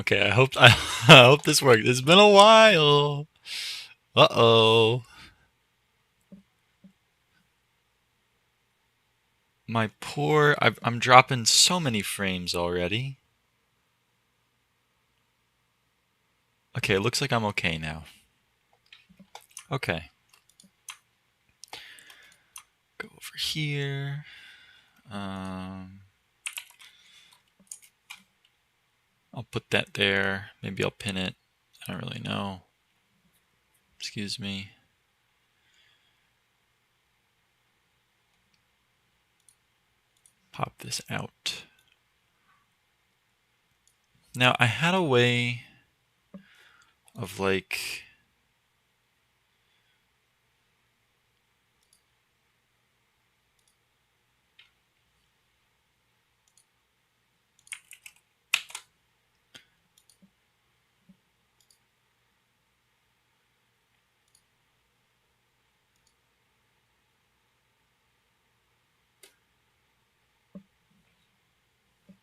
Okay, I hope this works. It's been a while. Uh-oh. My poor, I'm dropping so many frames already. Okay, it looks like I'm okay now. Okay. Go over here. I'll put that there. Maybe I'll pin it. I don't really know. Excuse me. Pop this out. Now, I had a way of like...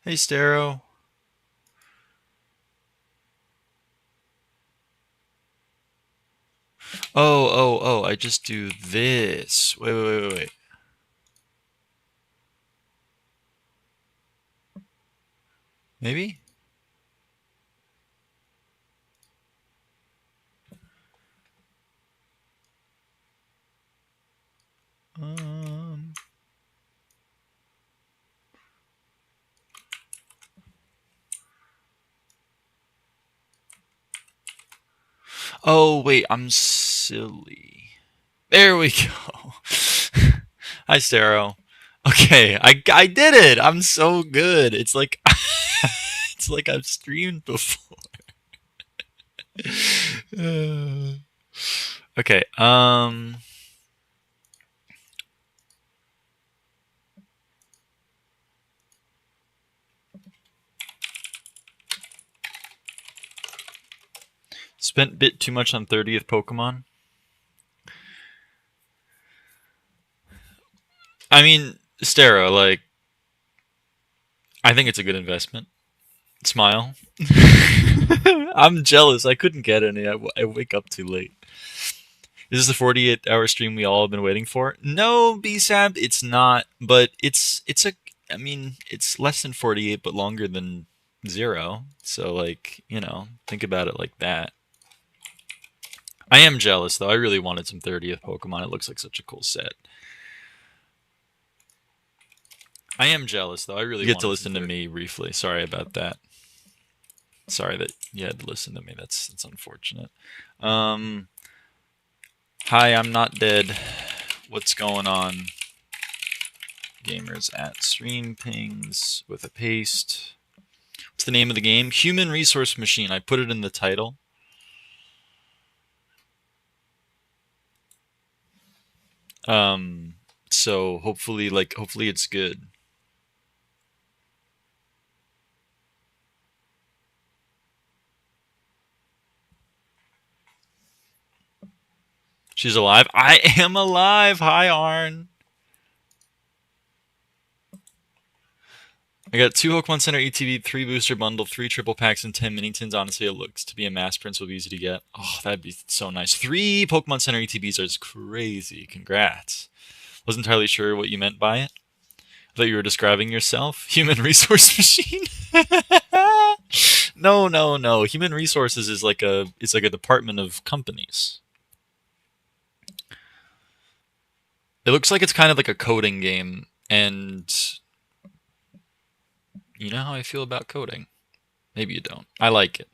Hey, Stero. Oh, I just do this. Wait. Maybe? Oh, wait, I'm silly. There we go. Hi, Stero. Okay, I did it. I'm so good. It's like it's like I've streamed before. Okay, spent a bit too much on 30th Pokemon. I mean, Stero, like, I think it's a good investment. Smile. I'm jealous. I couldn't get any. I wake up too late. Is this the 48-hour stream we all have been waiting for? No, BSAB, it's not. But it's a. I mean, it's less than 48, but longer than 0. So, like, you know, think about it like that. I am jealous, though. I really wanted some 30th Pokemon. It looks like such a cool set. I am jealous, though. I really get to listen to me briefly. Sorry about that. Sorry that you had to listen to me. That's unfortunate. Hi, I'm not dead. What's going on? Gamers at stream pings with a paste. What's the name of the game? Human Resource Machine. I put it in the title. So hopefully it's good. She's alive. I am alive. Hi, Arn. I got 2 Pokemon Center ETB, 3 booster bundle, 3 triple packs, and 10 mini tins. Honestly, it looks to be a mass print, so it'll be easy to get. Oh, that'd be so nice. 3 Pokemon Center ETBs is crazy. Congrats. Wasn't entirely sure what you meant by it. I thought you were describing yourself. Human resource machine. No. Human resources is like a department of companies. It looks like it's kind of like a coding game, and you know how I feel about coding. Maybe you don't. I like it,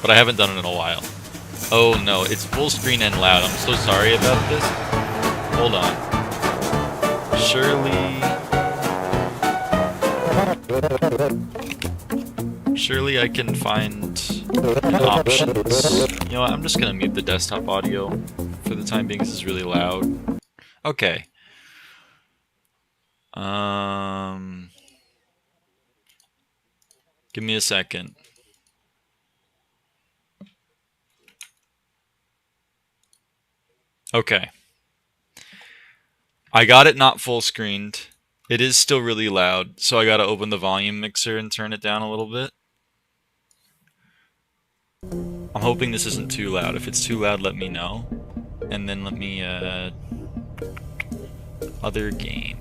but I haven't done it in a while. Oh no, it's full screen and loud. I'm so sorry about this. Hold on. Surely I can find options. You know what, I'm just gonna mute the desktop audio for the time being. This is really loud. Okay. Give me a second. Okay. I got it not full screened. It is still really loud, so I gotta open the volume mixer and turn it down a little bit. I'm hoping this isn't too loud. If it's too loud, let me know. And then let me, other game.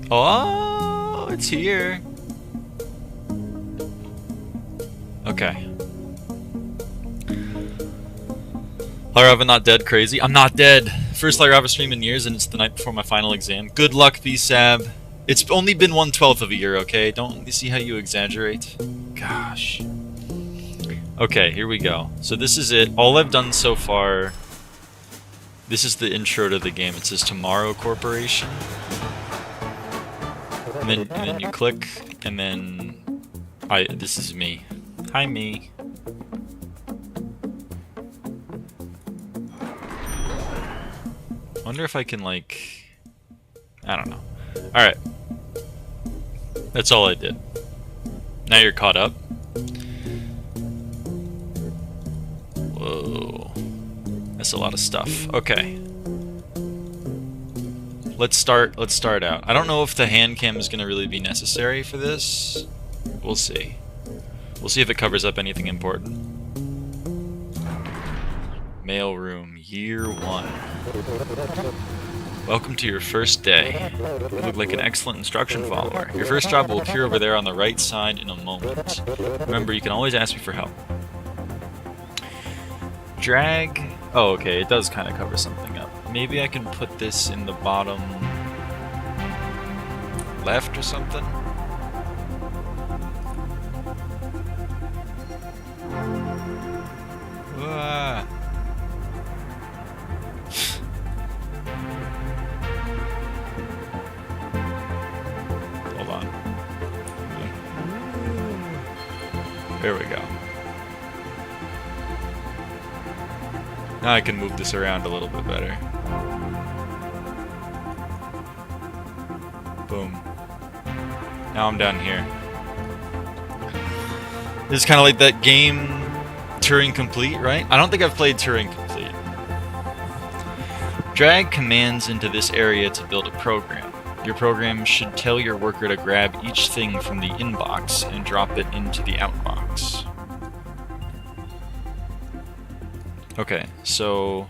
Oh, it's here. Okay. lyraava not dead crazy. I'm not dead. First lyraava stream in years, and it's the night before my final exam. Good luck, B-Sab. It's only been 1/12 of a year, okay? Don't you see how you exaggerate? Gosh. Okay, here we go. So this is it. All I've done so far... This is the intro to the game. It says Tomorrow Corporation. And then you click, and then... This is me. Hi, me. Wonder if I can, like... I don't know. Alright. That's all I did. Now you're caught up. Whoa. That's a lot of stuff. Okay. Let's start out. I don't know if the hand cam is gonna really be necessary for this. We'll see. We'll see if it covers up anything important. Mailroom, year 1. Welcome to your first day. You look like an excellent instruction follower. Your first job will appear over there on the right side in a moment. Remember, you can always ask me for help. Drag... Oh, okay, it does kind of cover something up. Maybe I can put this in the bottom... left or something? Ah. Hold on. There we go. Now I can move this around a little bit better. Boom. Now I'm down here. This is kind of like that game Turing Complete, right? I don't think I've played Turing Complete. Drag commands into this area to build a program. Your program should tell your worker to grab each thing from the inbox and drop it into the outbox. Okay, so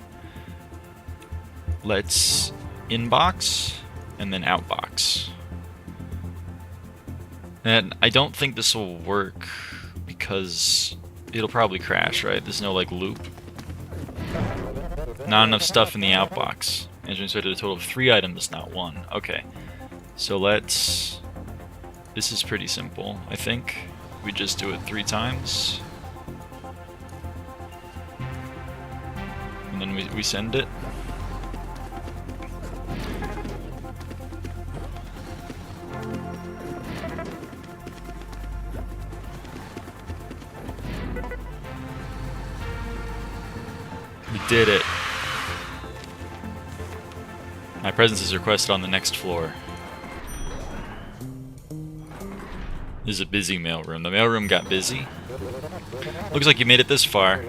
let's inbox and then outbox. And I don't think this will work because it'll probably crash, right? There's no like loop. Not enough stuff in the outbox. Entering a total of 3 items, not 1. Okay, so let's... This is pretty simple, I think. We just do it 3 times. And then we send it. We did it. My presence is requested on the next floor. This is a busy mailroom. The mailroom got busy. Looks like you made it this far.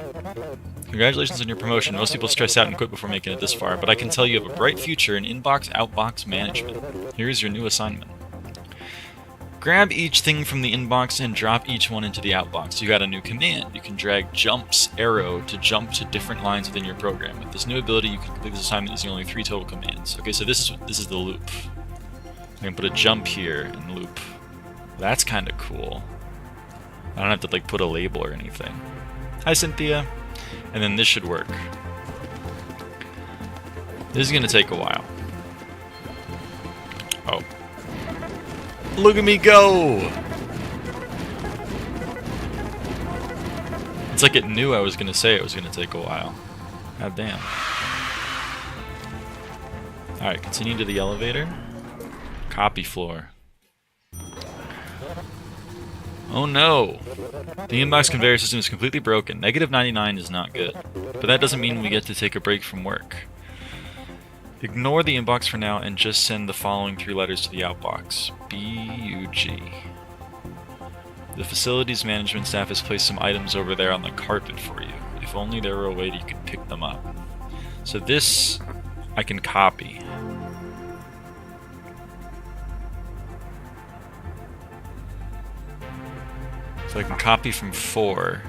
Congratulations on your promotion. Most people stress out and quit before making it this far, but I can tell you have a bright future in inbox-outbox management. Here is your new assignment. Grab each thing from the inbox and drop each one into the outbox. You got a new command. You can drag jumps arrow to jump to different lines within your program. With this new ability, you can complete this assignment using only 3 total commands. Okay, so this is the loop. I can put a jump here and loop. That's kind of cool. I don't have to like put a label or anything. Hi, Cynthia. And then this should work. This is gonna take a while. Oh. Look at me go! It's like it knew I was gonna say it was gonna take a while. God damn. Alright, continue to the elevator. Copy floor. Oh no! The inbox conveyor system is completely broken. -99 is not good. But that doesn't mean we get to take a break from work. Ignore the inbox for now and just send the following 3 letters to the outbox. B-U-G. The facilities management staff has placed some items over there on the carpet for you. If only there were a way that you could pick them up. So this I can copy. So I can copy from 4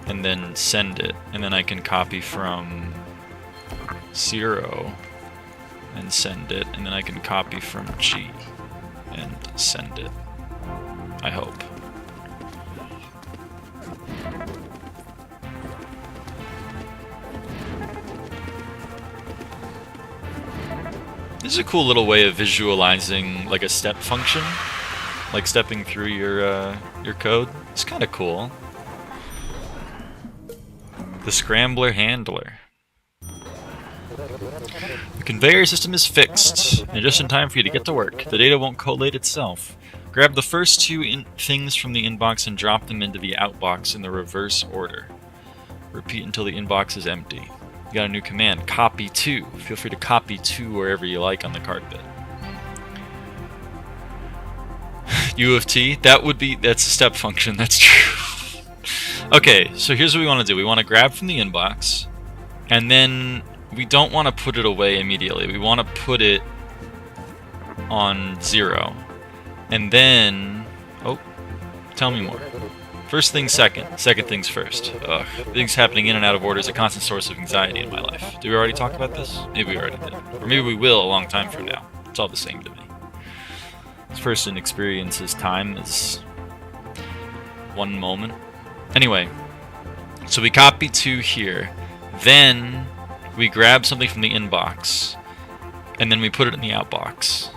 and then send it, and then I can copy from 0 and send it, and then I can copy from G and send it. I hope. This is a cool little way of visualizing like a step function, like stepping through your code. It's kind of cool. The scrambler handler. The conveyor system is fixed, and just in time for you to get to work. The data won't collate itself. Grab the first 2 things from the inbox and drop them into the outbox in the reverse order. Repeat until the inbox is empty. You got a new command, copy to. Feel free to copy to wherever you like on the carpet. U of T, that's a step function, that's true. Okay, so here's what we want to do. We want to grab from the inbox, and then we don't want to put it away immediately. We want to put it on 0. And then, oh, tell me more. First things second, second things first. Ugh, things happening in and out of order is a constant source of anxiety in my life. Did we already talk about this? Maybe we already did. Or maybe we will a long time from now. It's all the same to me. This person experiences time as one moment. Anyway, so we copy to here. Then we grab something from the inbox. And then we put it in the outbox.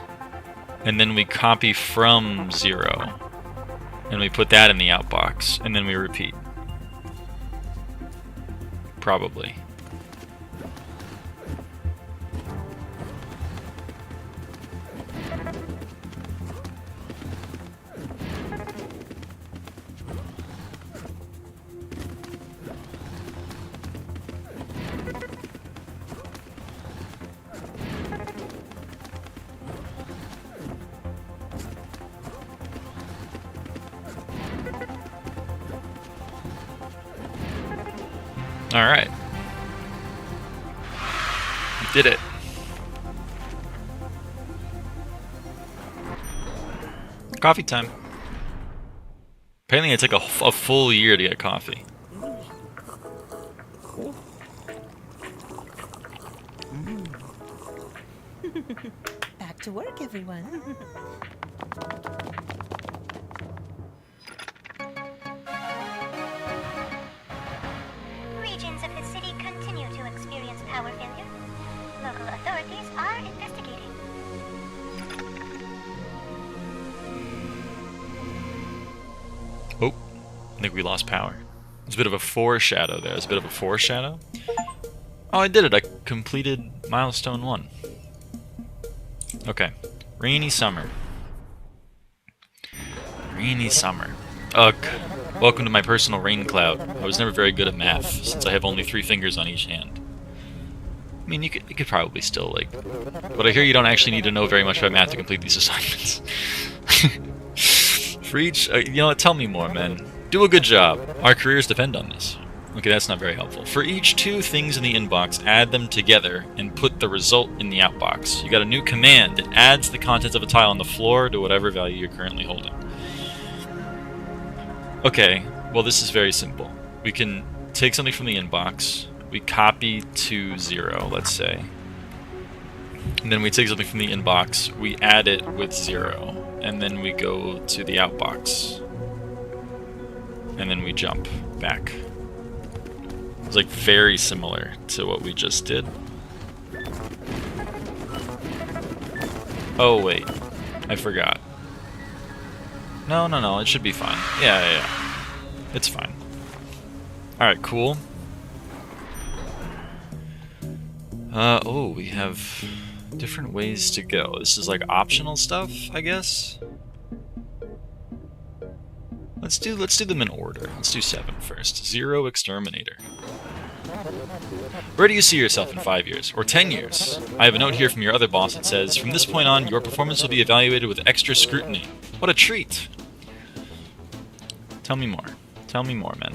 And then we copy from 0. And we put that in the outbox, and then we repeat. Probably. Alright. We did it. Coffee time. Apparently it took a full year to get coffee. Back to work, everyone. Regions of the city continue to experience power failure. Local authorities are investigating. Oh, I think we lost power. There's a bit of a foreshadow there. There's a bit of a foreshadow. Oh, I did it. I completed milestone 1. Okay. Rainy summer. Rainy summer. Ugh. Welcome to my personal rain cloud. I was never very good at math, since I have only 3 fingers on each hand. I mean, you could probably still, like... But I hear you don't actually need to know very much about math to complete these assignments. For each... you know what? Tell me more, man. Do a good job. Our careers depend on this. Okay, that's not very helpful. For each 2 things in the inbox, add them together and put the result in the outbox. You got a new command. It adds the contents of a tile on the floor to whatever value you're currently holding. Okay, well this is very simple. We can take something from the inbox, we copy to 0, let's say. And then we take something from the inbox, we add it with 0, and then we go to the outbox. And then we jump back. It's like very similar to what we just did. Oh wait, I forgot. No, it should be fine. Yeah. It's fine. Alright, cool. Oh, we have different ways to go. This is like optional stuff, I guess? Let's do them in order. Let's do 7 first. 0 exterminator. Where do you see yourself in 5 years? Or 10 years? I have a note here from your other boss that says, from this point on, your performance will be evaluated with extra scrutiny. What a treat! Tell me more. Tell me more, man.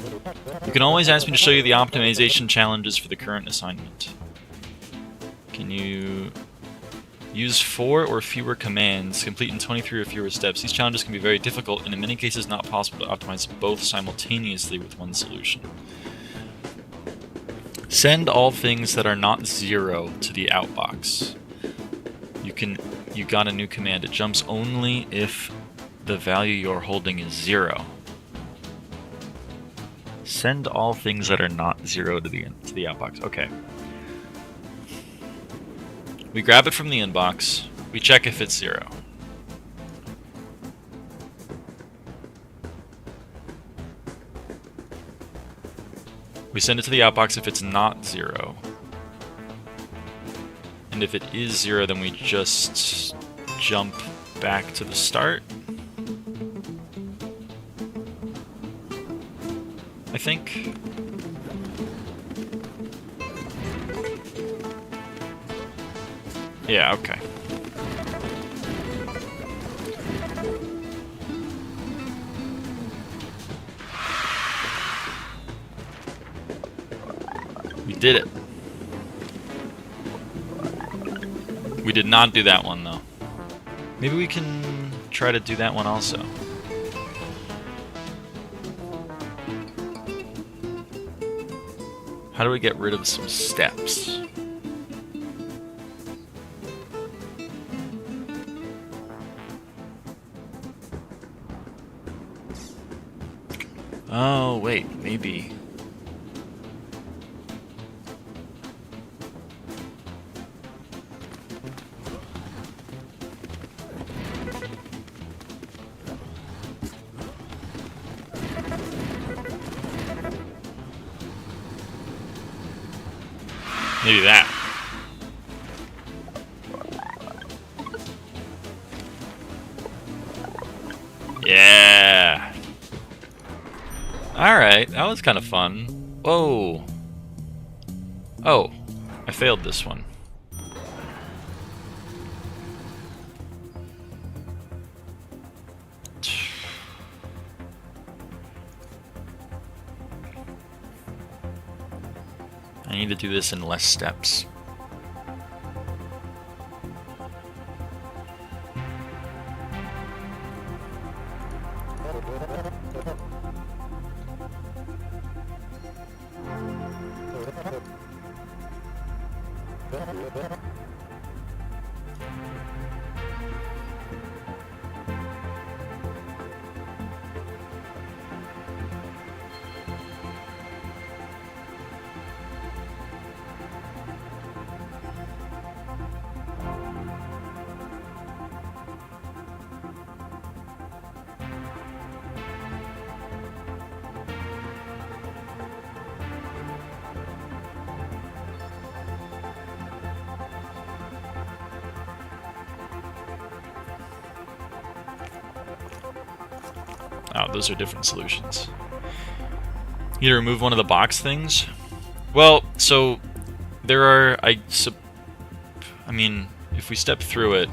You can always ask me to show you the optimization challenges for the current assignment. Can you Use 4 or fewer commands. Complete in 23 or fewer steps. These challenges can be very difficult and in many cases not possible to optimize both simultaneously with one solution. Send all things that are not 0 to the outbox. You got a new command. It jumps only if the value you're holding is 0. Send all things that are not 0 to the outbox. Okay. We grab it from the inbox. We check if it's 0. We send it to the outbox if it's not 0. And if it is 0, then we just jump back to the start. I think. Yeah, okay. We did it. We did not do that one, though. Maybe we can try to do that one also. How do we get rid of some steps? Oh, wait, maybe. Maybe that. Yeah. Alright, that was kind of fun. Whoa. Oh, I failed this one. I need to do this in less steps. Oh, those are different solutions. You need to remove one of the box things. Well, so there are, I mean, if we step through it,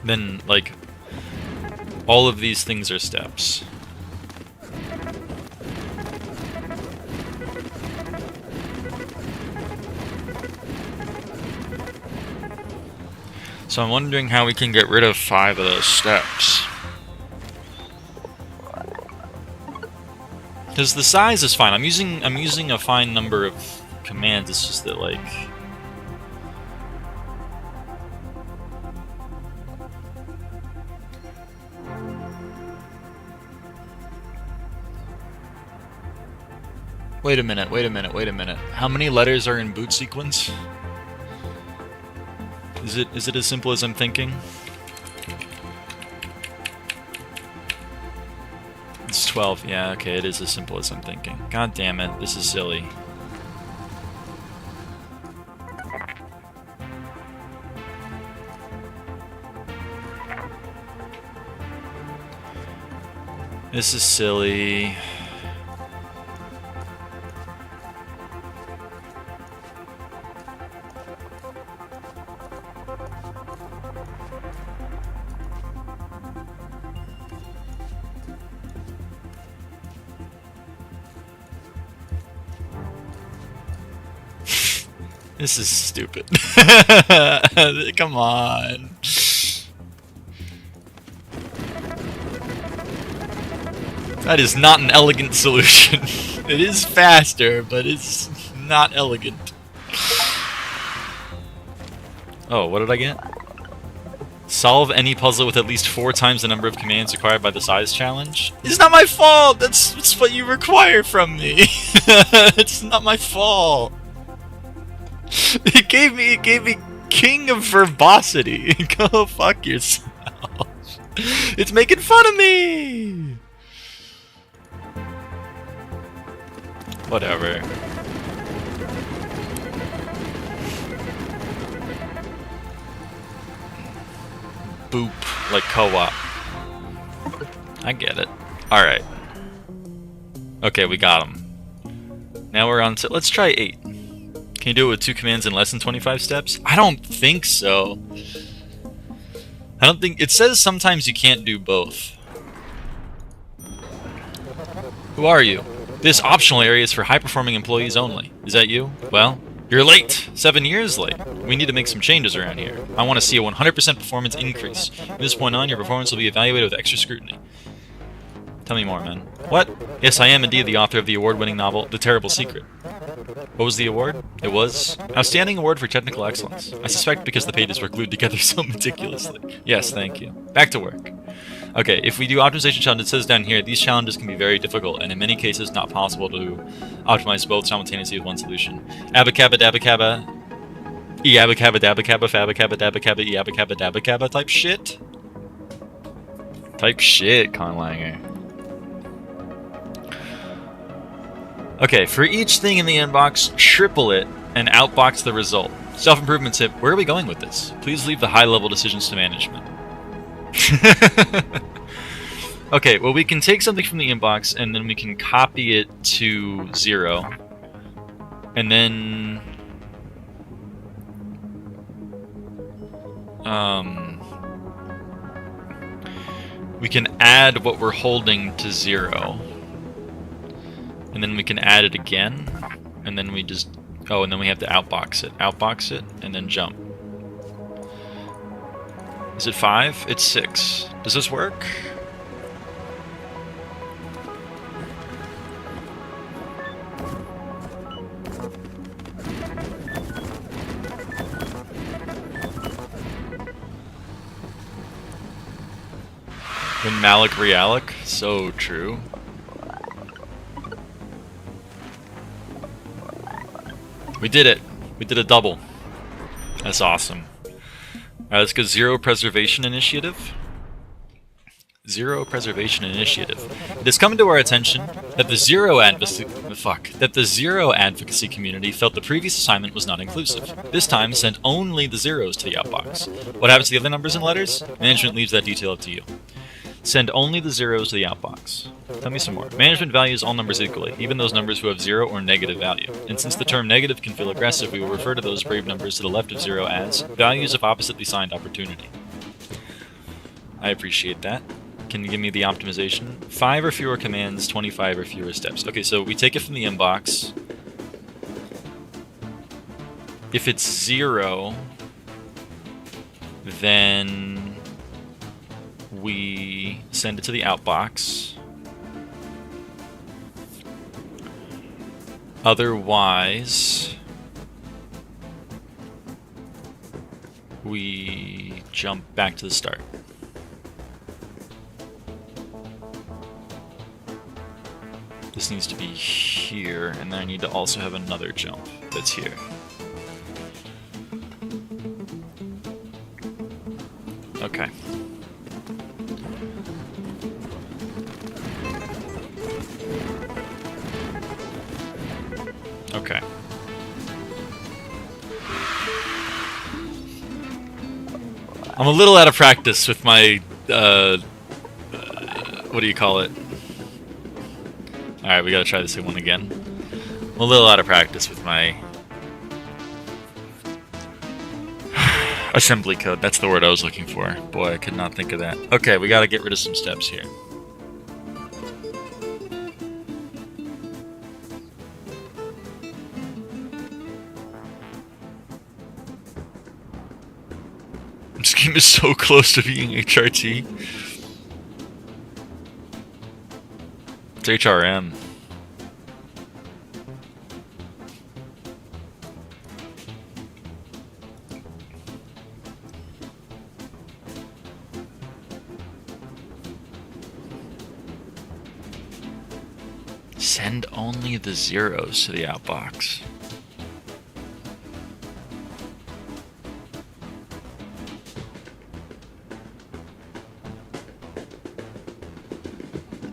then like all of these things are steps. So I'm wondering how we can get rid of 5 of those steps. Because the size is fine. I'm using a fine number of commands. It's just that like wait a minute. How many letters are in boot sequence? Is it as simple as I'm thinking? It's 12. Yeah, okay, it is as simple as I'm thinking. God damn it, this is silly. This is silly. This is stupid. Come on. That is not an elegant solution. It is faster, but it's not elegant. Oh, what did I get? Solve any puzzle with at least 4 times the number of commands required by the size challenge. It's not my fault! That's what you require from me! It's not my fault! It gave me King of Verbosity. Go fuck yourself. It's making fun of me! Whatever. Boop, like co-op. I get it. Alright. Okay, we got him. Now we're on to... Let's try 8. Can you do it with 2 commands in less than 25 steps? I don't think so. I don't think... It says sometimes you can't do both. Who are you? This optional area is for high-performing employees only. Is that you? Well, you're late. 7 years late. We need to make some changes around here. I want to see a 100% performance increase. From this point on, your performance will be evaluated with extra scrutiny. Tell me more, man. What? Yes, I am indeed the author of the award-winning novel, The Terrible Secret. What was the award? It was Outstanding Award for Technical Excellence. I suspect because the pages were glued together so meticulously. Yes, thank you. Back to work. Okay, if we do optimization challenges, it says down here, these challenges can be very difficult, and in many cases not possible to optimize both simultaneously with one solution. Abacaba dabacaba, eabacaba dabacaba, fabacaba dabacaba, eabacaba dabacaba type shit? Type shit, Conlanger. Okay, for each thing in the inbox, triple it and outbox the result. Self-improvement tip, where are we going with this? Please leave the high-level decisions to management. Okay, well we can take something from the inbox and then we can copy it to 0. And then... we can add what we're holding to 0. And then we can add it again. And then we just... Oh, and then we have to outbox it. Outbox it, and then jump. Is it 5? It's 6. Does this work? When Malik Realic? So true. We did it. We did a double. That's awesome. Alright, let's go Zero Preservation Initiative. Zero Preservation Initiative. It has come to our attention that the Zero Advocacy community felt the previous assignment was not inclusive. This time, send only the zeros to the outbox. What happens to the other numbers and letters? Management leaves that detail up to you. Send only the zeros to the outbox. Tell me some more. Management values all numbers equally, even those numbers who have 0 or negative value. And since the term negative can feel aggressive, we will refer to those brave numbers to the left of 0 as values of oppositely signed opportunity. I appreciate that. Can you give me the optimization? 5 or fewer commands, 25 or fewer steps. Okay, so we take it from the inbox. If it's 0, then we send it to the outbox. Otherwise, we jump back to the start. This needs to be here, and then I need to also have another jump that's here. Okay. Okay. I'm a little out of practice with my, what do you call it? Alright, we gotta try this one again. I'm a little out of practice with my assembly code. That's the word I was looking for. Boy, I could not think of that. Okay, we gotta get rid of some steps here. game is so close to being HRT. It's HRM. Send only the zeros to the outbox.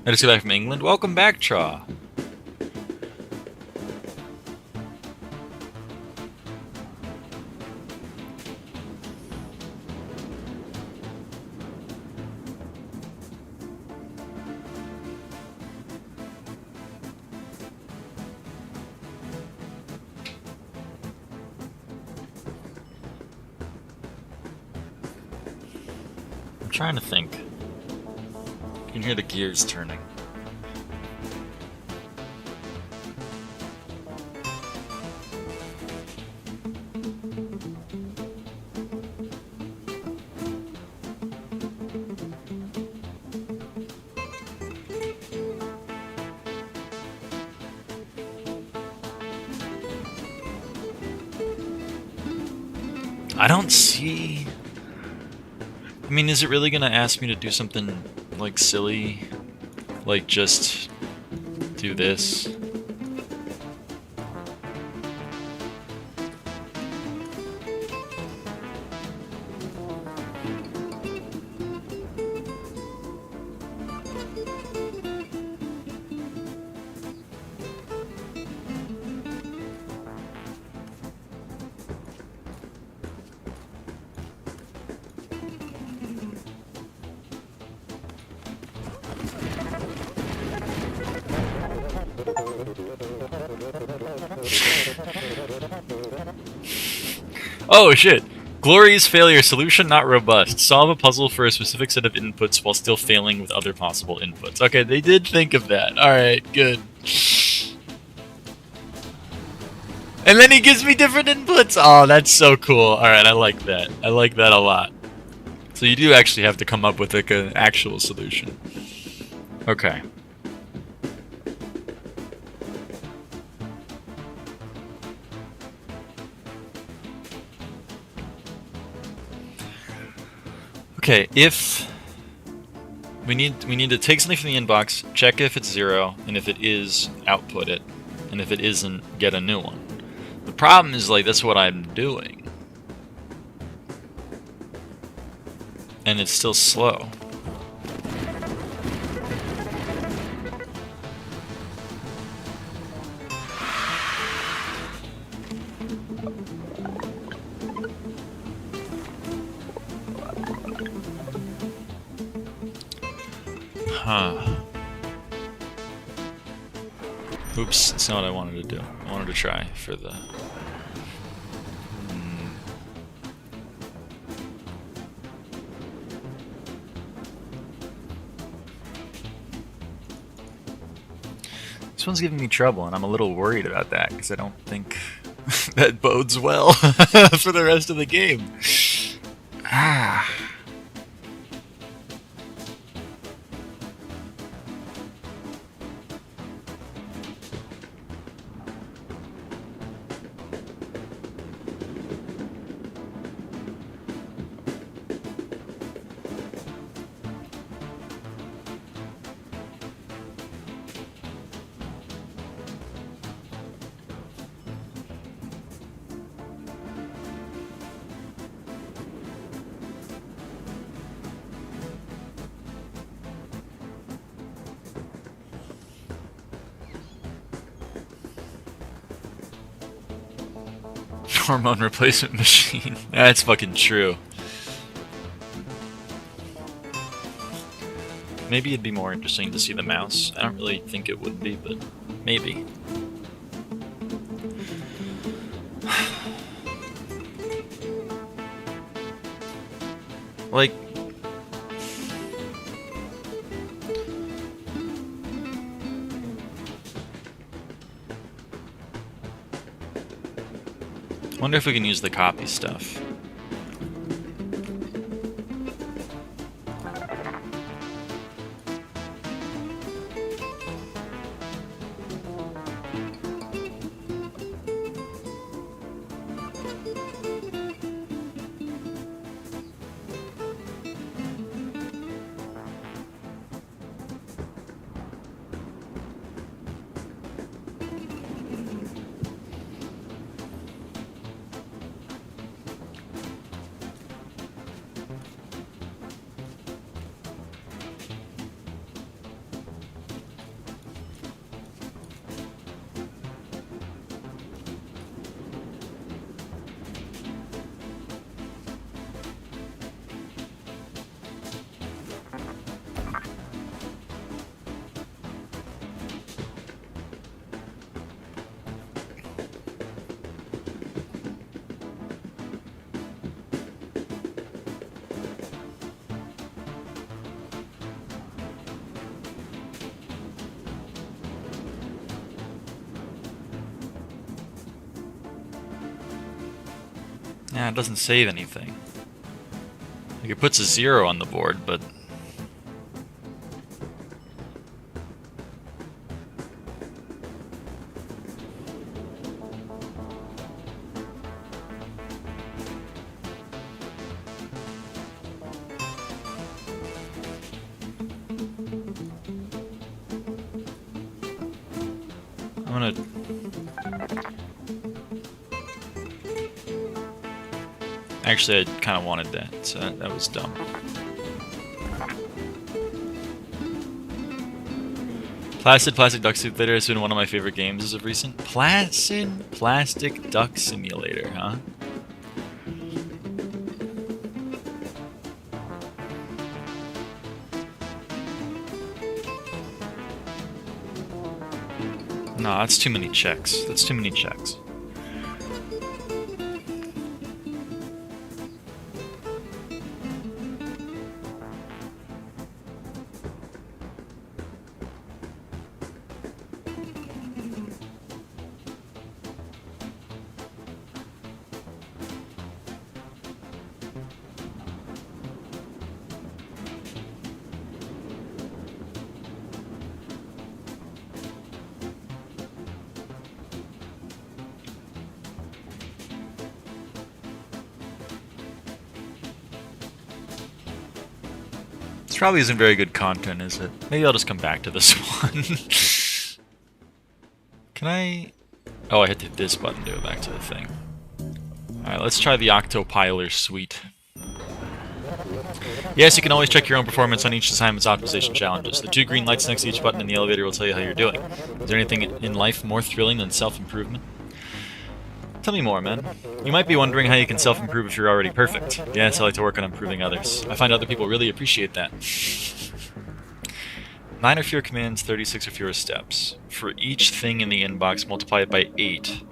I just got back from England. Welcome back, Chaw. I'm trying to think. You can hear the gears turning. I don't see... I mean, is it really gonna ask me to do something, like, silly? Like, just do this? Oh shit! Glory's failure solution not robust. Solve a puzzle for a specific set of inputs while still failing with other possible inputs. Okay, they did think of that. Alright, good. And then he gives me different inputs! Oh, that's so cool. Alright, I like that. I like that a lot. So you do actually have to come up with like an actual solution. Okay. Okay, if we need to take something from the inbox, check if it's 0, and if it is, output it, and if it isn't, get a new one. The problem is, like, that's what I'm doing, and it's still slow. Huh. Oops, that's not what I wanted to do. I wanted to try for the... This one's giving me trouble, and I'm a little worried about that, because I don't think that bodes well for the rest of the game. Ah... Hormone replacement machine. That's fucking true. Maybe it'd be more interesting to see the mouse. I don't really think it would be, but maybe. Like... wonder if we can use the copy stuff. Nah, it doesn't save anything. Like, it puts a 0 on the board, but... I'm gonna... Actually, I kind of wanted that, so that was dumb. Plastic Duck Simulator has been one of my favorite games as of recent. Plastic Duck Simulator, huh? No, that's too many checks. That's too many checks. This probably isn't very good content, is it? Maybe I'll just come back to this one. Can I... Oh, I had to hit this button to go back to the thing. Alright, let's try the Octopiler suite. Yes, you can always check your own performance on each assignment's optimization challenges. The 2 green lights next to each button in the elevator will tell you how you're doing. Is there anything in life more thrilling than self-improvement? Tell me more, man. You might be wondering how you can self-improve if you're already perfect. Yes, I like to work on improving others. I find other people really appreciate that. 9 or fewer commands, 36 or fewer steps. For each thing in the inbox, multiply it by 8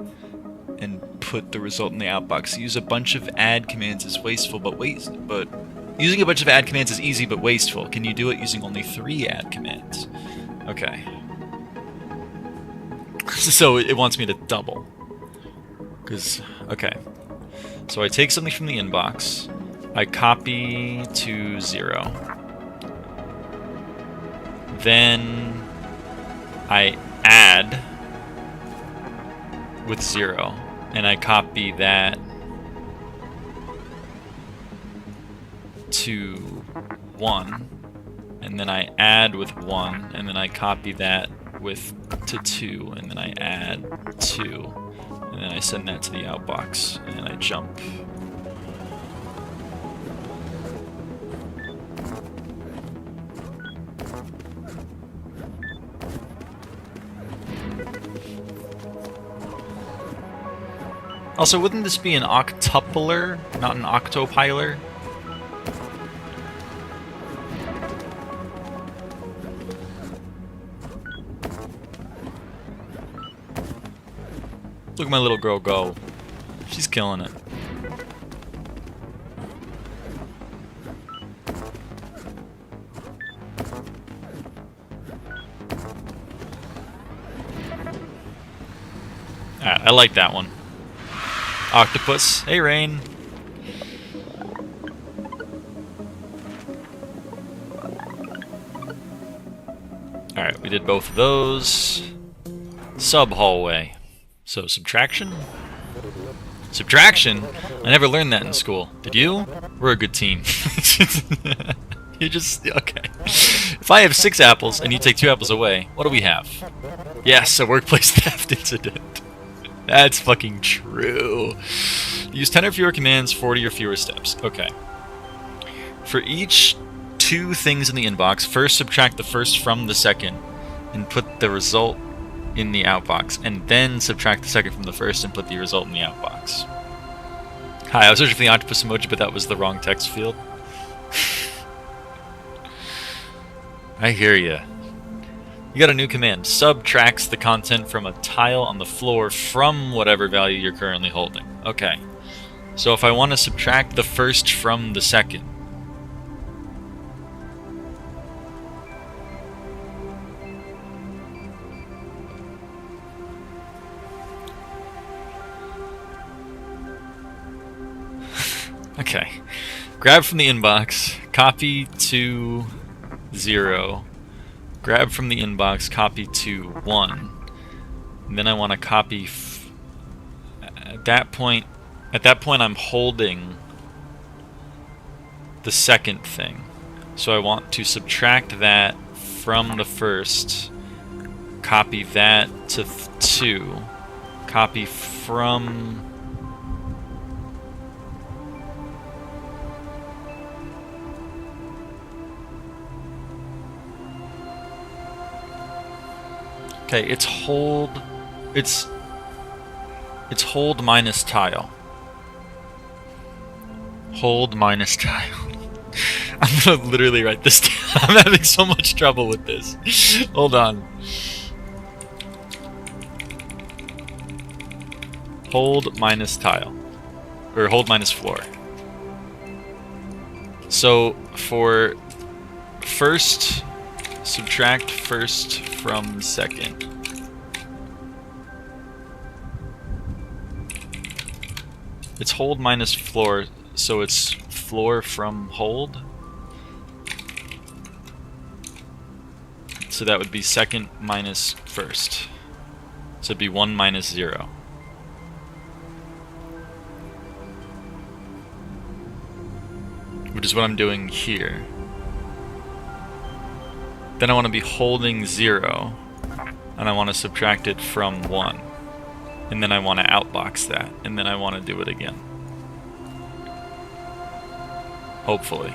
and put the result in the outbox. Use a bunch of add commands is wasteful, but using a bunch of add commands is easy but wasteful. Can you do it using only 3 add commands? Okay. So it wants me to double. Okay. So I take something from the inbox, I copy to 0. Then I add with 0, and I copy that to 1, and then I add with 1, and then I copy that to 2, and then I add 2. And then I send that to the outbox, and I jump. Also, wouldn't this be an octupler, not an octopiler? Look at my little girl go. She's killing it. Alright, I like that one. Octopus. Hey, Rain. Alright, we did both of those. Sub-hallway. So, subtraction? Subtraction? I never learned that in school. Did you? We're a good team. You just... Okay. If I have 6 apples and you take 2 apples away, what do we have? Yes, a workplace theft incident. That's fucking true. Use 10 or fewer commands, 40 or fewer steps. Okay. For each 2 things in the inbox, first subtract the first from the second and put the result in the outbox, and then subtract the second from the first and put the result in the outbox. Hi, I was searching for the octopus emoji, but that was the wrong text field. I hear ya. You got a new command. Subtracts the content from a tile on the floor from whatever value you're currently holding. Okay. So if I want to subtract the first from the second, Okay. Grab from the inbox, copy to 0. Grab from the inbox, copy to 1. And then I want to copy... At that point, I'm holding the second thing. So I want to subtract that from the first, copy that to 2, copy from... Okay, it's hold minus tile. Hold minus tile. I'm gonna literally write this down. I'm having so much trouble with this. Hold on. Hold minus tile. Or hold minus floor. So for first, subtract first from second. It's hold minus floor, so it's floor from hold. So that would be second minus first. So it'd be 1 minus 0. Which is what I'm doing here. Then I want to be holding 0, and I want to subtract it from 1. And then I want to outbox that, and then I want to do it again. Hopefully.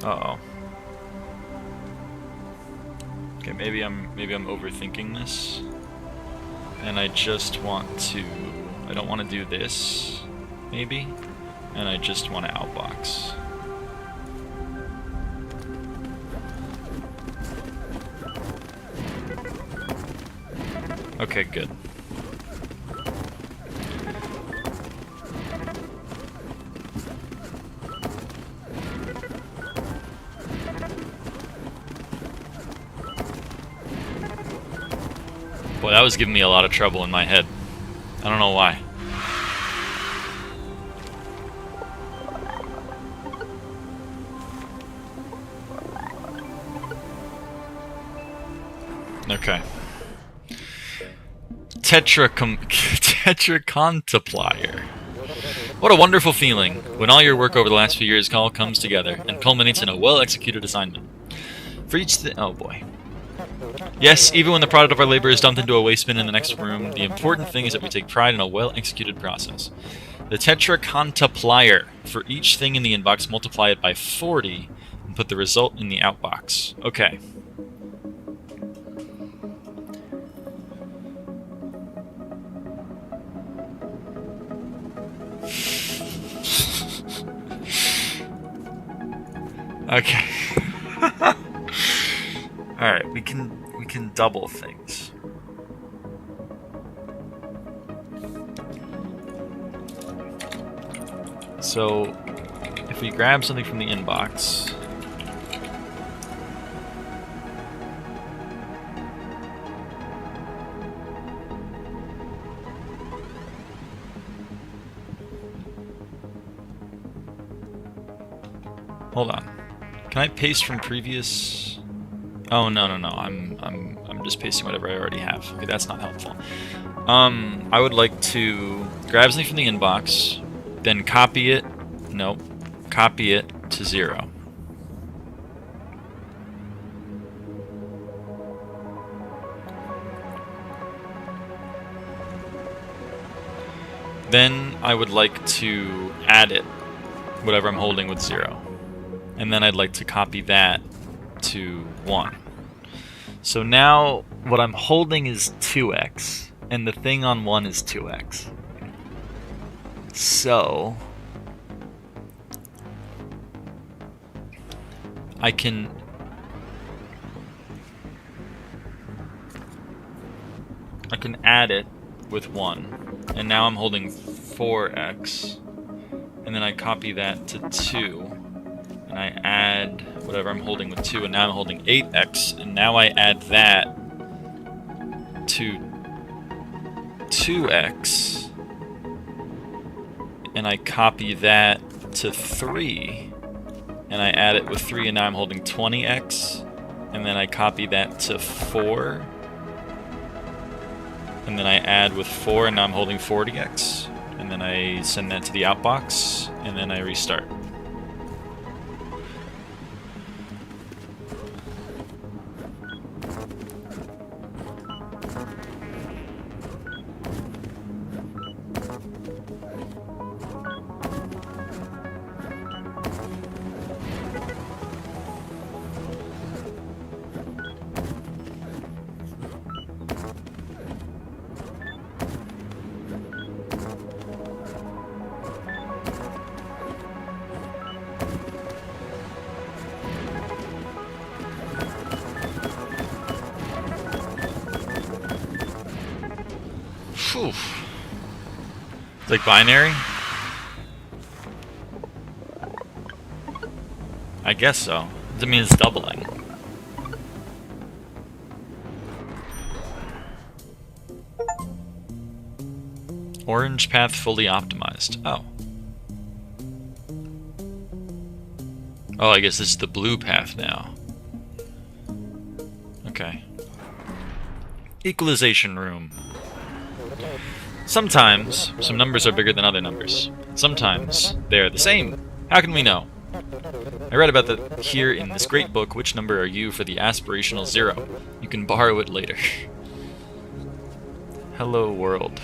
Uh-oh. Okay, maybe I'm overthinking this. And I just want to... I don't want to do this, maybe. And I just want to outbox. Okay, good. Boy, that was giving me a lot of trouble in my head. I don't know why. Okay. Tetracontemplier. What a wonderful feeling when all your work over the last few years all comes together and culminates in a well-executed assignment. For each oh boy. Yes, even when the product of our labor is dumped into a waste bin in the next room, the important thing is that we take pride in a well-executed process. The Tetracontemplier. For each thing in the inbox, multiply it by 40 and put the result in the outbox. Okay. Okay. Alright, we can double things. So if we grab something from the inbox, hold on. Can I paste from previous? Oh no. I'm just pasting whatever I already have. Okay, that's not helpful. I would like to grab something from the inbox, then copy it. Nope. Copy it to 0. Then I would like to add it, whatever I'm holding with 0. And then I'd like to copy that to 1. So now what I'm holding is 2x, and the thing on 1 is 2x. So I can add it with 1, and now I'm holding 4x, and then I copy that to 2. and I add whatever I'm holding with 2, and now I'm holding 8x, and now I add that to 2x, and I copy that to 3, and I add it with 3, and now I'm holding 20x, and then I copy that to 4, and then I add with 4, and now I'm holding 40x, and then I send that to the outbox, and then I restart. Phew. It's like binary? I guess so. That means doubling. Orange path fully optimized. Oh. Oh, I guess this is the blue path now. Okay. Equalization room. Sometimes, some numbers are bigger than other numbers. Sometimes, they are the same. How can we know? I read about that here in this great book, Which Number Are You for the Aspirational Zero? You can borrow it later. Hello, world.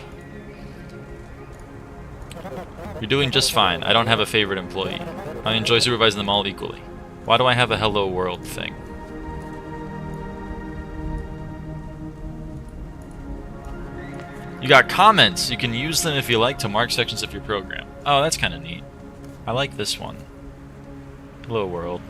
You're doing just fine. I don't have a favorite employee. I enjoy supervising them all equally. Why do I have a hello, world thing? You got comments. You can use them if you like to mark sections of your program. Oh, that's kind of neat. I like this one. Hello, world.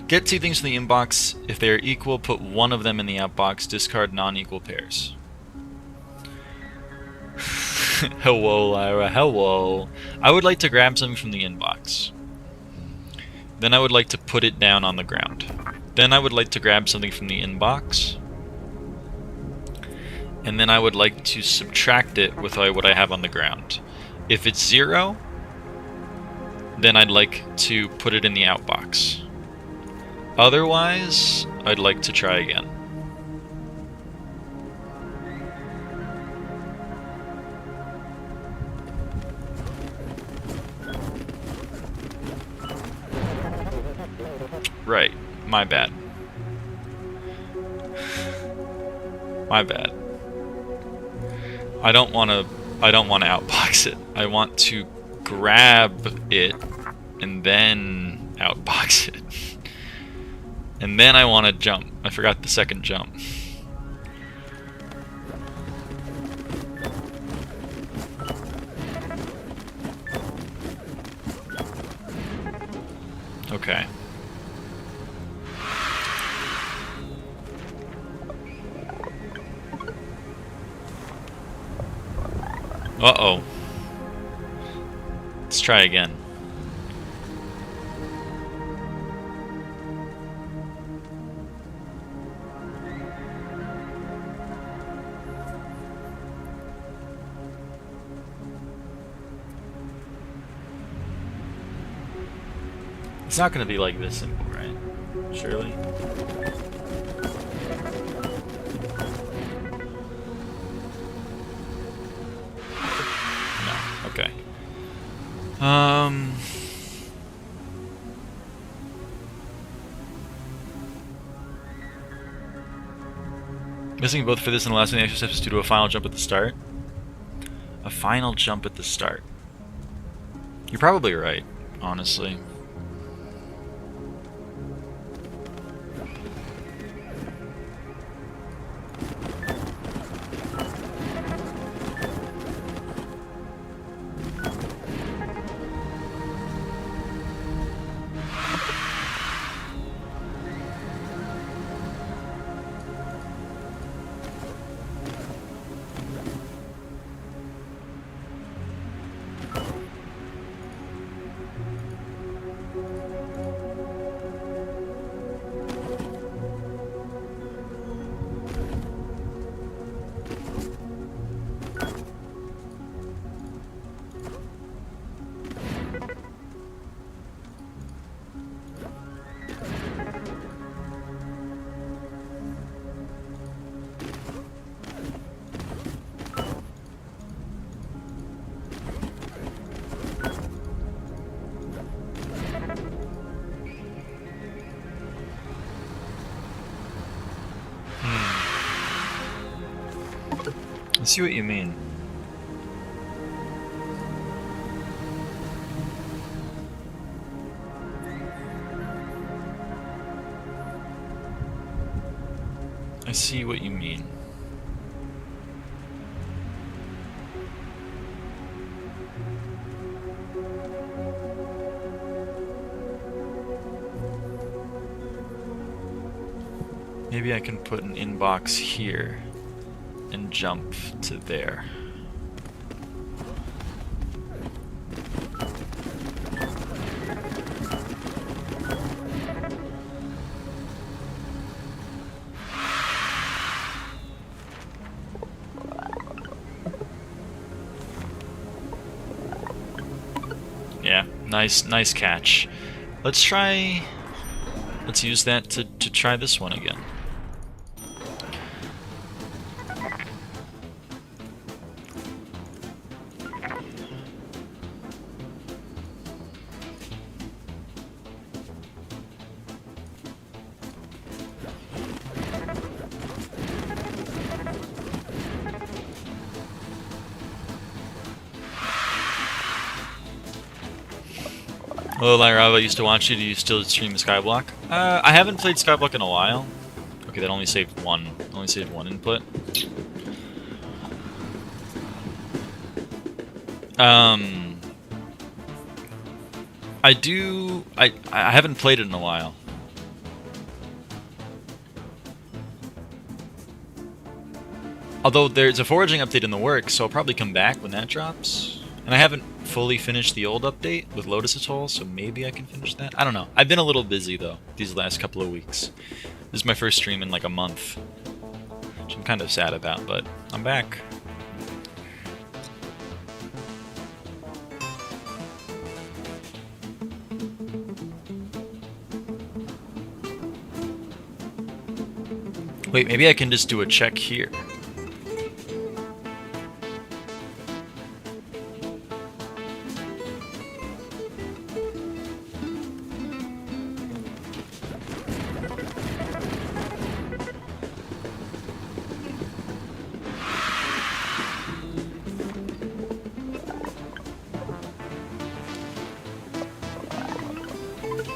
Get 2 things from the inbox. If they are equal, put one of them in the outbox. Discard non-equal pairs. Hello, Lyra. Hello. I would like to grab something from the inbox. Then I would like to put it down on the ground. Then I would like to grab something from the inbox. And then I would like to subtract it with what I have on the ground. If it's 0, then I'd like to put it in the outbox. Otherwise, I'd like to try again. Right, my bad. My bad. I don't want to outbox it. I want to grab it and then outbox it. And then I want to jump. I forgot the second jump. Okay. Uh-oh. Let's try again. It's not going to be like this simple, right? Surely? No. Okay. Missing both for this and the last one, the extra steps is due to a final jump at the start. A final jump at the start. You're probably right, honestly. I see what you mean. I see what you mean. Maybe I can put an inbox here and jump to there. Yeah, nice catch. Let's use that to try this one again. Hello, lyraava. I used to watch you. Do you still stream the Skyblock? I haven't played Skyblock in a while. Okay, that only saved one. Only saved one input. I haven't played it in a while. Although there's a foraging update in the works, so I'll probably come back when that drops. And I haven't fully finished the old update with Lotus Atoll, so maybe I can finish that. I don't know. I've been a little busy, though, these last couple of weeks. This is my first stream in like a month, which I'm kind of sad about, but I'm back. Wait, maybe I can just do a check here.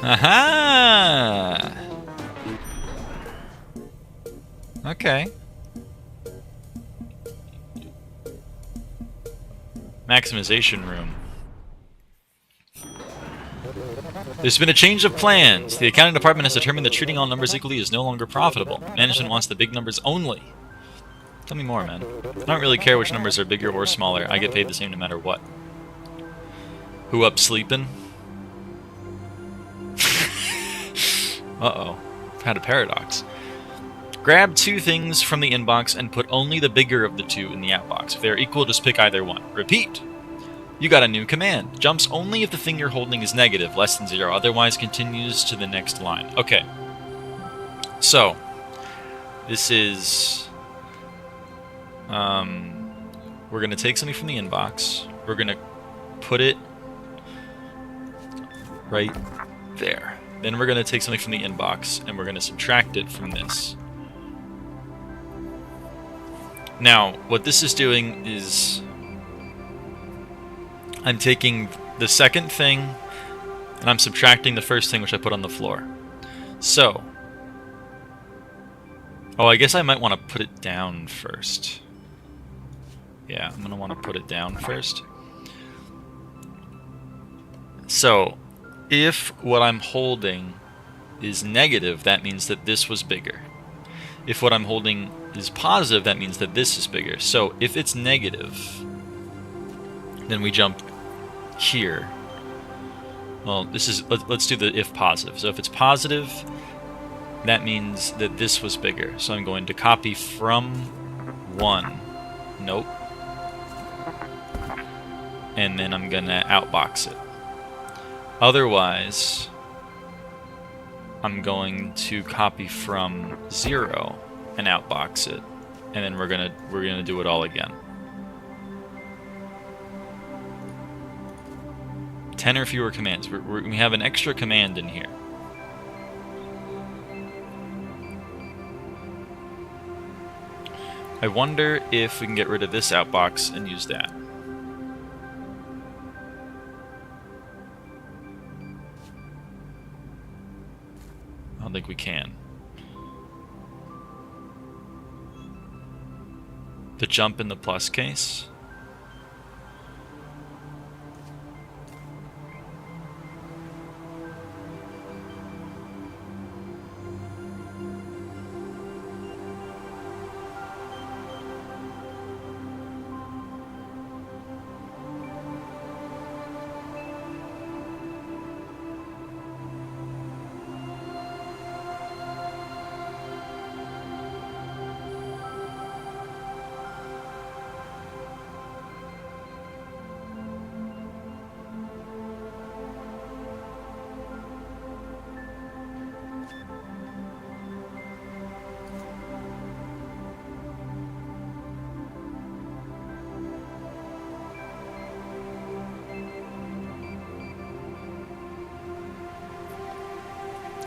Aha! Okay. Maximization room. There's been a change of plans. The accounting department has determined that treating all numbers equally is no longer profitable. Management wants the big numbers only. Tell me more, man. I don't really care which numbers are bigger or smaller. I get paid the same no matter what. Who up sleeping? Uh-oh. Had a paradox. Grab two things from the inbox and put only the bigger of the two in the outbox. If they are equal, just pick either one. Repeat. You got a new command. Jumps only if the thing you're holding is negative, less than 0. Otherwise continues to the next line. Okay. So, this is... we're going to take something from the inbox. We're going to put it right there. Then we're going to take something from the inbox, and we're going to subtract it from this. Now, what this is doing is... I'm taking the second thing, and I'm subtracting the first thing which I put on the floor. So... Oh, I guess I might want to put it down first. Yeah, I'm going to want to put it down first. So... if what I'm holding is negative, that means that this was bigger. If what I'm holding is positive, that means that this is bigger. So if it's negative, then we jump here. Well, this is let's do the if positive. So if it's positive, that means that this was bigger. So I'm going to copy from 1. Nope. And then I'm going to outbox it. Otherwise, I'm going to copy from 0 and outbox it, and then we're gonna do it all again. 10 or fewer commands. We have an extra command in here. I wonder if we can get rid of this outbox and use that. I don't think we can. The jump in the plus case.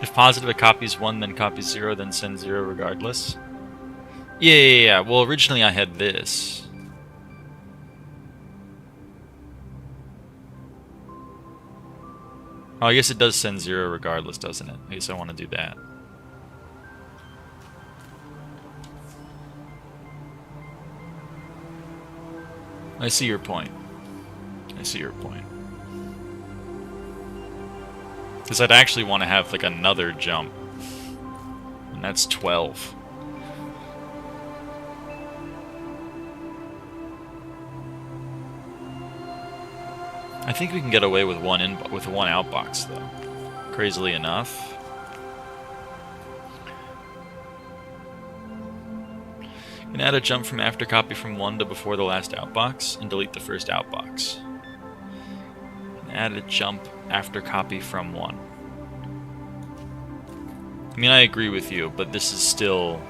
If positive, it copies 1, then copies 0, then sends 0 regardless. Yeah. Well, originally I had this. Oh, I guess it does send 0 regardless, doesn't it? I guess I want to do that. I see your point. I see your point. Because I'd actually want to have like another jump. And that's 12. I think we can get away with one outbox though. Crazily enough. You can add a jump from after copy from 1 to before the last outbox and delete the first outbox. You can add a jump after copy from 1. I mean, I agree with you, but this is still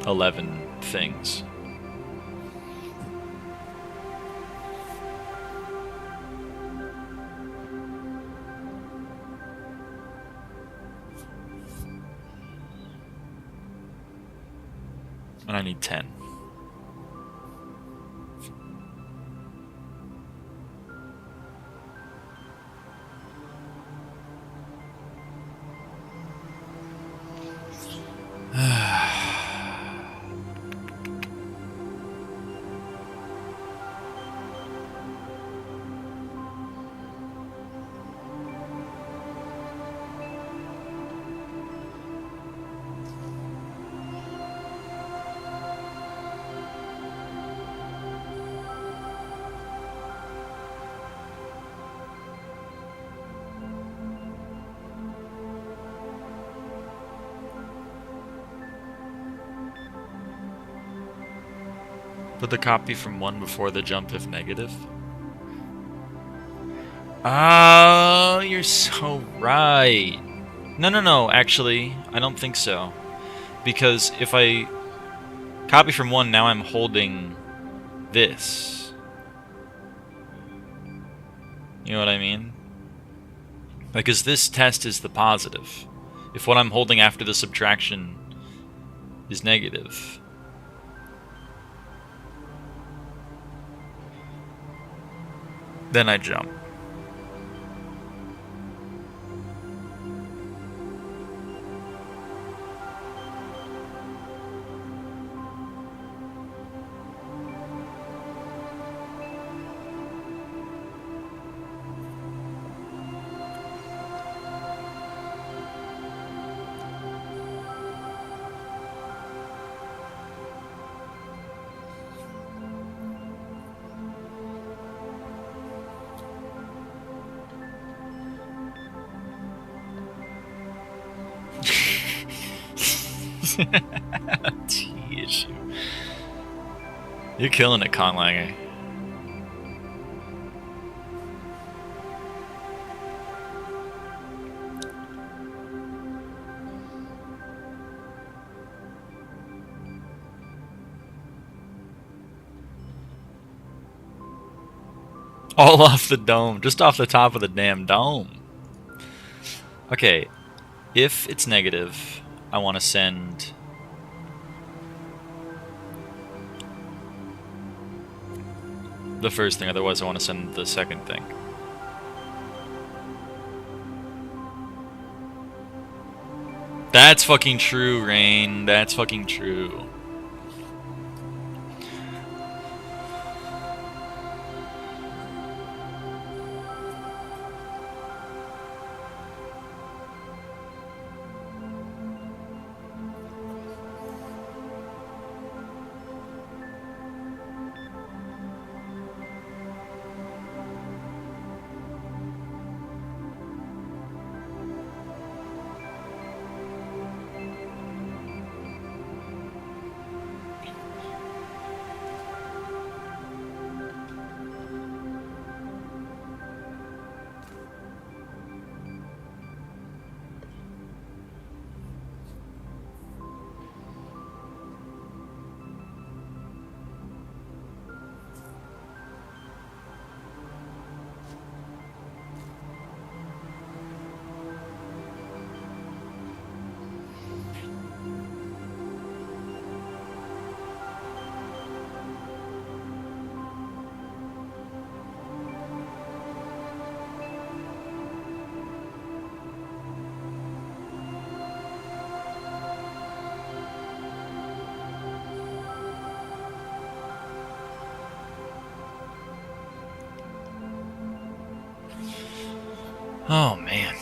11 things. And I need 10. Put the copy from 1 before the jump if negative. Oh, you're so right. No, actually, I don't think so. Because if I copy from 1, now I'm holding this. You know what I mean? Because this test is the positive. If what I'm holding after the subtraction is negative. Then I jump. T-issue. You're killing it, Conlanger. All off the dome, just off the top of the damn dome. Okay, if it's negative, I want to send the first thing, otherwise I want to send the second thing. That's fucking true, Rain. That's fucking true. Oh, man.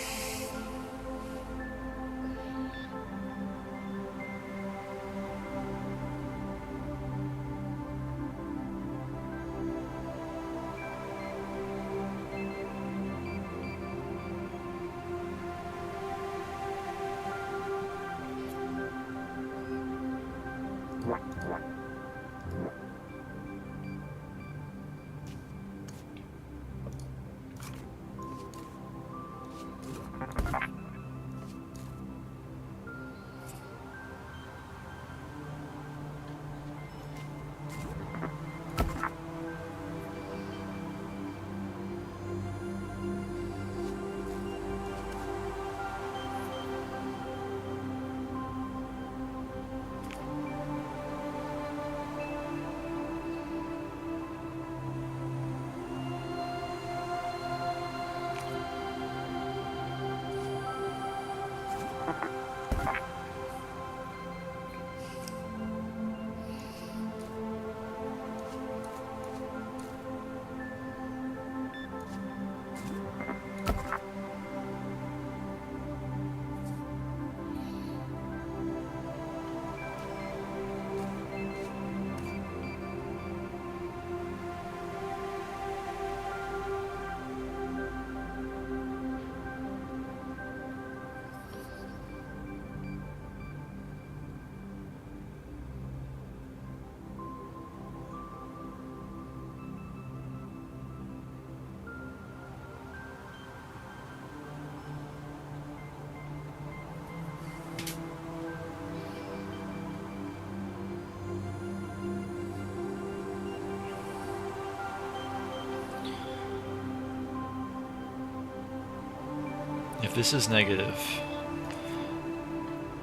If this is negative,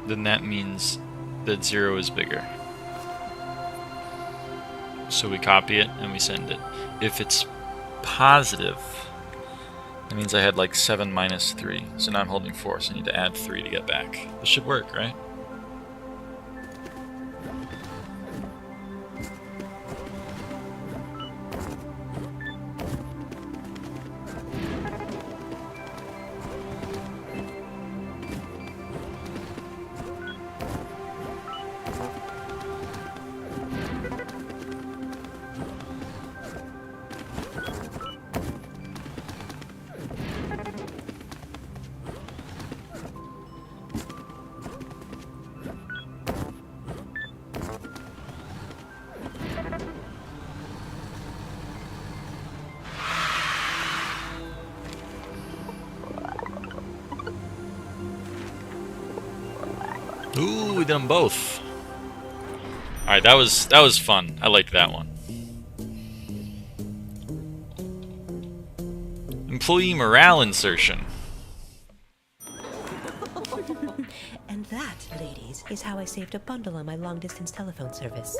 then that means that 0 is bigger. So we copy it and we send it. If it's positive, that means I had like 7 minus 3. So now I'm holding 4, so I need to add 3 to get back. This should work, right? Ooh, we did them both. Alright, that was fun. I liked that one. Employee morale insertion. And that, ladies, is how I saved a bundle on my long-distance telephone service.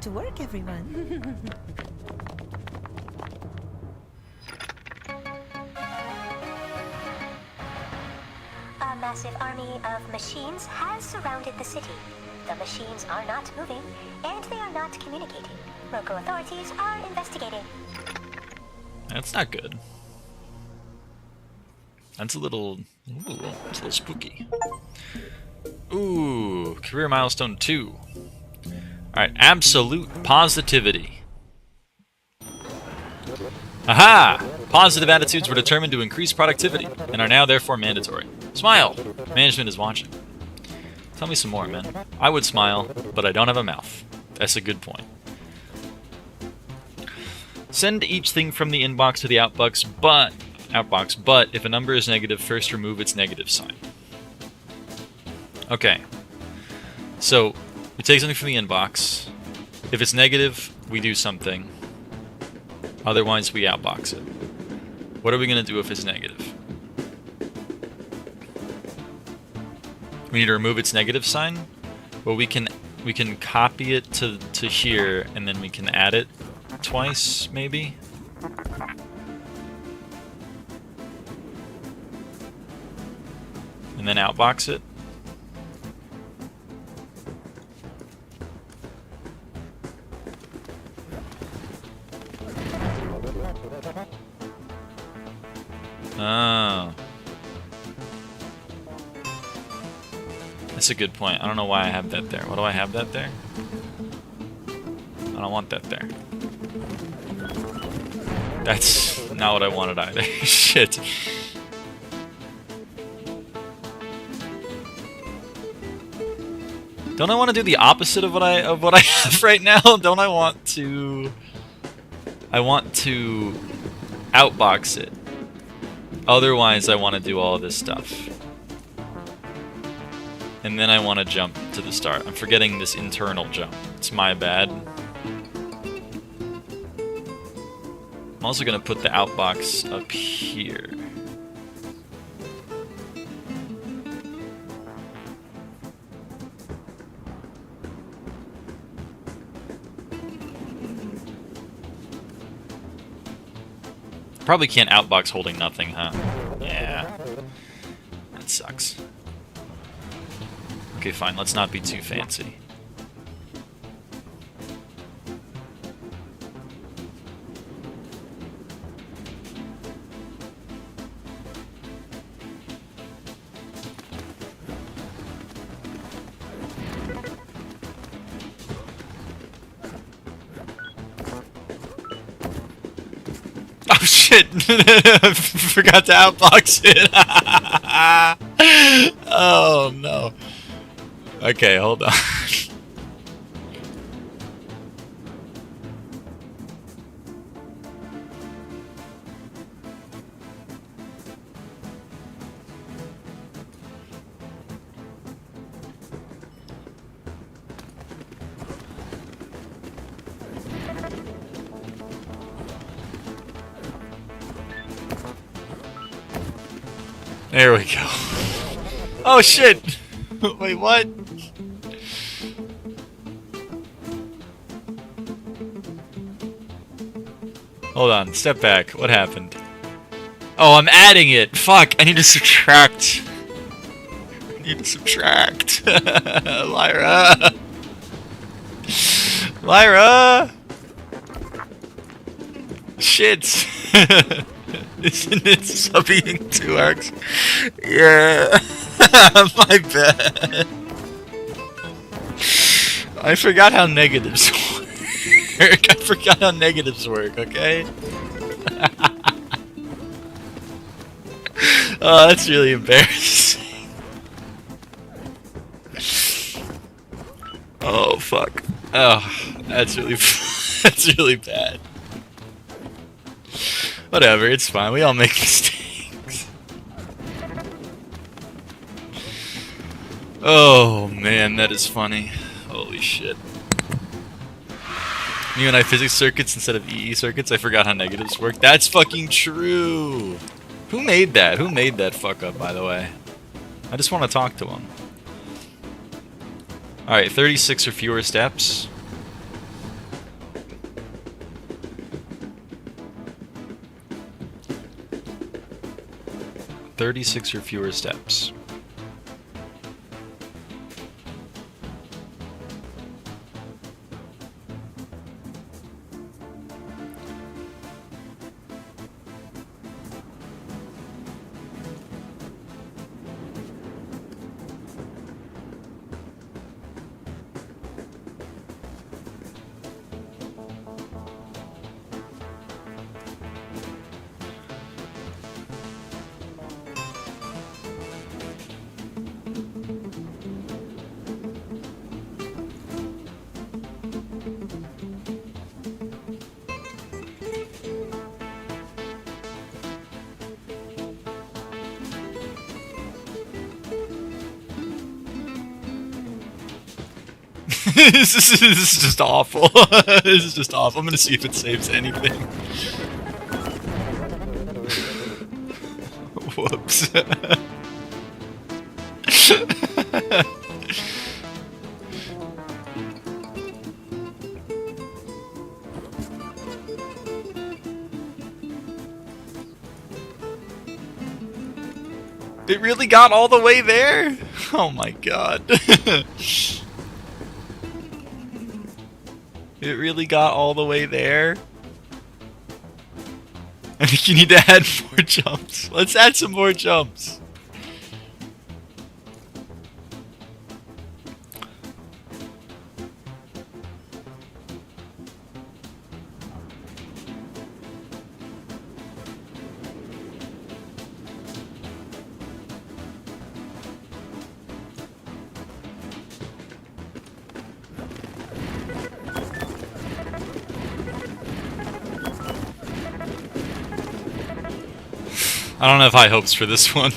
to work, everyone. A massive army of machines has surrounded the city. The machines are not moving, and they are not communicating. Local authorities are investigating. That's not good. That's a little... Ooh, that's a little spooky. Ooh, career milestone 2. Alright, absolute positivity. Aha! Positive attitudes were determined to increase productivity, and are now therefore mandatory. Smile! Management is watching. Tell me some more, man. I would smile, but I don't have a mouth. That's a good point. Send each thing from the inbox to the outbox, but if a number is negative, first remove its negative sign. Okay. So, we take something from the inbox. If it's negative, we do something. Otherwise, we outbox it. What are we going to do if it's negative? We need to remove its negative sign? Well, we can copy it to here, and then we can add it twice, maybe? And then outbox it? Oh. That's a good point. I don't know why I have that there. Why do I have that there? I don't want that there. That's not what I wanted either. Shit. Don't I want to do the opposite of what I have right now? Don't I want to... I want to outbox it. Otherwise, I want to do all this stuff. And then I want to jump to the start. I'm forgetting this internal jump. It's my bad. I'm also going to put the outbox up here. Probably can't outbox holding nothing, huh? Yeah. That sucks. Okay, fine. Let's not be too fancy. Oh shit! Forgot to outbox it. Oh no. Okay, hold on. There we go. Oh shit! Wait, what? Hold on, step back. What happened? Oh, I'm adding it! Fuck, I need to subtract. I need to subtract. Lyra! Lyra! Shit! Isn't it subbing 2x? Yeah. My bad. I forgot how negatives work. I forgot how negatives work, okay? Oh, that's really embarrassing. Oh, fuck. Oh, that's really bad. Whatever, it's fine. We all make mistakes. Oh, man, that is funny. Holy shit. You and I physics circuits instead of EE circuits? I forgot how negatives work. That's fucking true! Who made that? Who made that fuck up, by the way? I just want to talk to him. Alright, 36 or fewer steps. 36 or fewer steps. This is just awful. This is just awful. I'm gonna see if it saves anything. Whoops. It really got all the way there? Oh my god. It really got all the way there? I think you need to add more jumps. Let's add some more jumps. I don't have high hopes for this one.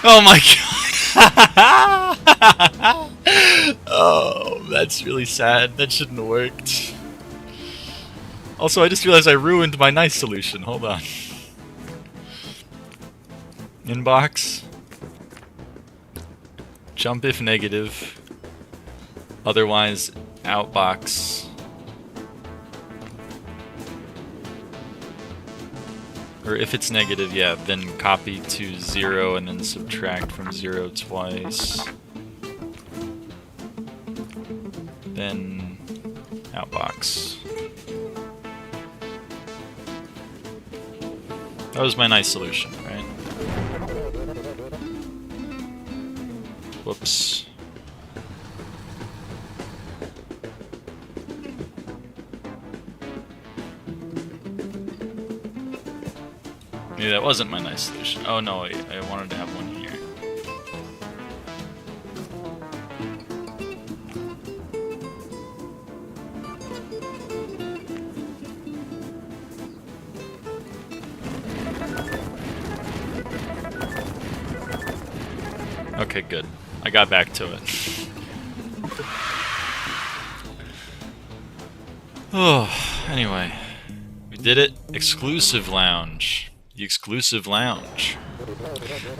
Oh my god! Oh, that's really sad. That shouldn't have worked. Also, I just realized I ruined my nice solution. Hold on. Inbox. Jump if negative. Otherwise, outbox. Or if it's negative, yeah, then copy to 0 and then subtract from 0 twice. Then outbox. That was my nice solution, right? Whoops. Maybe that wasn't my nice solution. Oh no, I wanted to have one here. Okay, good. I got back to it. Oh, anyway. We did it. Exclusive lounge. The exclusive lounge.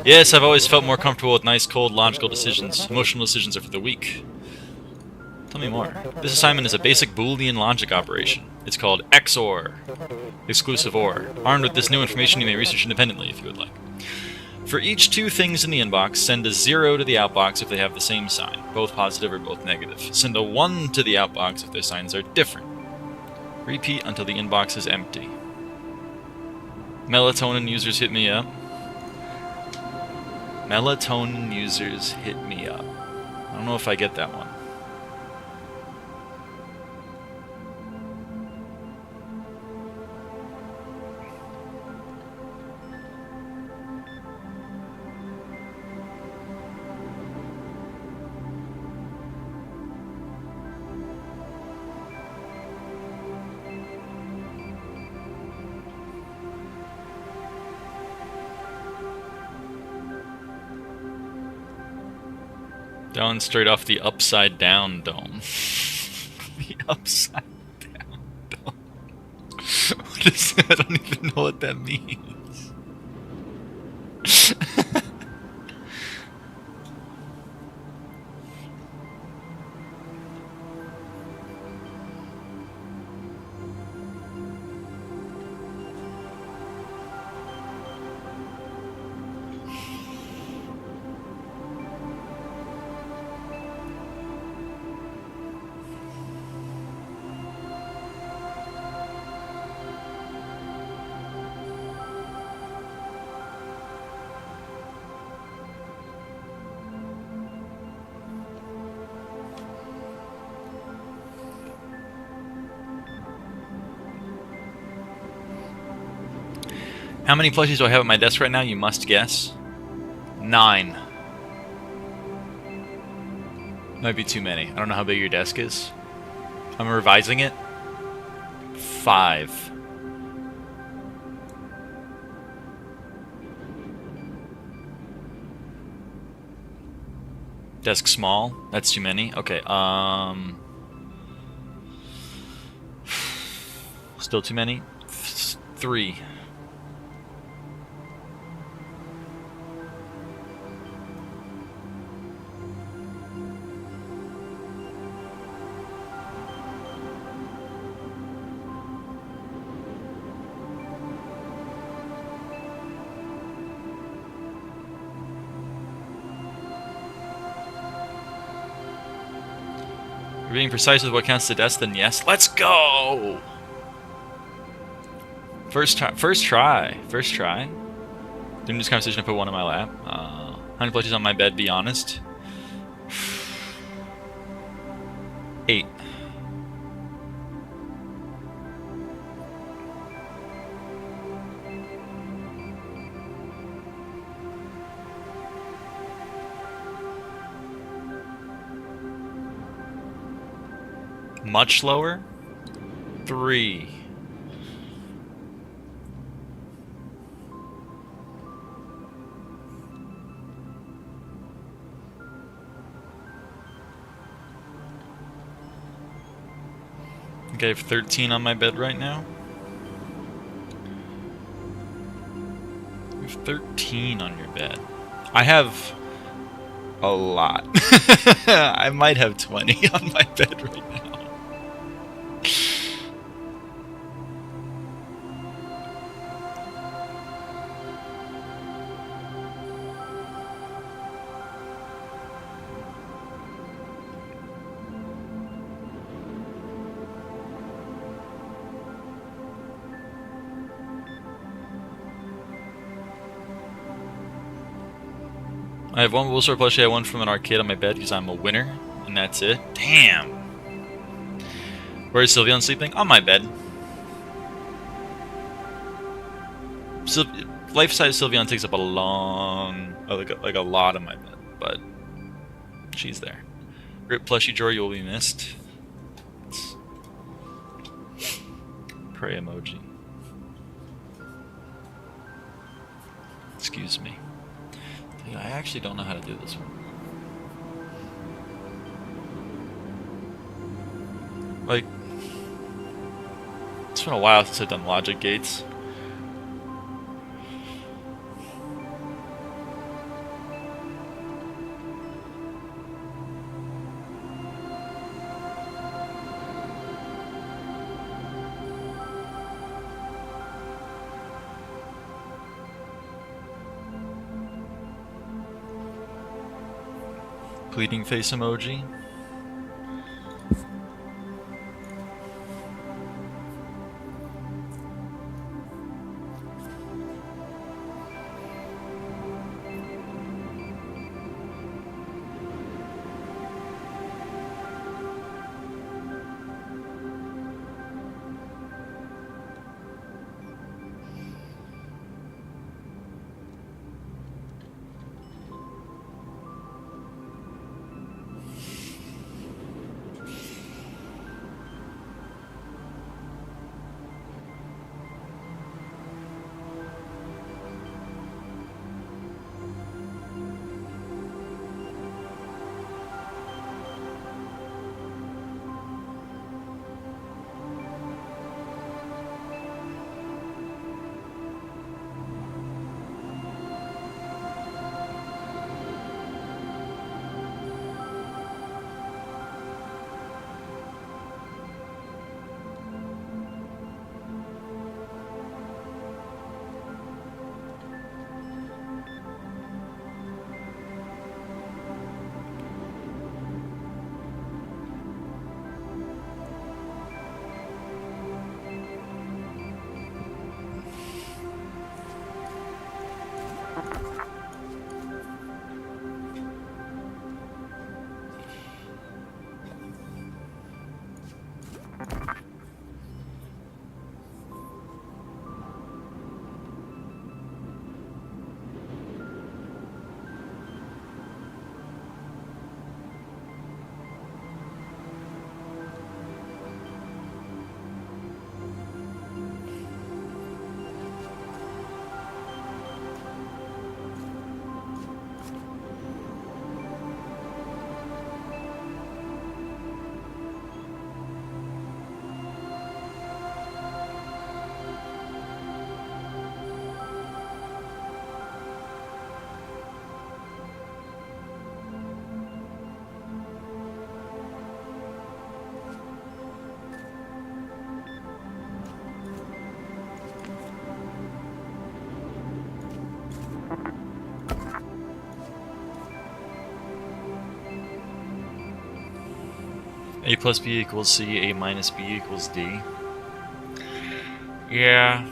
Yes, I've always felt more comfortable with nice, cold, logical decisions. Emotional decisions are for the weak. Tell me more. This assignment is a basic Boolean logic operation. It's called XOR. Exclusive OR. Armed with this new information, you may research independently if you would like. For each two things in the inbox, send a 0 to the outbox if they have the same sign, both positive or both negative. Send a 1 to the outbox if their signs are different. Repeat until the inbox is empty. Melatonin users hit me up. Melatonin users hit me up. I don't know if I get that one. Down straight off the upside down dome. The upside down dome. What is that? I don't even know what that means. How many plushies do I have at my desk right now? You must guess. 9. Might be too many. I don't know how big your desk is. I'm revising it. 5. Desk small. That's too many. Okay. Still too many. 3. You're being precise with what counts as a desk, then yes. Let's go! First try. First try. During this conversation, I put one in my lap. 100 plushies on my bed, be honest. 8. Much lower? 3. Okay, I have 13 on my bed right now. You have 13 on your bed. I have a lot. I might have 20 on my bed right now. I have one Woolstar plushie, I have one from an arcade on my bed because I'm a winner, and that's it. Damn! Where is Sylveon sleeping? On my bed. Life-size Sylveon takes up a long... like a lot of my bed, but she's there. Rip plushie drawer, you will be missed. Pray emoji. Excuse me. Dude, I actually don't know how to do this one. Like, it's been a while since I've done logic gates. Pleading face emoji. A plus B equals C, A minus B equals D. Yeah.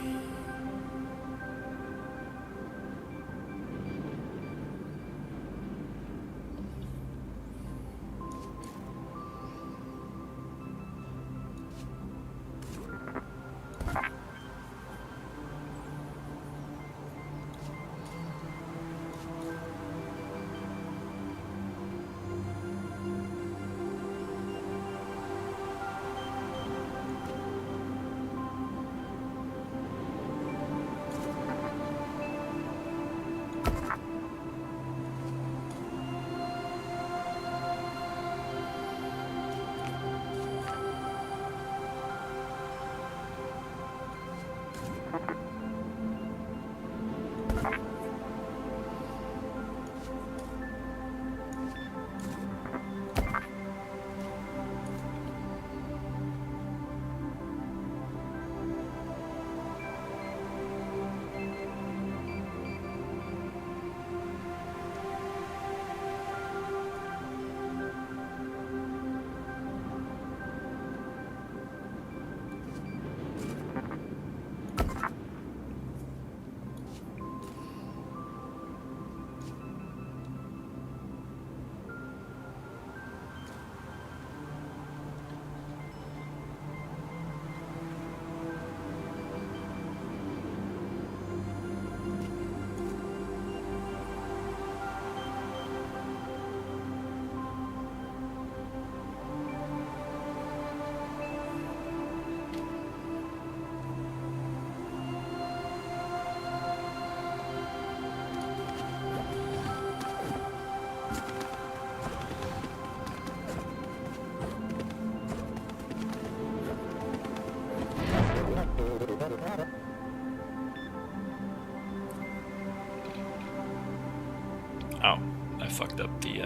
Oh, I fucked up the,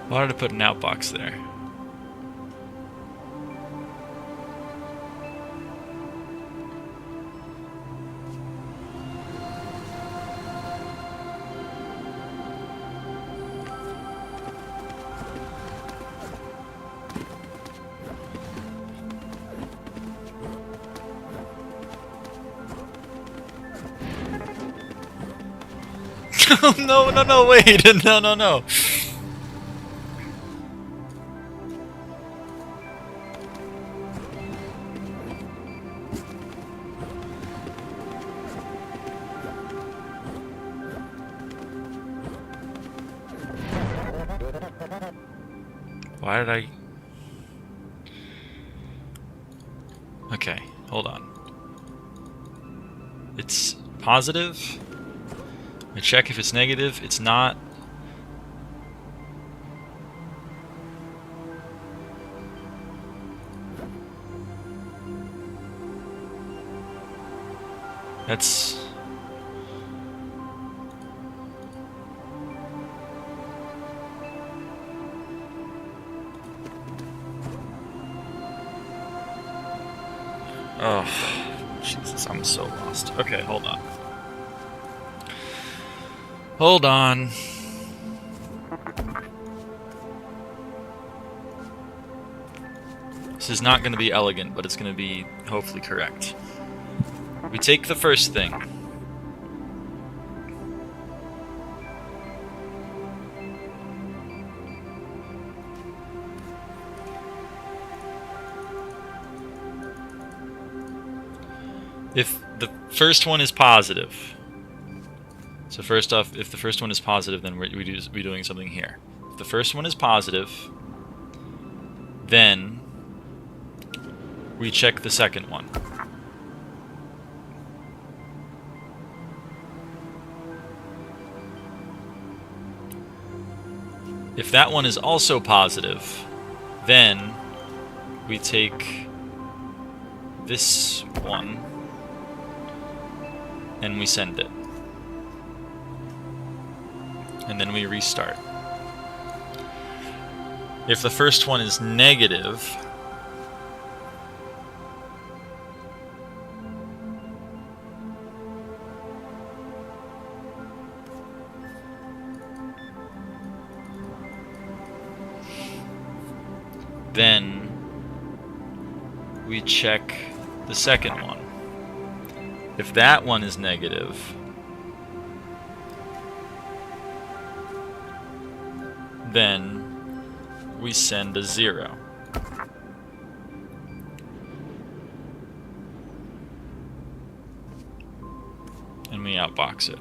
why did I put an outbox there? No, no, no, wait, no, no, no. Why did I... Okay, hold on. It's positive. I check if it's negative. It's not. That's... Oh, Jesus, I'm so lost. Okay, hold on. Hold on. This is not going to be elegant, but it's going to be hopefully correct. We take the first thing. If the first one is positive, so first off, if the first one is positive, then we're doing something here. If the first one is positive, then we check the second one. If that one is also positive, then we take this one and we send it. And then we restart. If the first one is negative, then we check the second one. If that one is negative, then we send a 0. And we outbox it.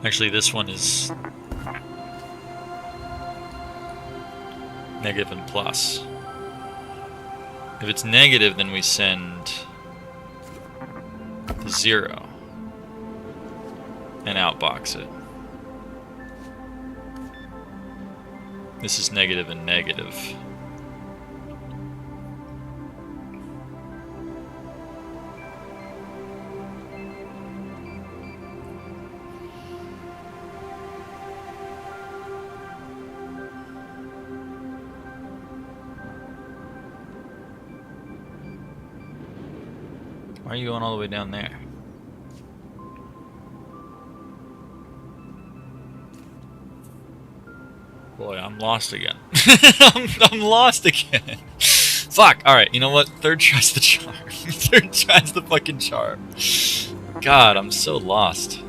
Actually, this one is negative and plus. If it's negative, then we send the 0 and outbox it. This is negative and negative. Why are you going all the way down there? Boy, I'm lost again. I'm lost again. Fuck. Alright, you know what? Third tries the charm. Third tries the fucking charm. God, I'm so lost.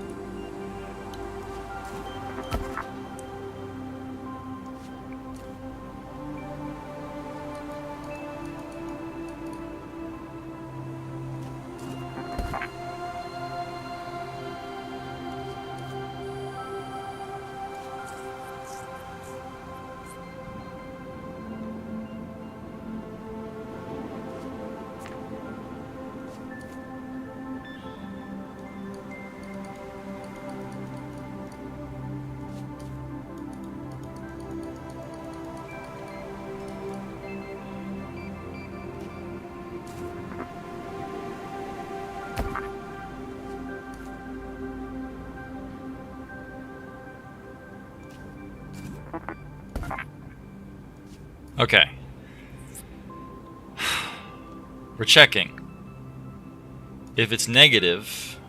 Okay. We're checking. If it's negative,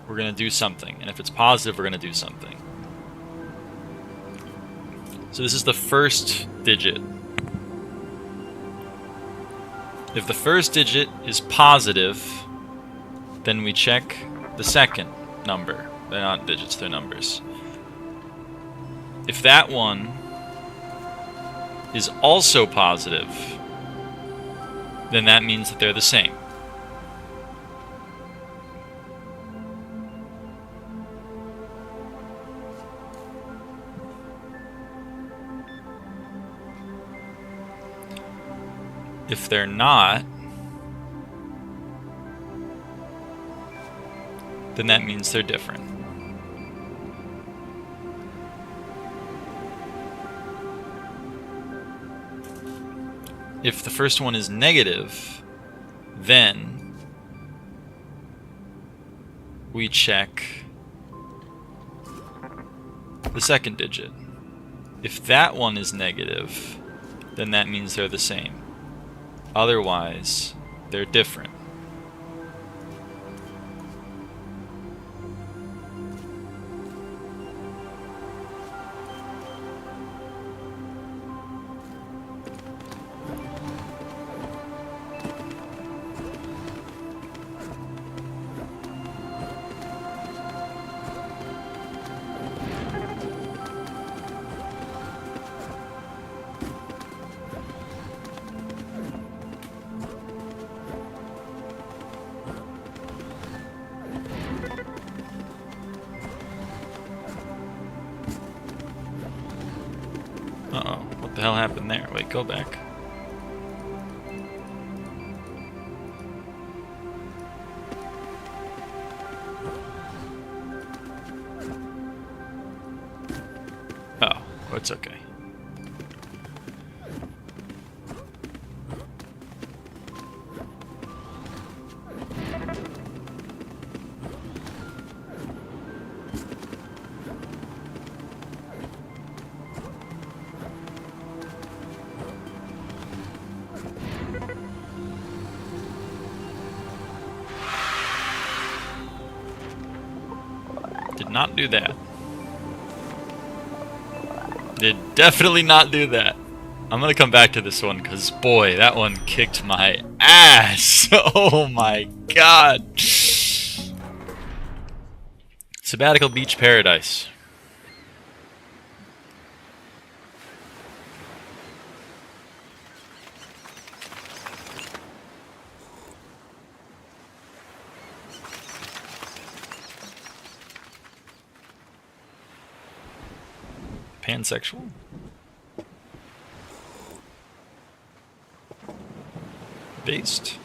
we're going to do something. And if it's positive, we're going to do something. So this is the first digit. If the first digit is positive, then we check the second number. They're not digits, they're numbers. If that one is also positive, then that means that they're the same. If they're not, then that means they're different. If the first one is negative, then we check the second digit. If that one is negative, then that means they're the same. Otherwise, they're different. hell happened there? Wait, go back. Oh, it's okay. Did not do that. Did definitely not do that. I'm gonna come back to this one because boy, that one kicked my ass. Oh my god. Sabbatical Beach Paradise. Pansexual? Based?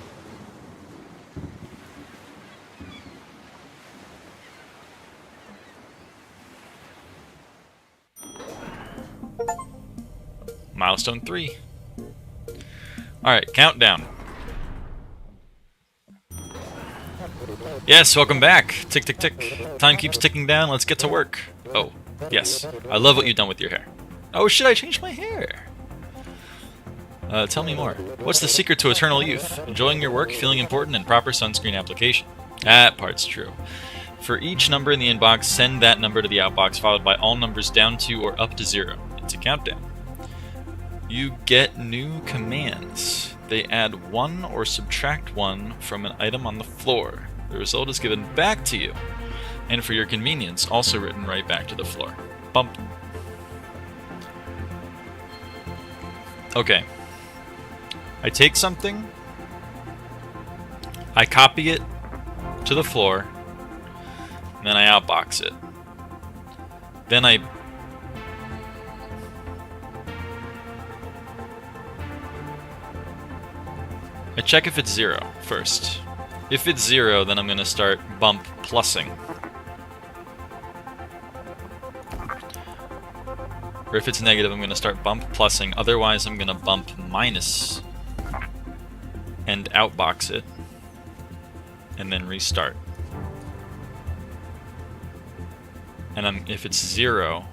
Milestone 3. Alright, countdown. Yes, welcome back. Tick, tick, tick. Time keeps ticking down. Let's get to work. Oh, yes. I love what you've done with your hair. Oh shit, I changed my hair. Tell me more. What's the secret to eternal youth? Enjoying your work, feeling important, and proper sunscreen application. That part's true. For each number in the inbox, send that number to the outbox, followed by all numbers down to or up to 0. It's a countdown. You get new commands. They add 1 or subtract 1 from an item on the floor. The result is given back to you. And for your convenience, also written right back to the floor. Bump. Okay. I take something, I copy it to the floor, and then I outbox it. Then I check if it's 0 first. If it's 0, then I'm going to start bump plussing. Or if it's negative, I'm going to start bump plussing. Otherwise, I'm going to bump minus and outbox it. And then restart. And if it's 0,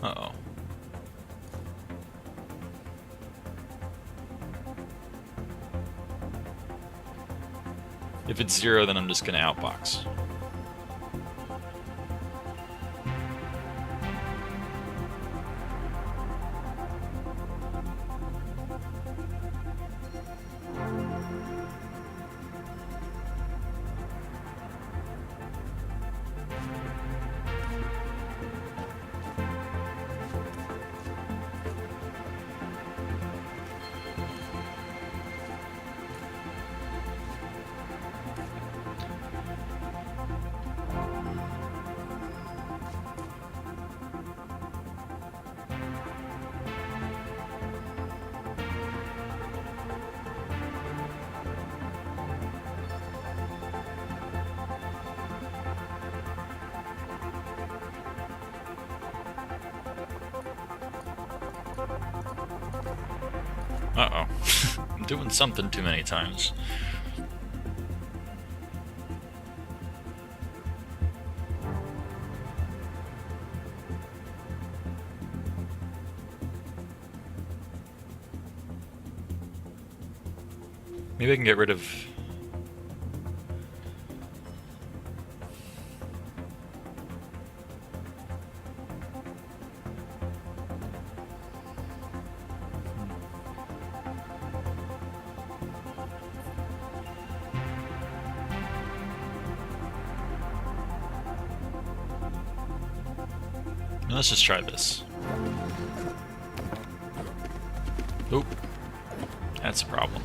uh-oh. If it's 0, then I'm just going to outbox. Uh-oh. I'm doing something too many times. Maybe I can get rid of... Let's just try this. Oop. That's a problem.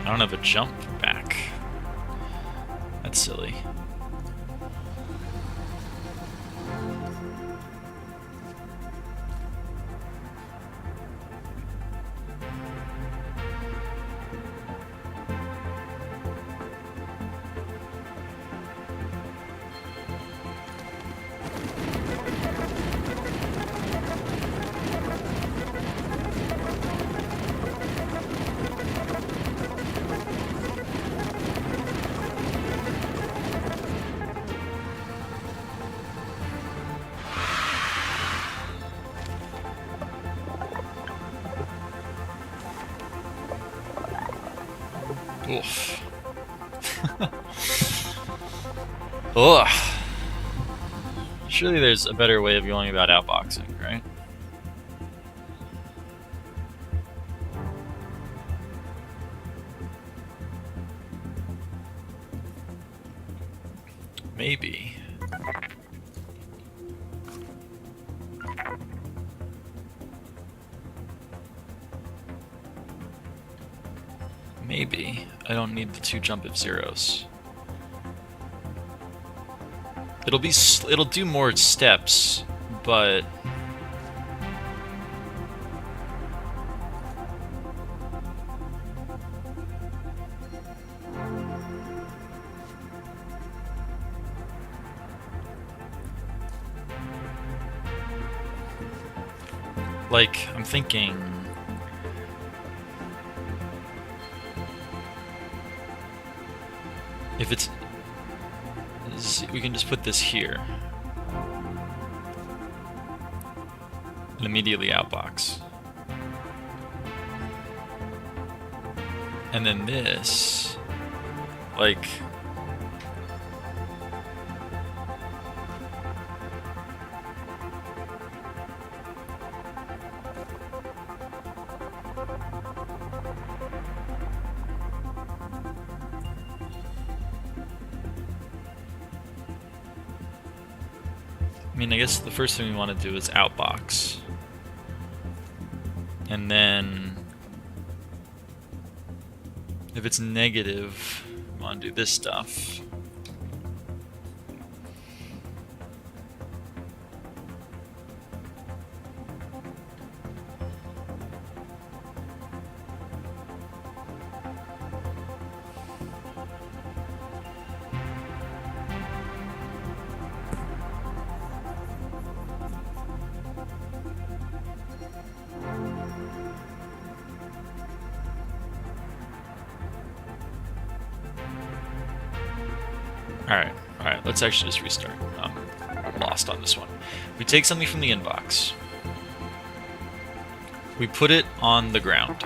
I don't have a jump back. That's silly. Oof. Ugh. Surely there's a better way of going about outboxing, right? Maybe. Maybe I don't need the 2 jump if zeros. It'll do more steps, but like I'm thinking if it's, we can just put this here and immediately outbox. And then this, like, I mean, I guess the first thing we want to do is outbox. And then if it's negative, we want to do this stuff. Alright, let's actually just restart. I'm lost on this one. We take something from the inbox. We put it on the ground.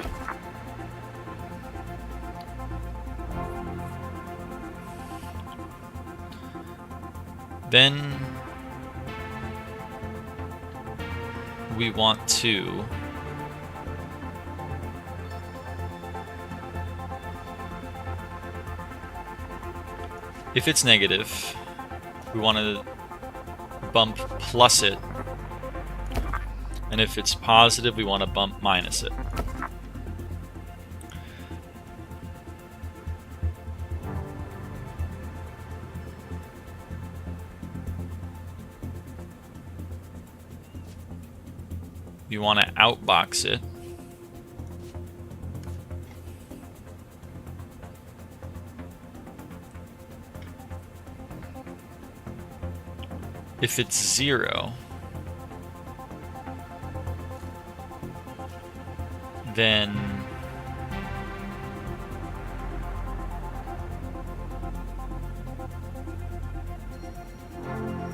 Then we want to if it's negative, we want to bump plus it. And if it's positive, we want to bump minus it. We want to outbox it. If it's 0, then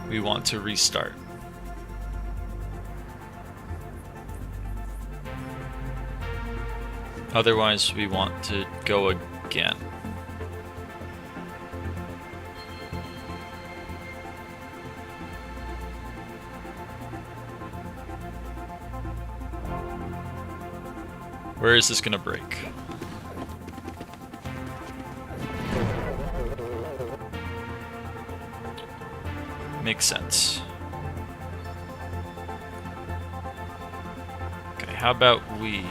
we want to restart. Otherwise, we want to go again. Where is this gonna break? Makes sense. Okay, how about we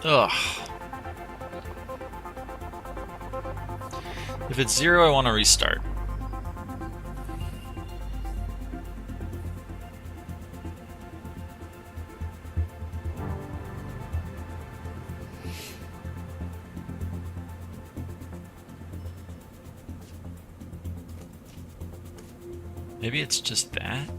Ugh. If it's 0, I want to restart. Maybe it's just that?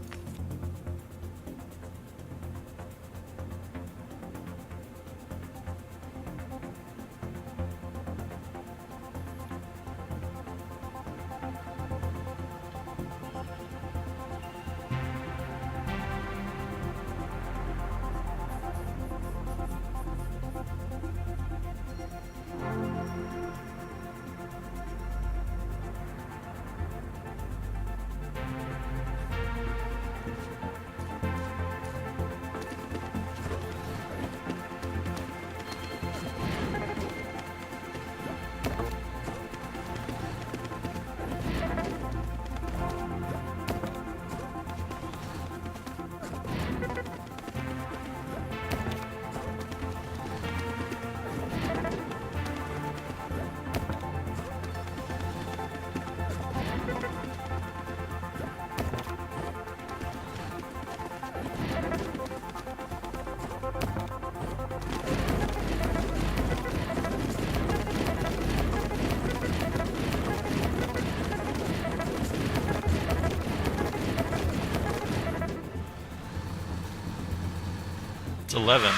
It's 11.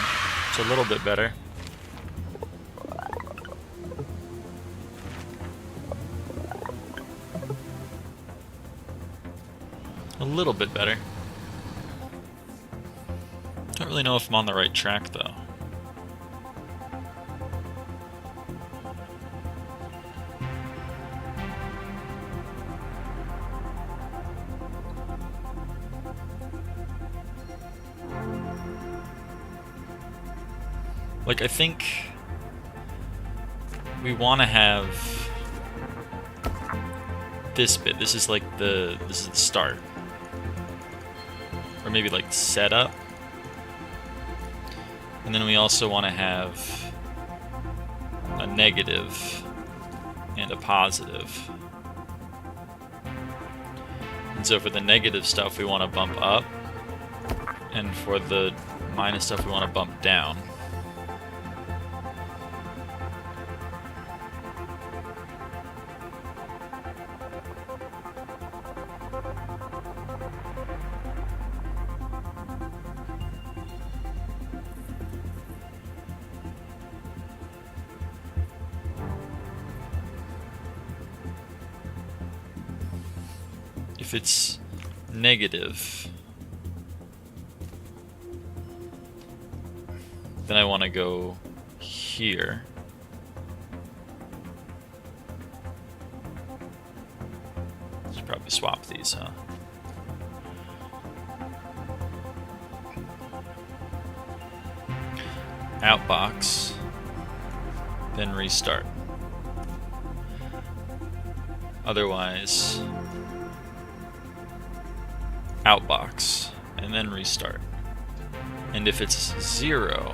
It's a little bit better. A little bit better. Don't really know if I'm on the right track, though. Like, I think we want to have this bit. This is like this is the start. Or maybe like setup. And then we also want to have a negative and a positive. And so for the negative stuff we want to bump up. And for the minus stuff we want to bump down. If it's negative, then I want to go here. Should probably swap these, huh? Outbox, then restart. Otherwise, outbox, and then restart. And if it's 0,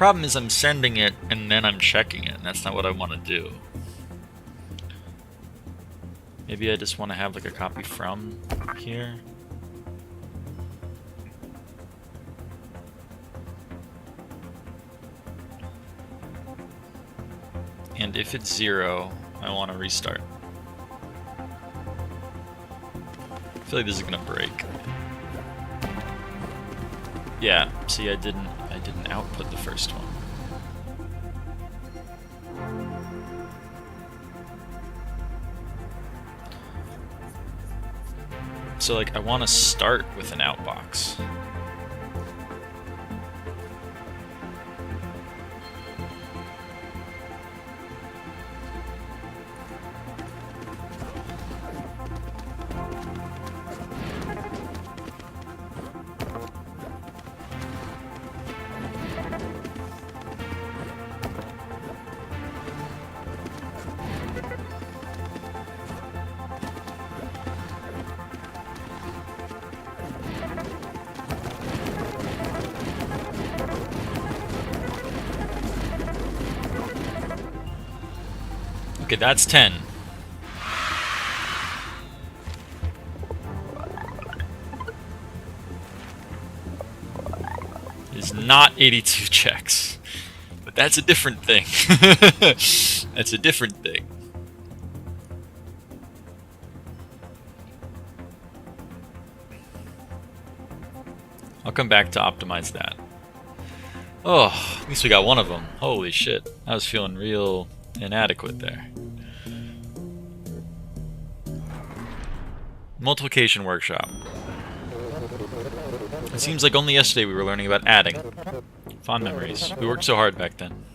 problem is I'm sending it and then I'm checking it, and that's not what I want to do. Maybe I just want to have like a copy from here. And if it's 0, I want to restart. I feel like this is gonna break. Yeah, see, I didn't output the first one. So, like, I want to start with an outbox. Okay, that's 10. It's not 82 checks. But that's a different thing. That's a different thing. I'll come back to optimize that. Oh, at least we got one of them. Holy shit. I was feeling real inadequate there. Multiplication workshop. It seems like only yesterday we were learning about adding. Fond memories. We worked so hard back then.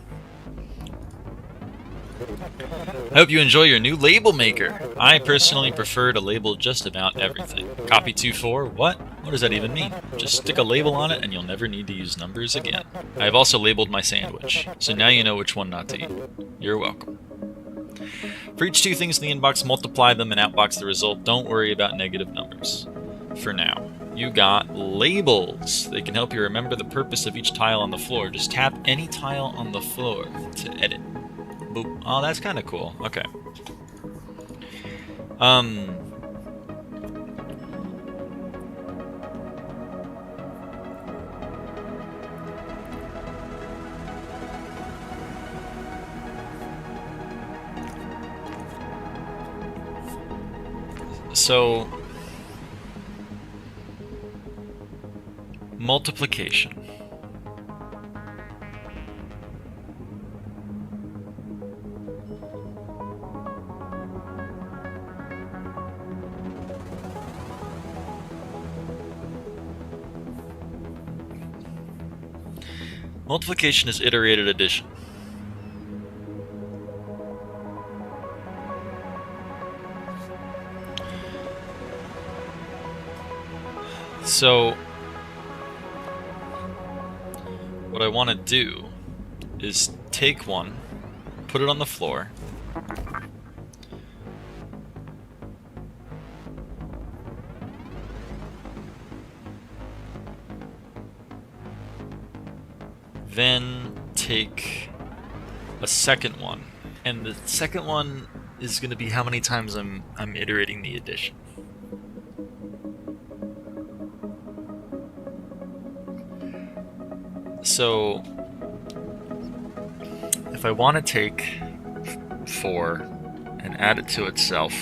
I hope you enjoy your new label maker. I personally prefer to label just about everything. Copy 2.4? What? What does that even mean? Just stick a label on it and you'll never need to use numbers again. I have also labeled my sandwich, so now you know which one not to eat. You're welcome. For each 2 things in the inbox, multiply them and outbox the result. Don't worry about negative numbers. For now. You got labels. They can help you remember the purpose of each tile on the floor. Just tap any tile on the floor to edit. Boop. Oh, that's kind of cool. Okay. So multiplication. Multiplication is iterated addition. So what I want to do is take one, put it on the floor, then take a second one, and the second one is going to be how many times I'm iterating the addition. So if I want to take 4 and add it to itself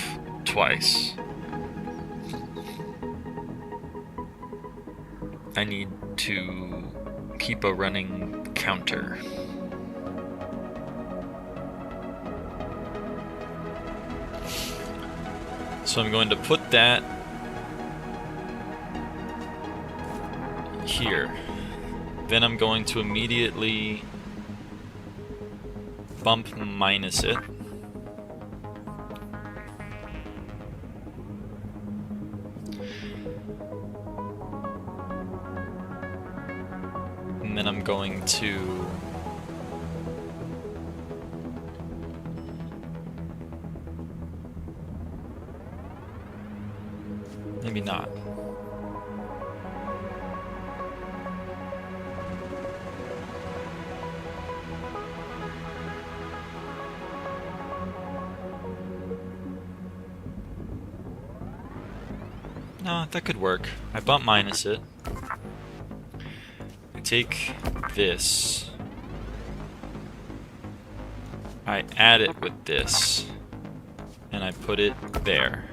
twice, I need to keep a running counter. So I'm going to put that here. Then I'm going to immediately bump minus it. And then I'm going to maybe not. No, that could work. I bump minus it. I take this. I add it with this. And I put it there.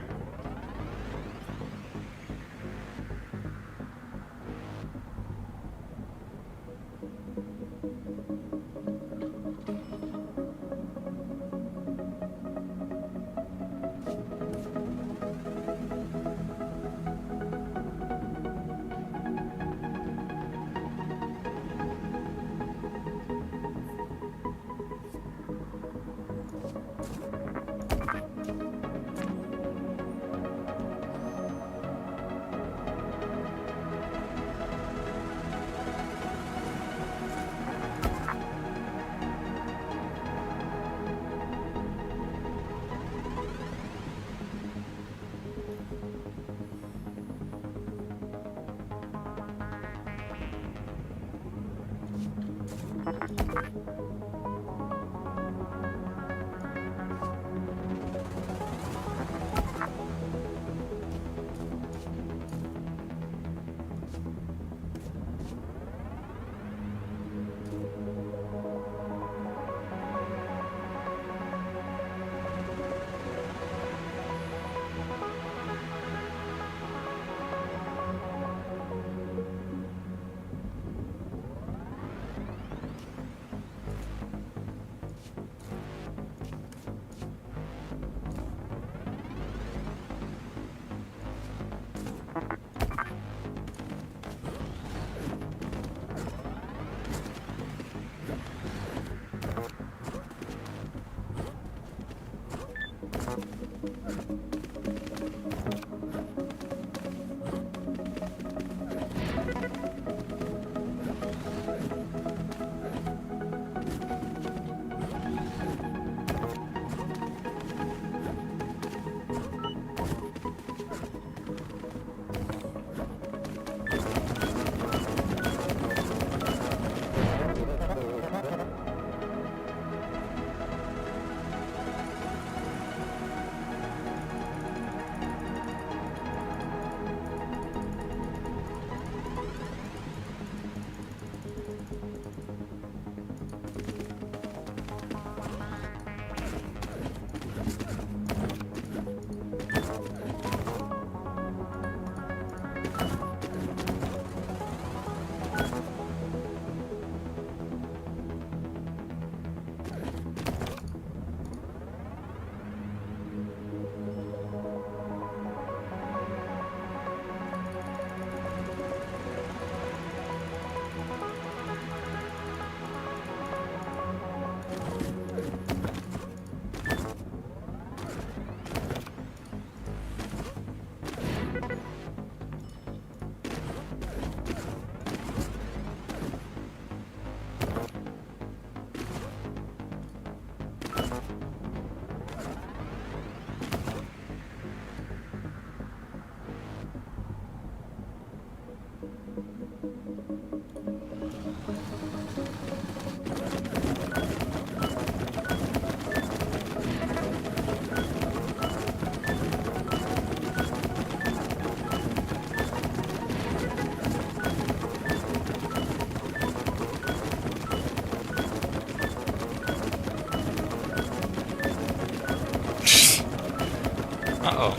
Uh-oh.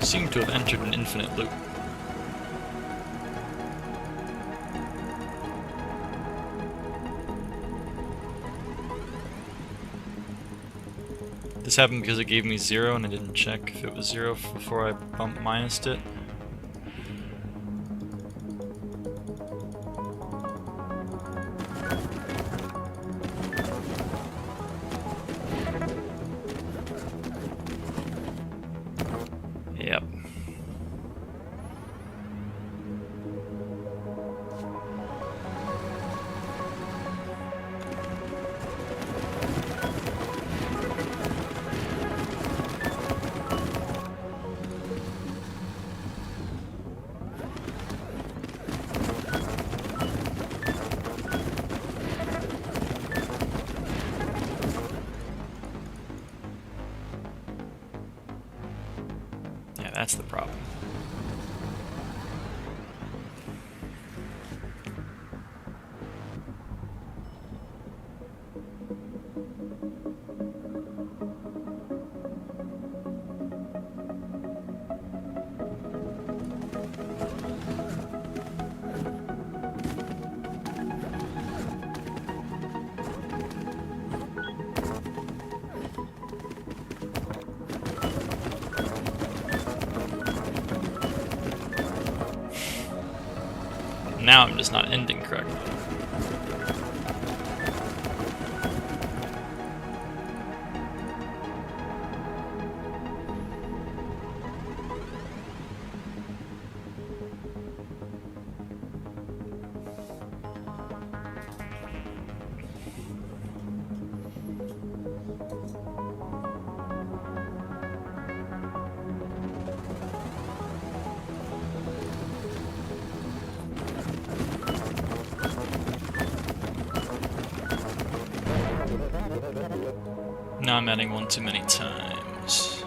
Seem to have entered an infinite loop. This happened because it gave me 0 and I didn't check if it was 0 before I bump minused it. Yep. Yeah, that's the problem. Now I'm just not ending correctly. Now I'm adding one too many times.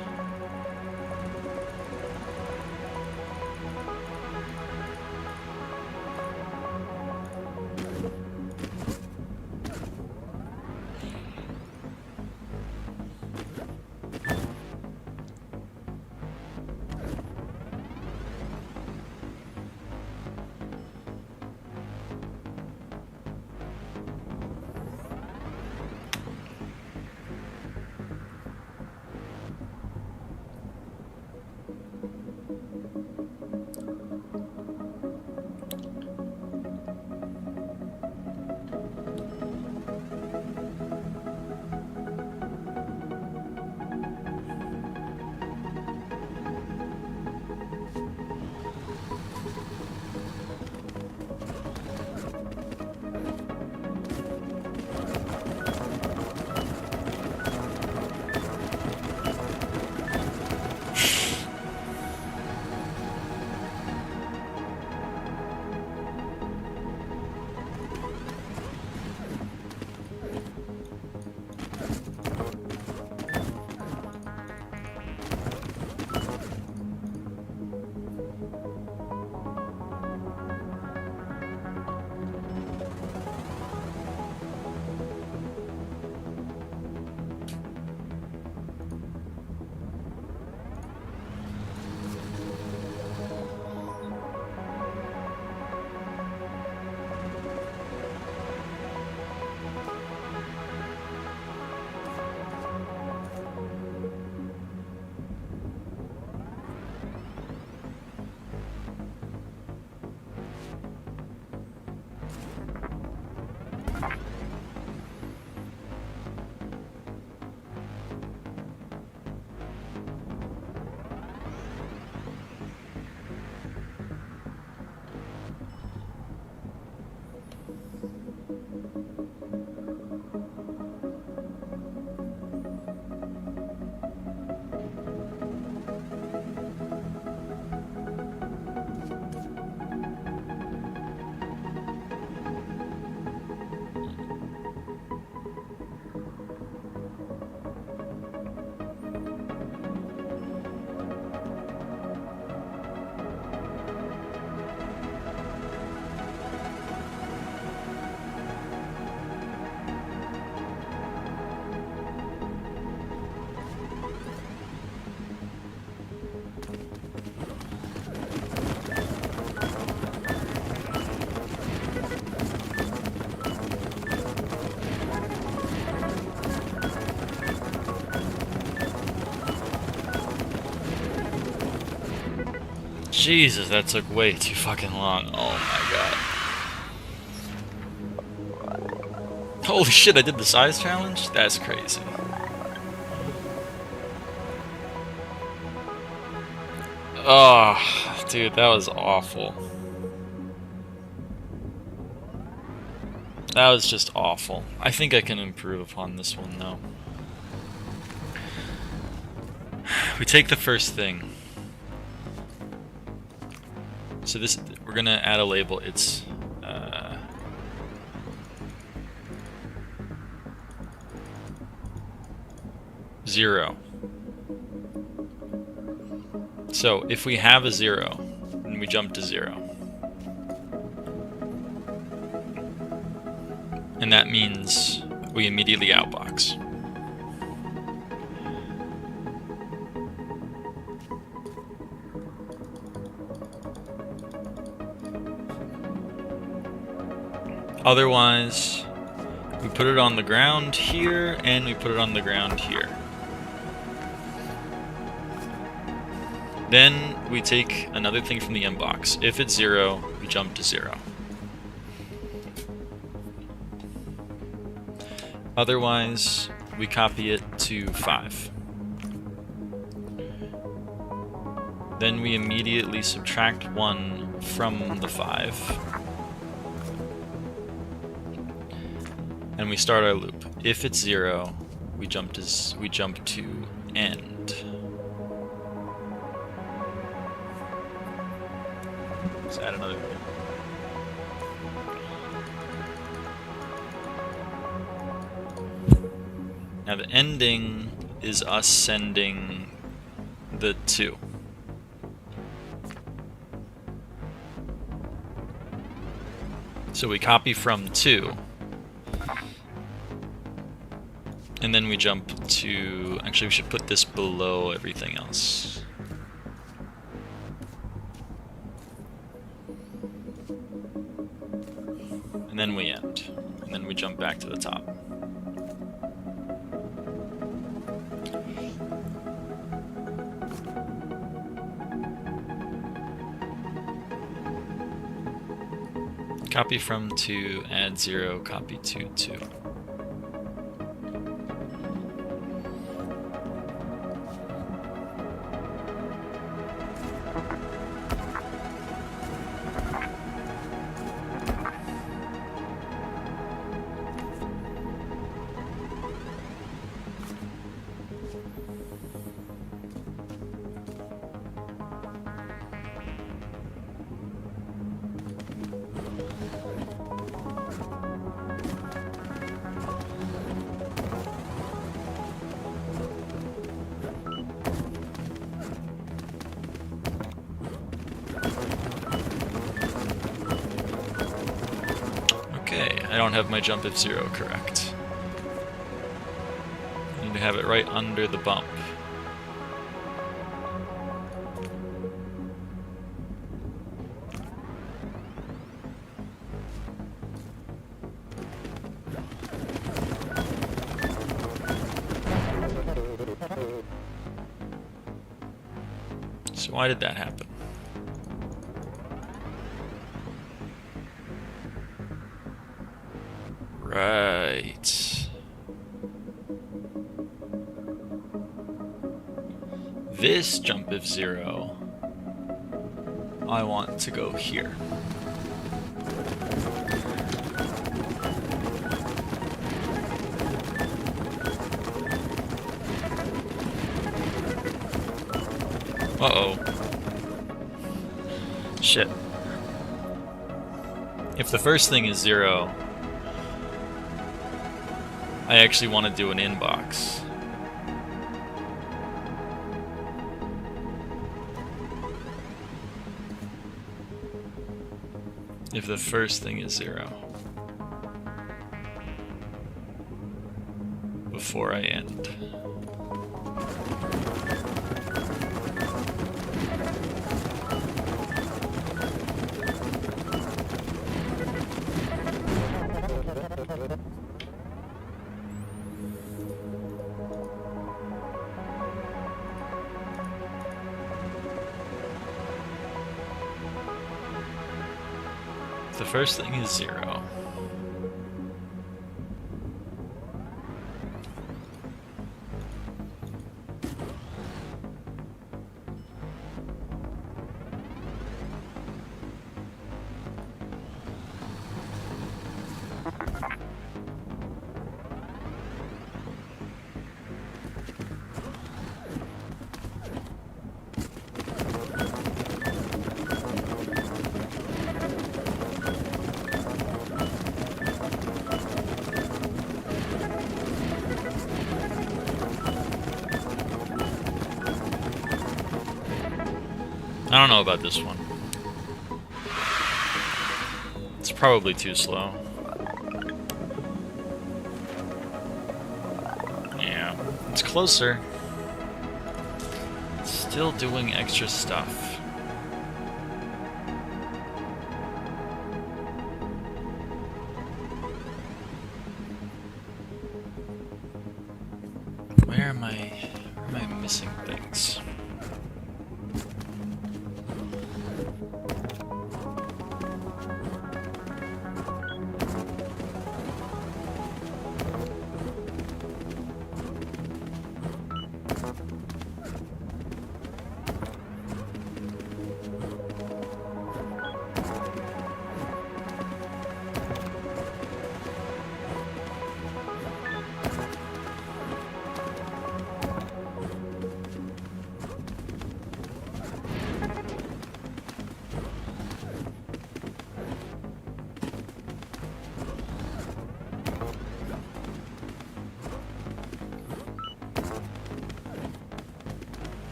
Jesus, that took way too fucking long. Oh my god. Holy shit, I did the size challenge? That's crazy. Oh, dude, that was awful. That was just awful. I think I can improve upon this one, though. We take the first thing. So this, we're gonna add a label. It's zero. So if we have a zero, then we jump to zero. And that means we immediately outbox. Otherwise, we put it on the ground here, and we put it on the ground here. Then we take another thing from the inbox. If it's zero, we jump to zero. Otherwise, we copy it to 5. Then we immediately subtract 1 from the 5. And we start our loop. If it's 0, we jump to end. Let's add another thing. Now the ending is us sending the 2. So we copy from 2. And then we jump to... Actually, we should put this below everything else. And then we end. And then we jump back to the top. Copy from 2, add 0, copy to 2. I don't have my jump if 0 correct. I need to have it right under the bump. So why did that happen? Right. This jump if 0, I want to go here. Uh-oh. Shit. If the first thing is 0, I actually want to do an inbox. If the first thing is 0. Before I end. The first thing is 0. I don't know about this one. It's probably too slow. Yeah, it's closer. Still doing extra stuff. Where am I missing things?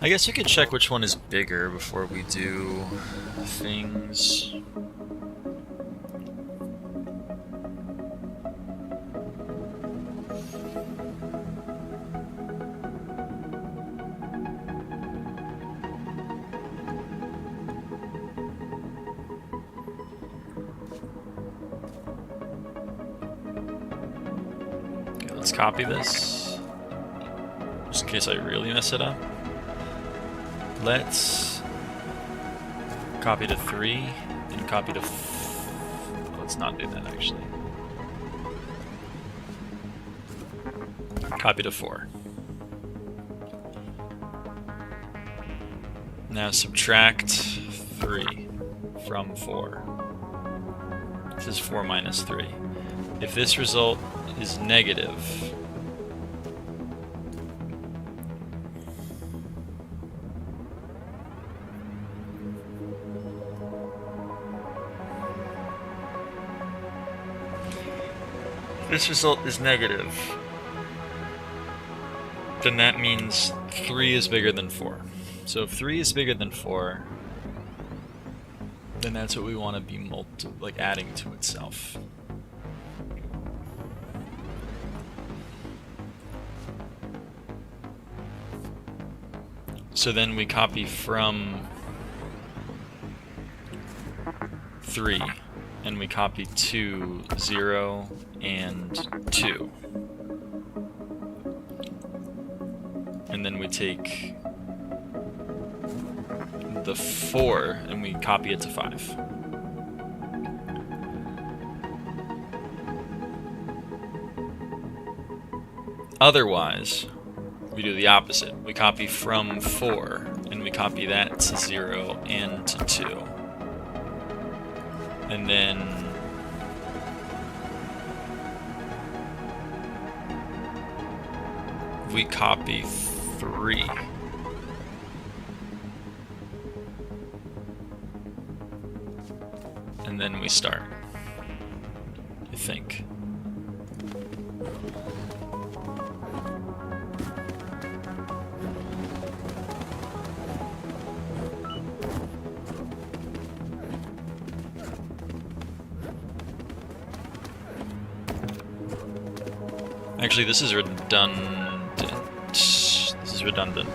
I guess we could check which one is bigger before we do things. Okay, let's copy this, just in case I really mess it up. Let's copy to 3 and copy to let's not do that actually. Copy to 4. Now subtract 3 from 4. This is 4 minus 3. If this result is negative, this result is negative, then that means 3 is bigger than 4. So if 3 is bigger than 4, then that's what we want to be adding to itself. So then we copy from 3, and we copy to 0 and 2. And then we take the 4 and we copy it to 5. Otherwise, we do the opposite. We copy from 4 and we copy that to 0 and to 2. And then we copy 3. And then we start, I think. Actually, this is redundant. This is redundant.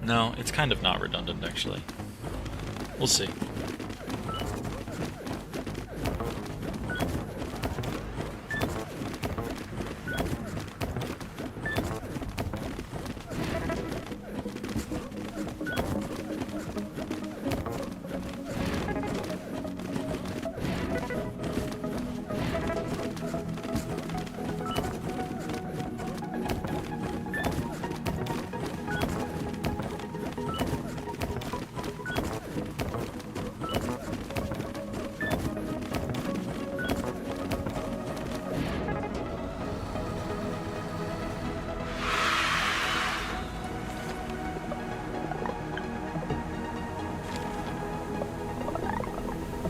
No, it's kind of not redundant, actually. We'll see.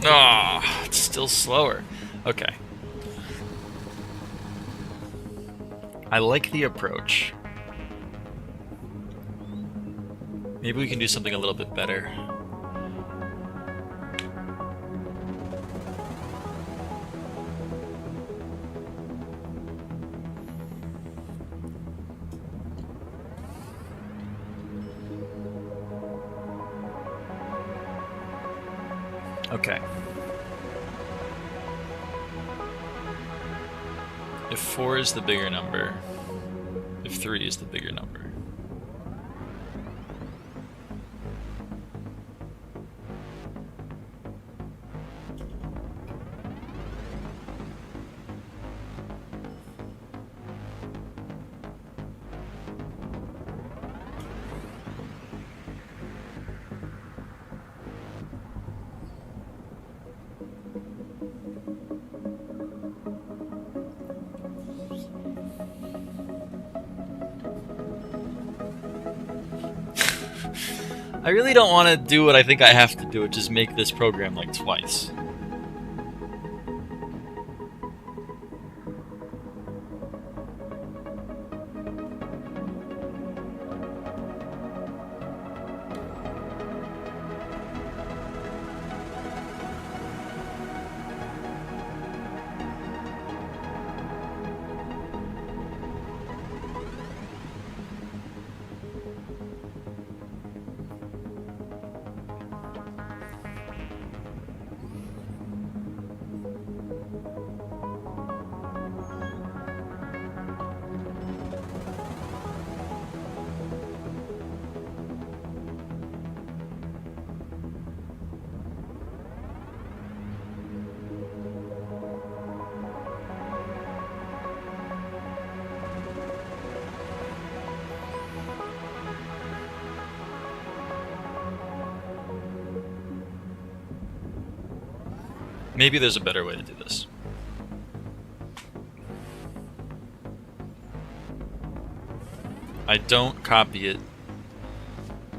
Ah, it's still slower. Okay. I like the approach. Maybe we can do something a little bit better. Okay. If 4 is the bigger number, if 3 is the bigger number. I really don't want to do what I think I have to do, which is make this program like twice. Maybe there's a better way to do this. I don't copy it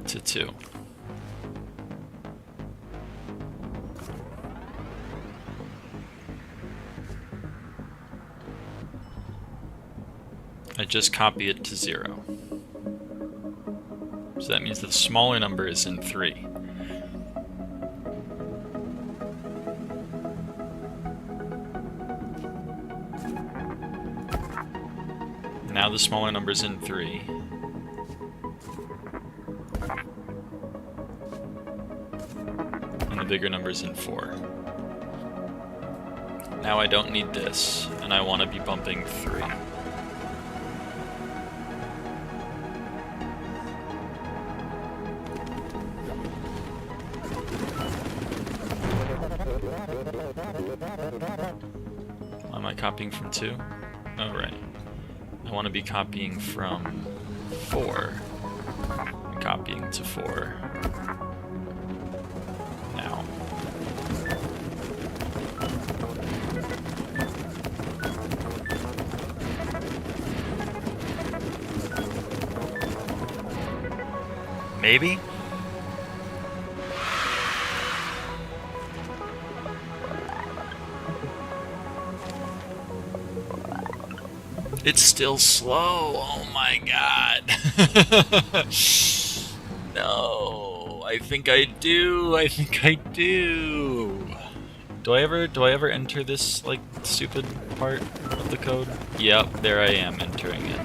to 2. I just copy it to 0. So that means the smaller number is in 3. Now the smaller number's in 3. And the bigger number's in 4. Now I don't need this, and I want to be bumping 3. Why am I copying from 2? Oh, right. I want to be copying from 4. And copying to 4. Now. Maybe? It's still slow. Oh my god. No. I think I do. I think I do. Do I ever enter this like stupid part of the code? Yep, there I am entering it.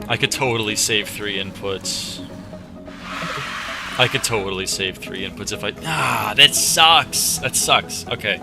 I could totally save 3 inputs. I could totally save 3 inputs if I... Ah, that sucks! That sucks. Okay.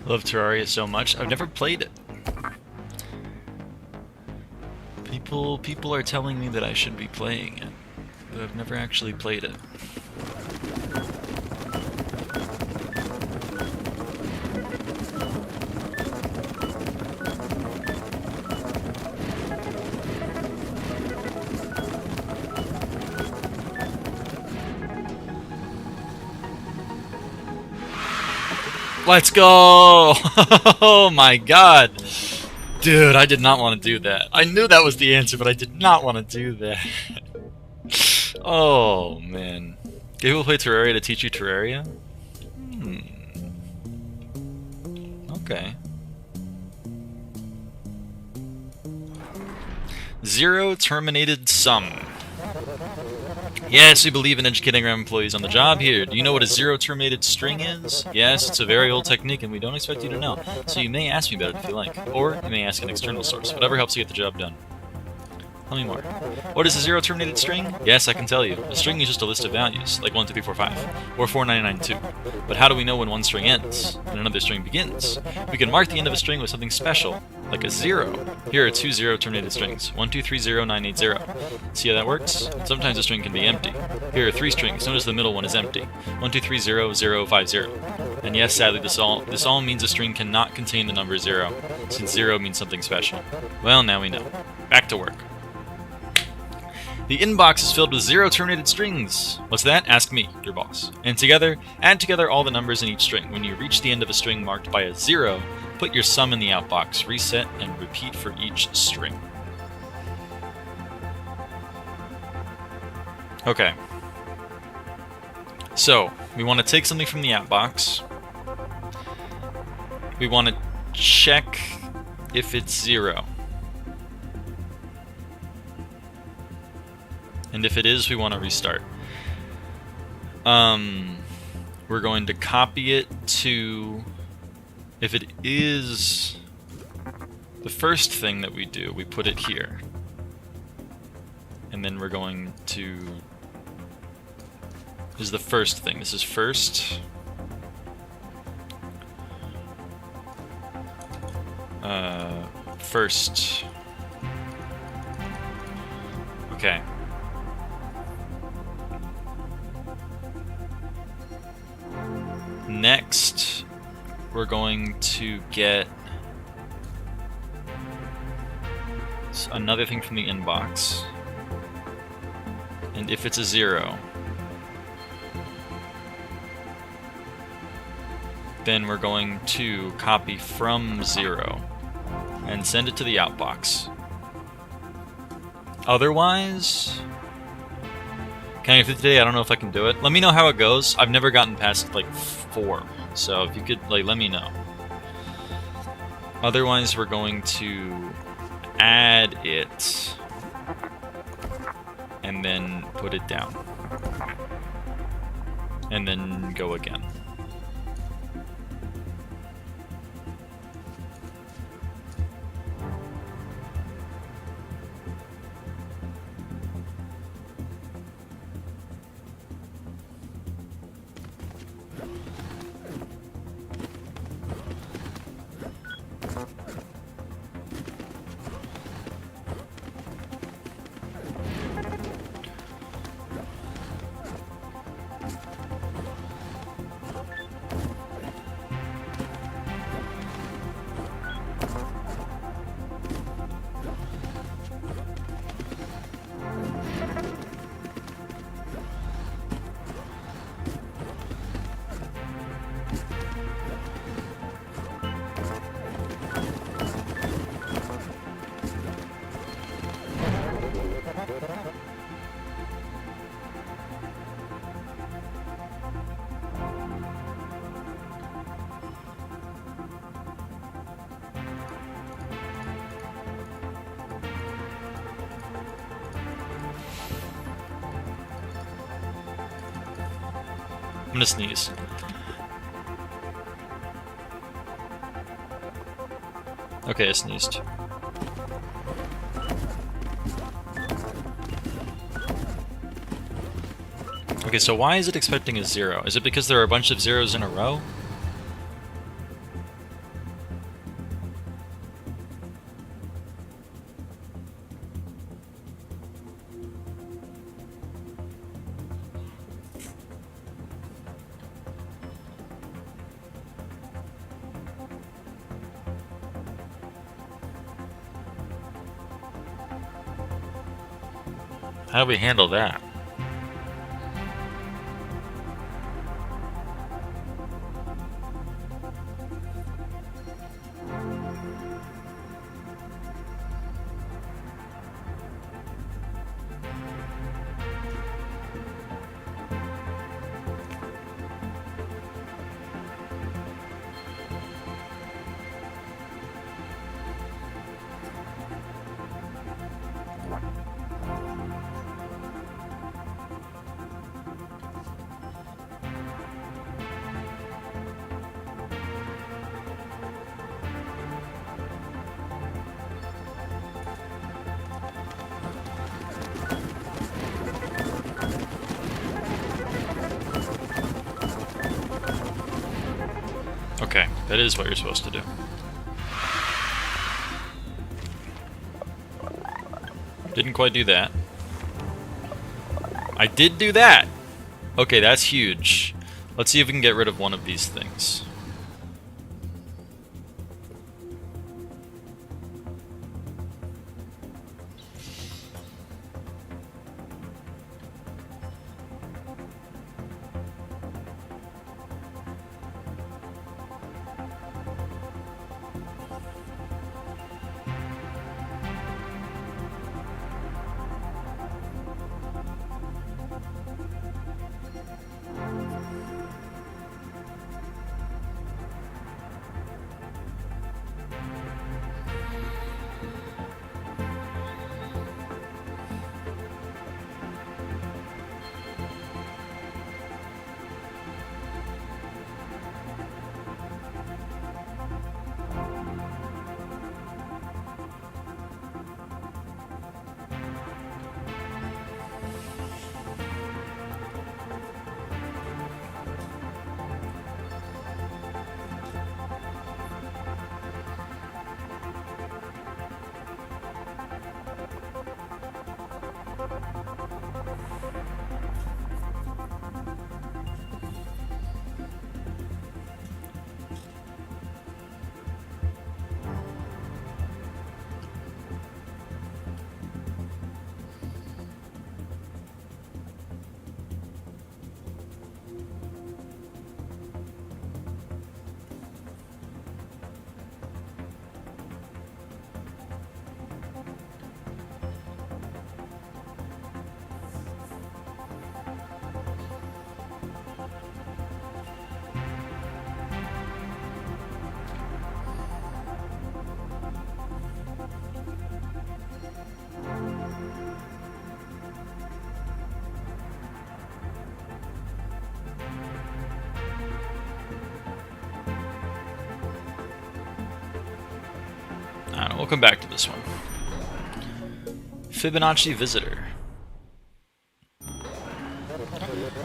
Love Terraria so much. I've never played it. People are telling me that I should be playing it, but I've never actually played it. Let's go! Oh my god! Dude, I did not want to do that. I knew that was the answer, but I did not want to do that. Oh, man. Get people play Terraria to teach you Terraria? Okay. Zero terminated sum. Yes, we believe in educating our employees on the job here. Do you know what a zero terminated string is? Yes, it's a very old technique and we don't expect you to know. So you may ask me about it if you like. Or you may ask an external source. Whatever helps you get the job done. Tell me more. What is a zero terminated string? Yes, I can tell you. A string is just a list of values, like 1, 2, 3, 4, 5, or 4, 9, 9, 2. But how do we know when one string ends and another string begins? We can mark the end of a string with something special, like a 0. Here are 2 zero terminated strings, 1, 2, 3, 0, 9, 8, 0. See how that works? Sometimes a string can be empty. Here are 3 strings, notice the middle one is empty, 1, 2, 3, 0, 0, 5, 0. And yes, sadly, this all means a string cannot contain the number 0, since 0 means something special. Well, now we know. Back to work. The inbox is filled with 0 terminated strings. What's that? Ask me, your boss. And together, add together all the numbers in each string. When you reach the end of a string marked by a 0, put your sum in the outbox, reset, and repeat for each string. Okay. So, we want to take something from the outbox. We want to check if it's 0. And if it is, we want to restart. We're going to copy it to... If it is the first thing that we do, we put it here. And then we're going to... This is the first thing. This is first. First. Okay. Next, we're going to get another thing from the inbox. And if it's a 0, then we're going to copy from 0 and send it to the outbox. Otherwise... Can I do today? I don't know if I can do it. Let me know how it goes. I've never gotten past, like, 4. So if you could, like, let me know. Otherwise, we're going to add it and then put it down. And then go again. I'm gonna sneeze. Okay, I sneezed. Okay, so why is it expecting a 0? Is it because there are a bunch of zeros in a row? How do we handle that? Okay, that is what you're supposed to do. Didn't quite do that. I did do that! Okay, that's huge. Let's see if we can get rid of one of these things. I don't know, we'll come back to this one. Fibonacci Visitor.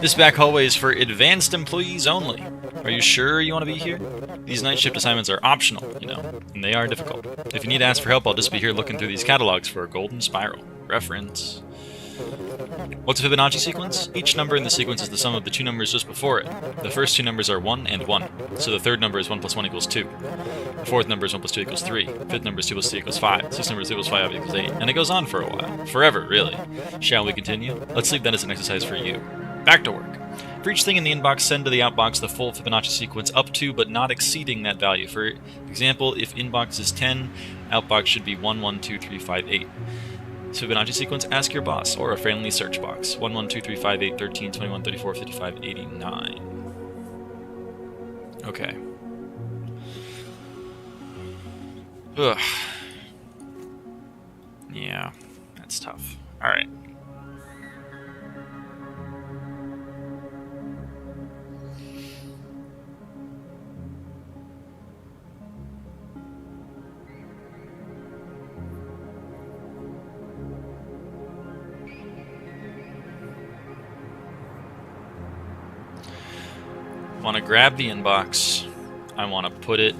This back hallway is for advanced employees only. Are you sure you want to be here? These night shift assignments are optional, you know, and they are difficult. If you need to ask for help, I'll just be here looking through these catalogs for a golden spiral. Reference. What's a Fibonacci sequence? Each number in the sequence is the sum of the two numbers just before it. The first two numbers are 1 and 1, so the third number is 1 plus 1 equals 2. The fourth number is 1 plus 2 equals 3. Fifth number is 2 plus 3 equals 5. Sixth number is 2 plus 5 equals 8. And it goes on for a while. Forever, really. Shall we continue? Let's leave that as an exercise for you. Back to work. For each thing in the inbox, send to the outbox the full Fibonacci sequence up to but not exceeding that value. For example, if inbox is 10, outbox should be 1, 1, 2, 3, 5, 8. Fibonacci sequence, ask your boss, or a friendly search box. 1, 1, 2, 3, 5, 8, 13, 21, 34, 55, 89. Okay. Ugh. Yeah, that's tough. Alright. I want to grab the inbox. I want to put it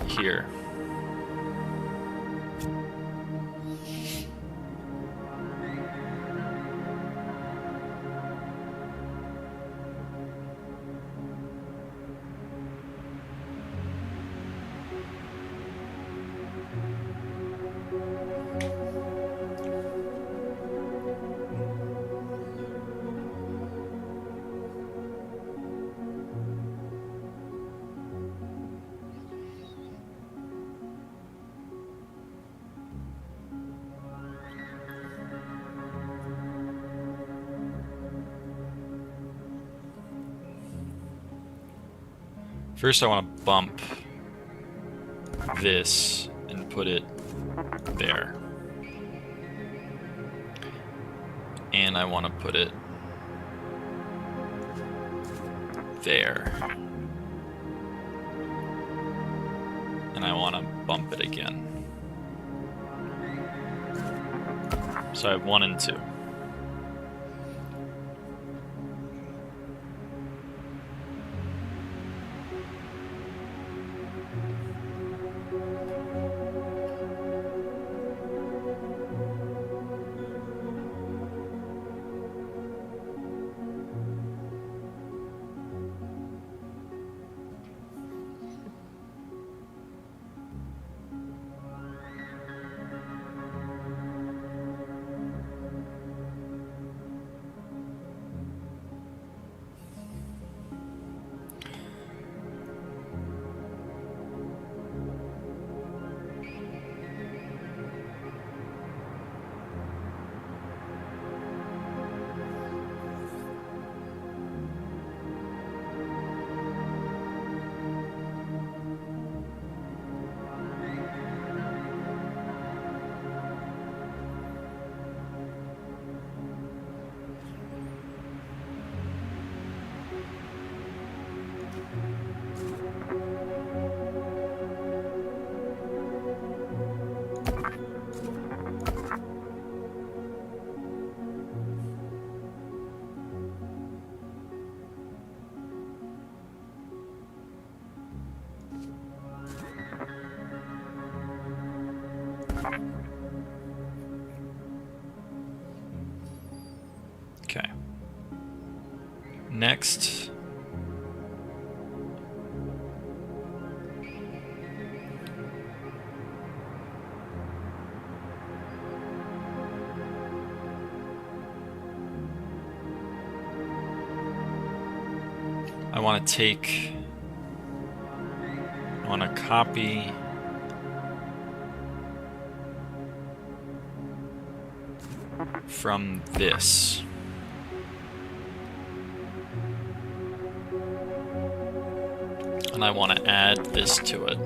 here. First I want to bump this and put it there. And I want to put it there. And I want to bump it again. So I have 1 and 2. Okay. Next, I want to copy from this. And I want to add this to it.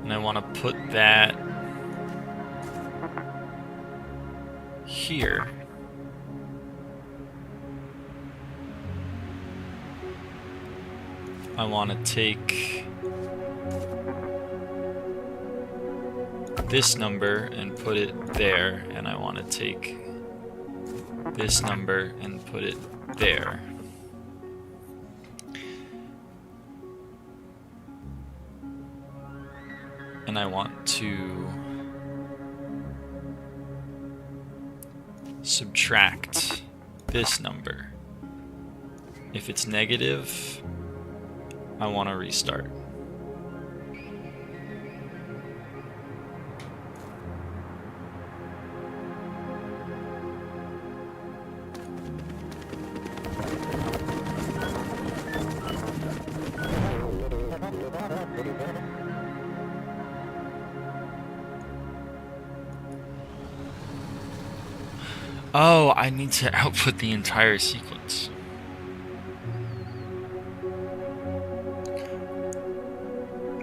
And I want to put that here. I want to take this number and put it there, and I want to take this number and put it there. And I want to subtract this number. If it's negative, I want to restart. Oh, I need to output the entire sequence.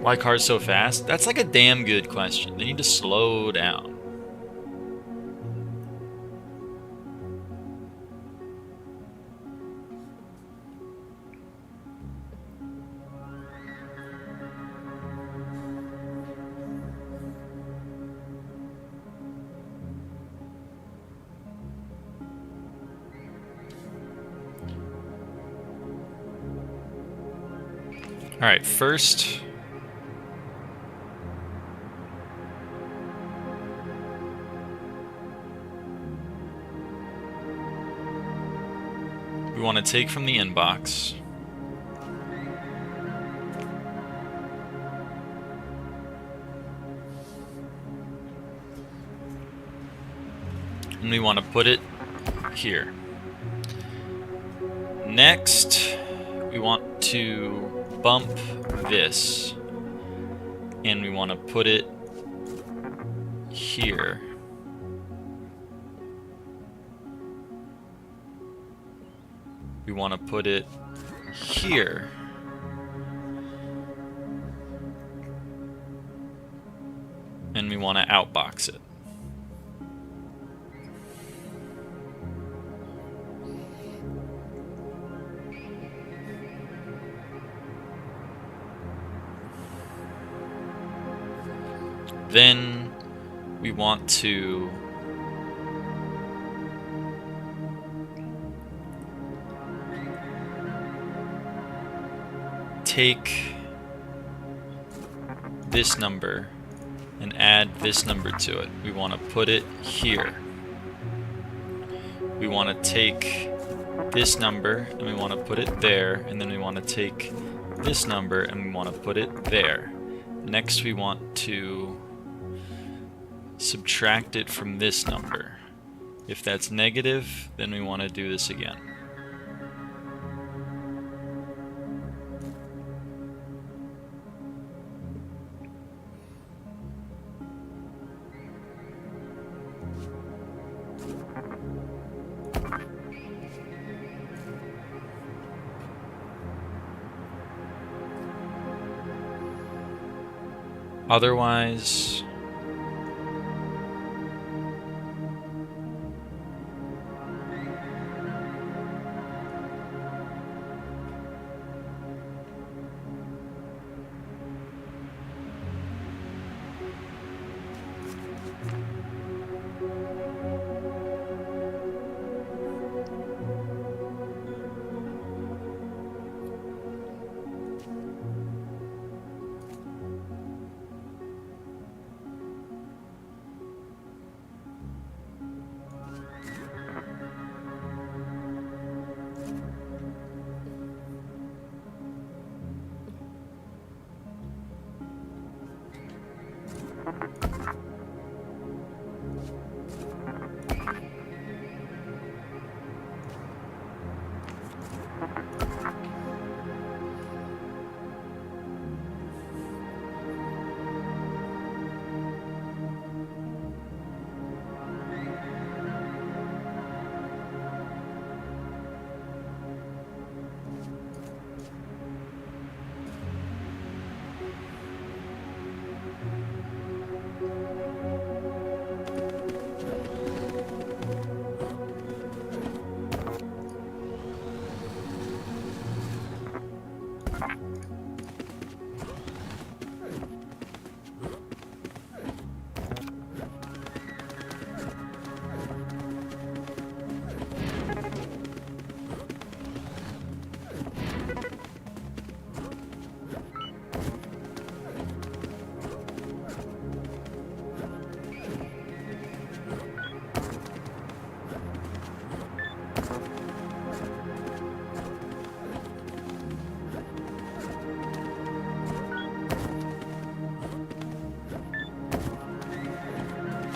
Why cars so fast? That's like a damn good question. They need to slow down. All right, first we want to take from the inbox. And we want to put it here. Next, we want to bump this. And we want to put it here. We want to put it here. And we want to outbox it. Then we want to take this number and add this number to it. We want to put it here. We want to take this number and we want to put it there, and then we want to take this number and we want to put it there. Next we want to subtract it from this number. If that's negative, then we want to do this again. Otherwise,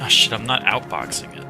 oh shit, I'm not outboxing it.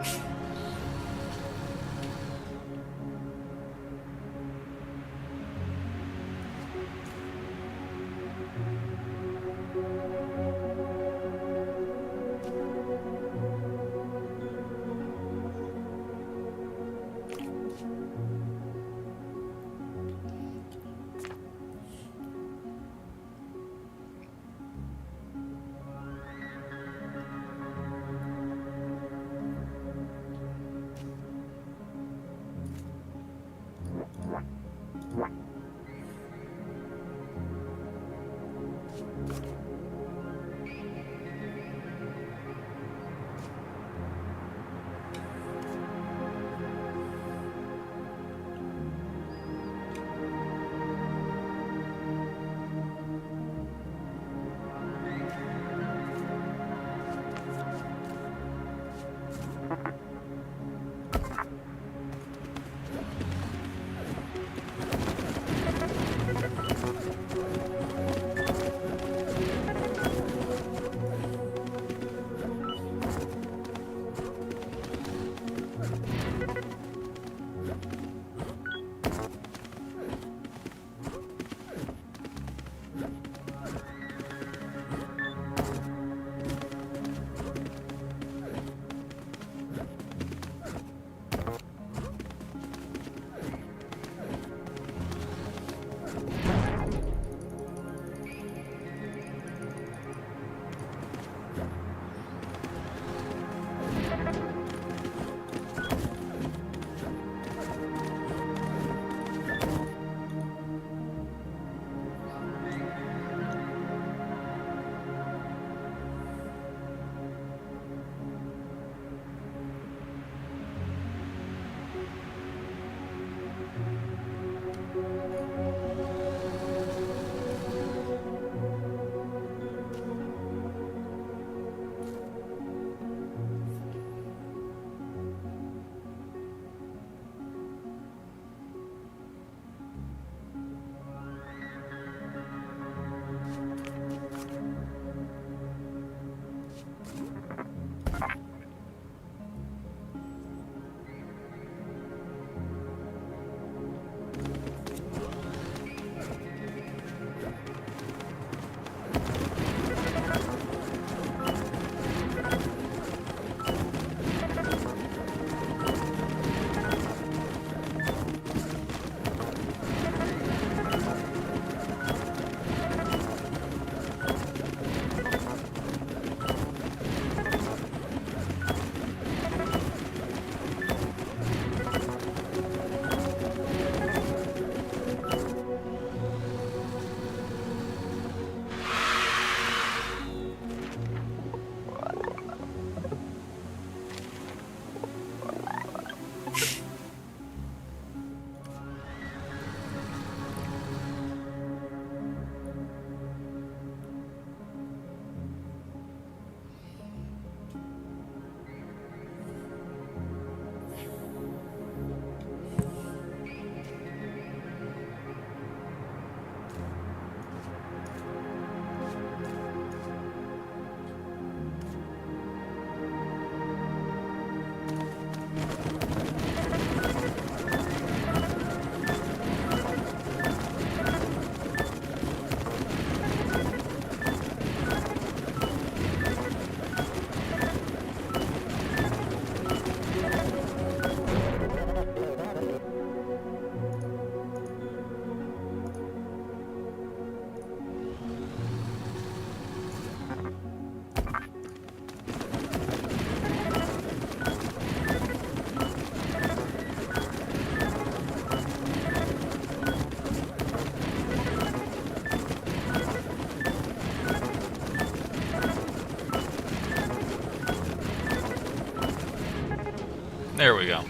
There we go.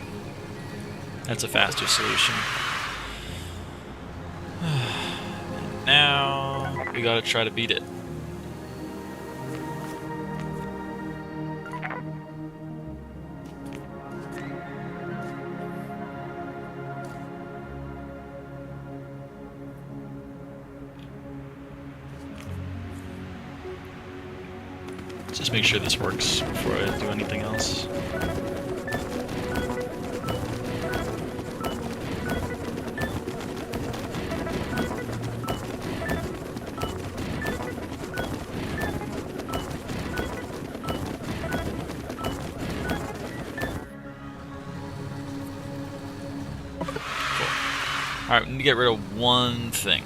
That's a faster solution. Now we gotta try to beat it. Just make sure this works before I do anything else. Alright, we need to get rid of one thing.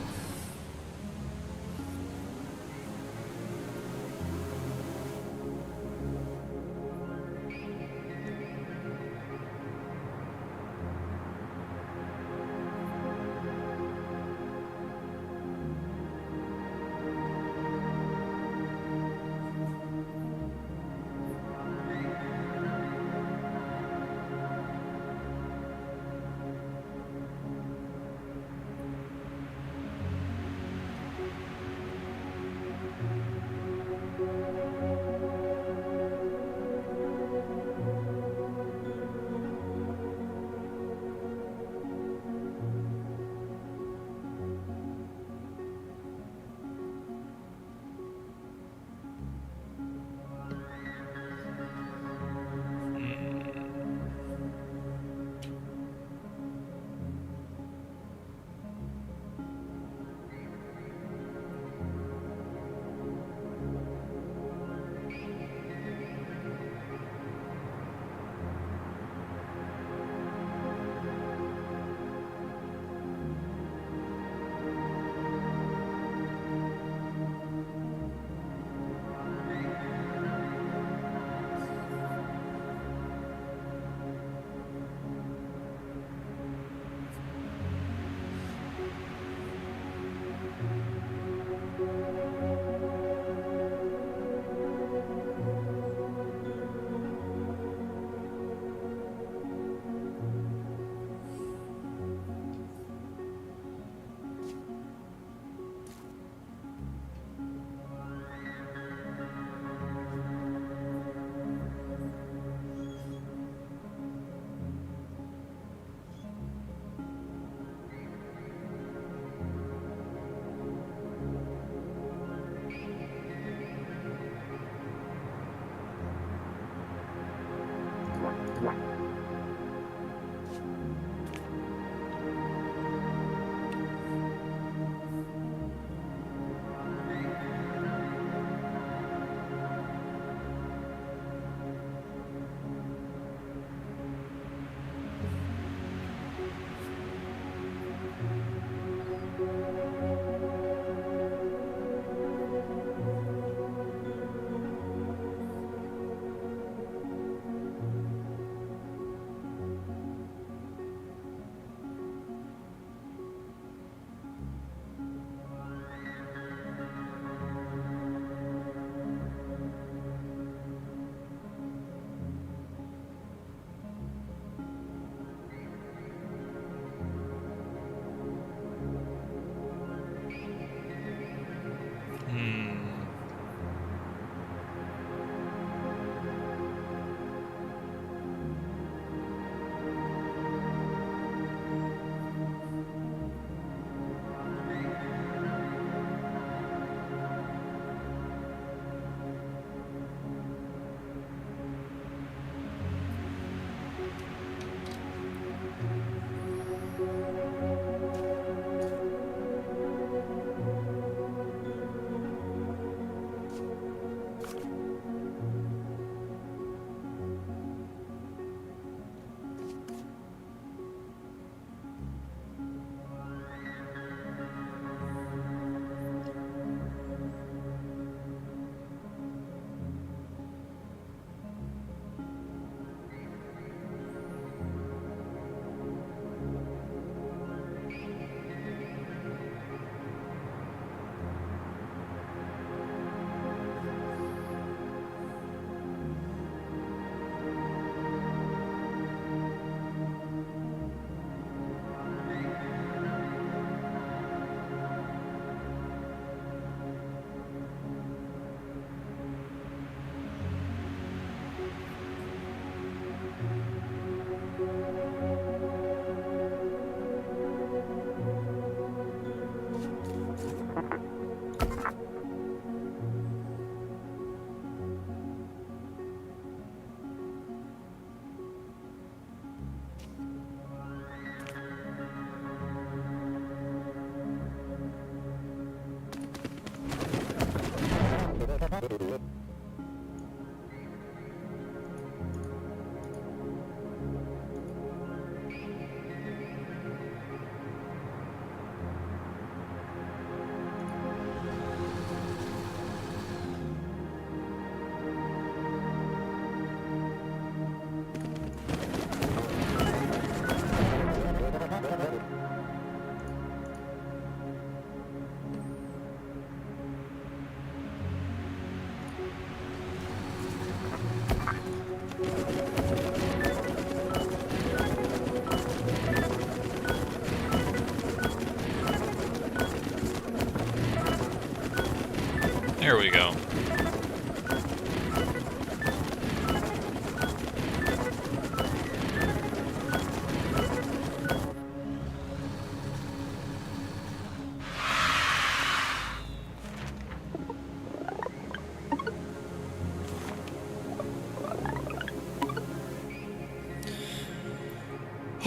There we go.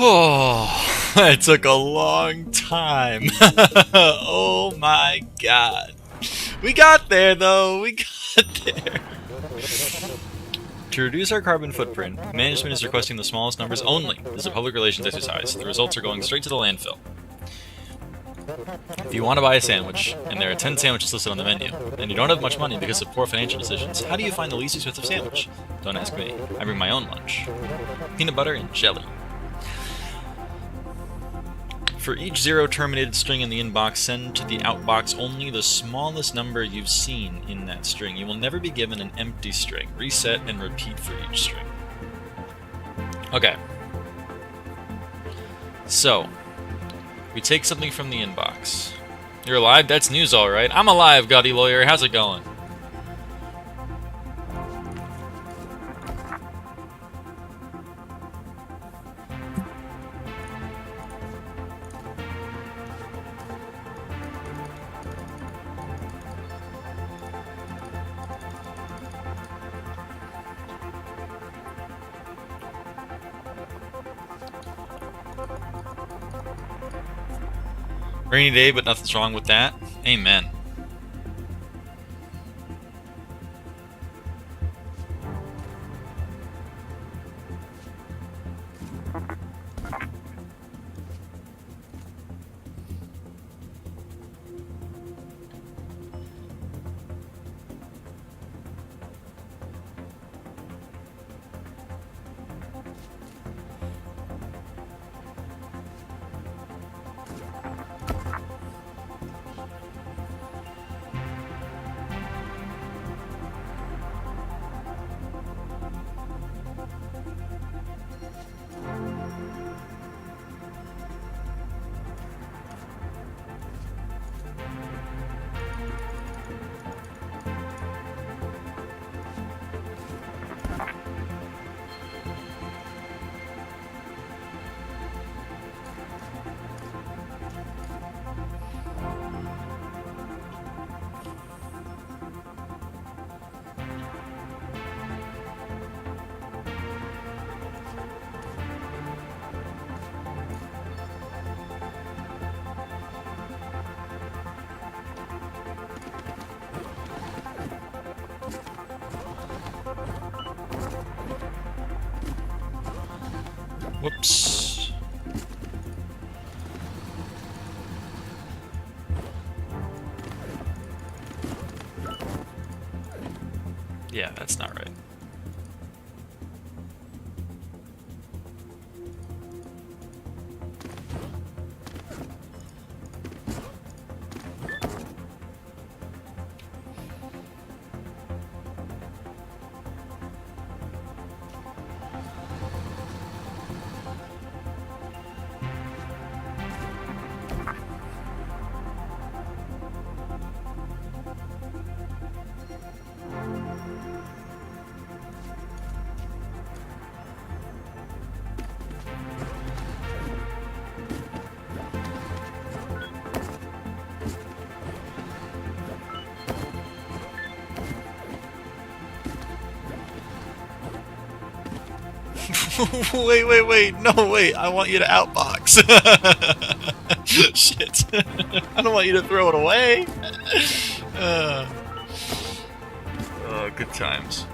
Oh, it took a long time. Oh my god. We got there though, we got there. To reduce our carbon footprint, management is requesting the smallest numbers only. This is a public relations exercise. The results are going straight to the landfill. If you want to buy a sandwich, and there are 10 sandwiches listed on the menu, and you don't have much money because of poor financial decisions, how do you find the least expensive sandwich? Don't ask me. I bring my own lunch. Peanut butter and jelly. For each zero-terminated string in the inbox, send to the outbox only the smallest number you've seen in that string. You will never be given an empty string. Reset and repeat for each string. Okay. So, we take something from the inbox. You're alive? That's news, alright. I'm alive, gaudy lawyer. How's it going? Rainy day, but nothing's wrong with that. Amen. Whoops. Yeah, that's not right. Wait, no, wait, I want you to outbox. Shit. I don't want you to throw it away. Good times.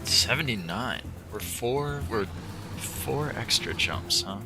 $79. We're four extra jumps, huh?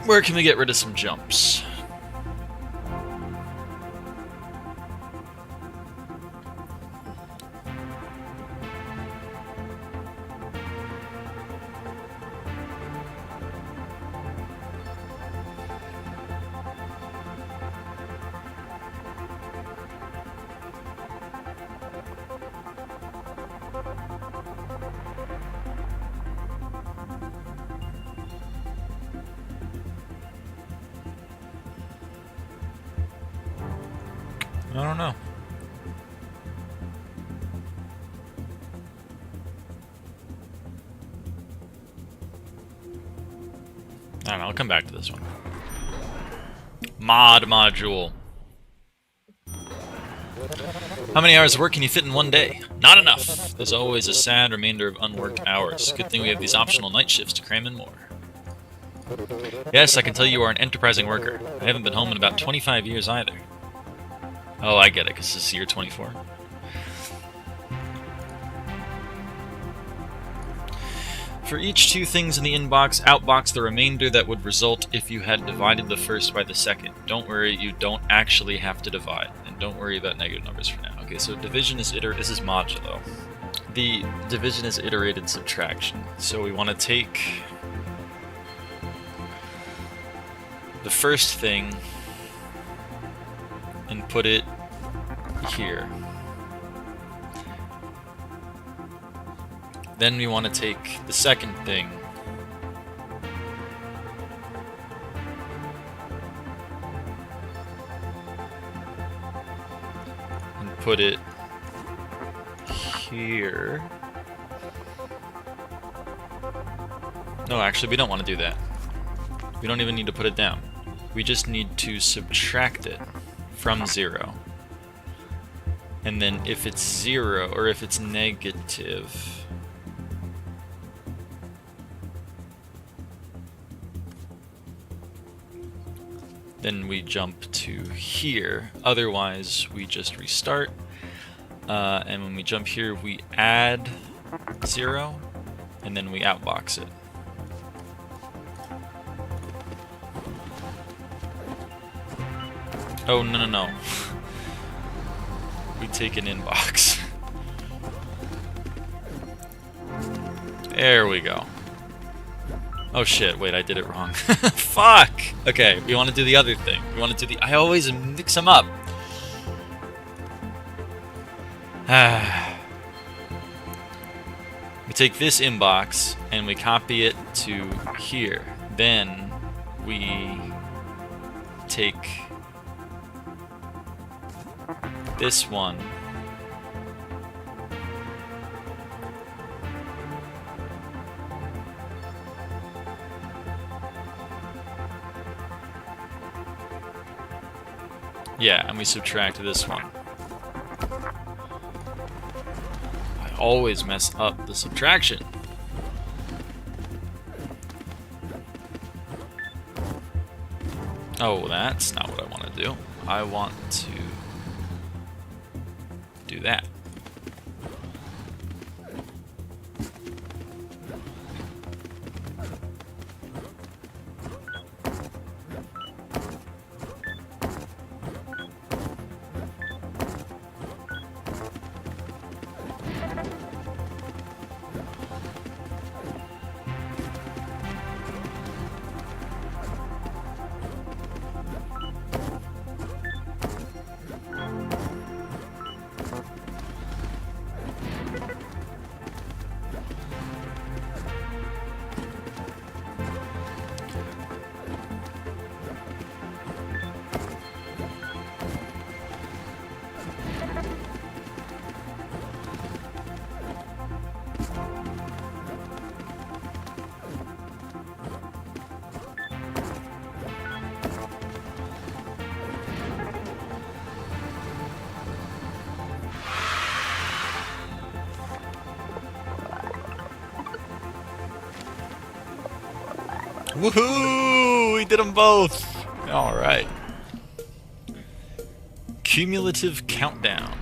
Where can we get rid of some jumps? I don't know. I don't know, I'll come back to this one. Mod module. How many hours of work can you fit in one day? Not enough. There's always a sad remainder of unworked hours. Good thing we have these optional night shifts to cram in more. Yes, I can tell you are an enterprising worker. I haven't been home in about 25 years either. Oh, I get it, because this is year 24. For each 2 things in the inbox, outbox the remainder that would result if you had divided the first by the second. Don't worry, you don't actually have to divide. And don't worry about negative numbers for now. Okay, so division is this is modulo. The division is iterated subtraction. So we want to take the first thing and put it here. Then we want to take the second thing and put it here. No, actually, we don't want to do that. We don't even need to put it down. We just need to subtract it from 0. And then if it's 0, or if it's negative, then we jump to here. Otherwise, we just restart. And when we jump here, we add 0, and then we outbox it. Oh, no. We take an inbox. There we go. Oh shit, wait, I did it wrong. Fuck! Okay, we want to do the other thing. We want to do the... I always mix them up. We take this inbox and we copy it to here. Then we take this one. Yeah, and we subtract this one. I always mess up the subtraction. Oh, that's not what I want to do. I want to do that. Woohoo! We did them both! Alright. Cumulative countdown.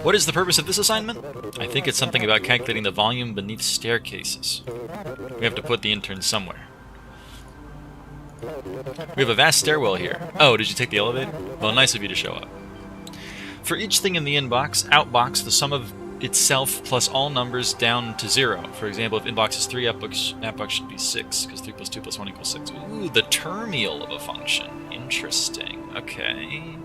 What is the purpose of this assignment? I think it's something about calculating the volume beneath staircases. We have to put the intern somewhere. We have a vast stairwell here. Oh, did you take the elevator? Well, nice of you to show up. For each thing in the inbox, outbox, the sum of itself plus all numbers down to 0. For example, if inbox is 3, outbox should be 6, because 3 plus 2 plus 1 equals 6. Ooh, the terminal of a function. Interesting. Okay.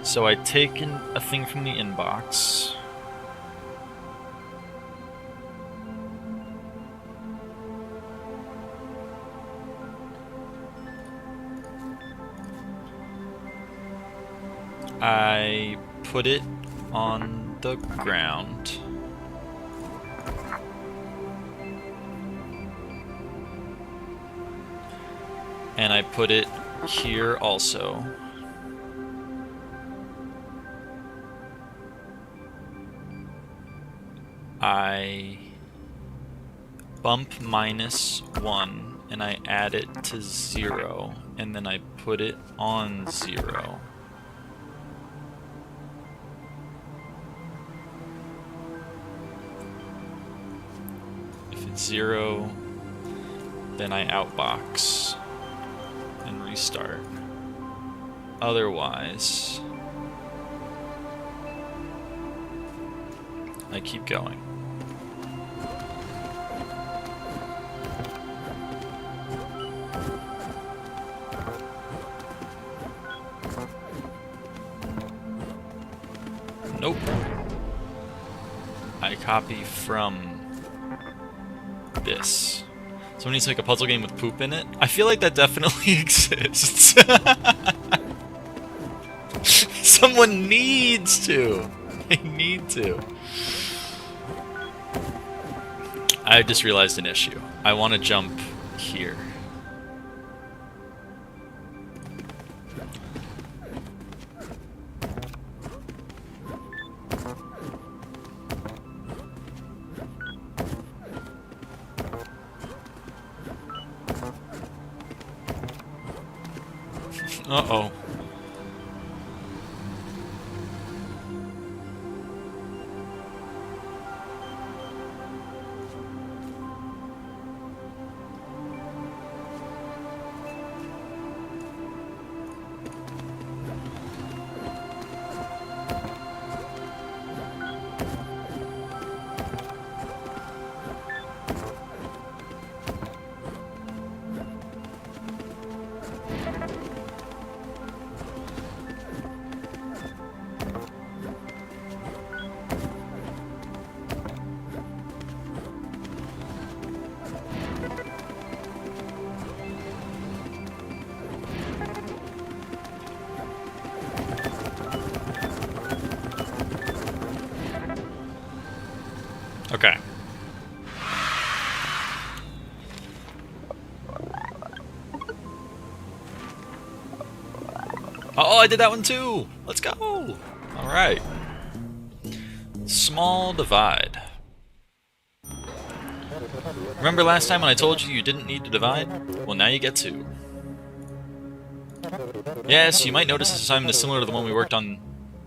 So I'd taken a thing from the inbox. I put it on the ground. And I put it here also. I bump -1 and I add it to 0, and then I put it on 0. If it's 0, then I outbox and restart. Otherwise, I keep going. Nope. I copy from this. Someone needs to make a puzzle game with poop in it? I feel like that definitely exists. Someone needs to. They need to. I just realized an issue. I want to jump here. Uh-oh. Okay. Oh, I did that one too! Let's go! Alright. Small divide. Remember last time when I told you you didn't need to divide? Well, now you get to. Yes, you might notice this assignment is similar to the one we worked on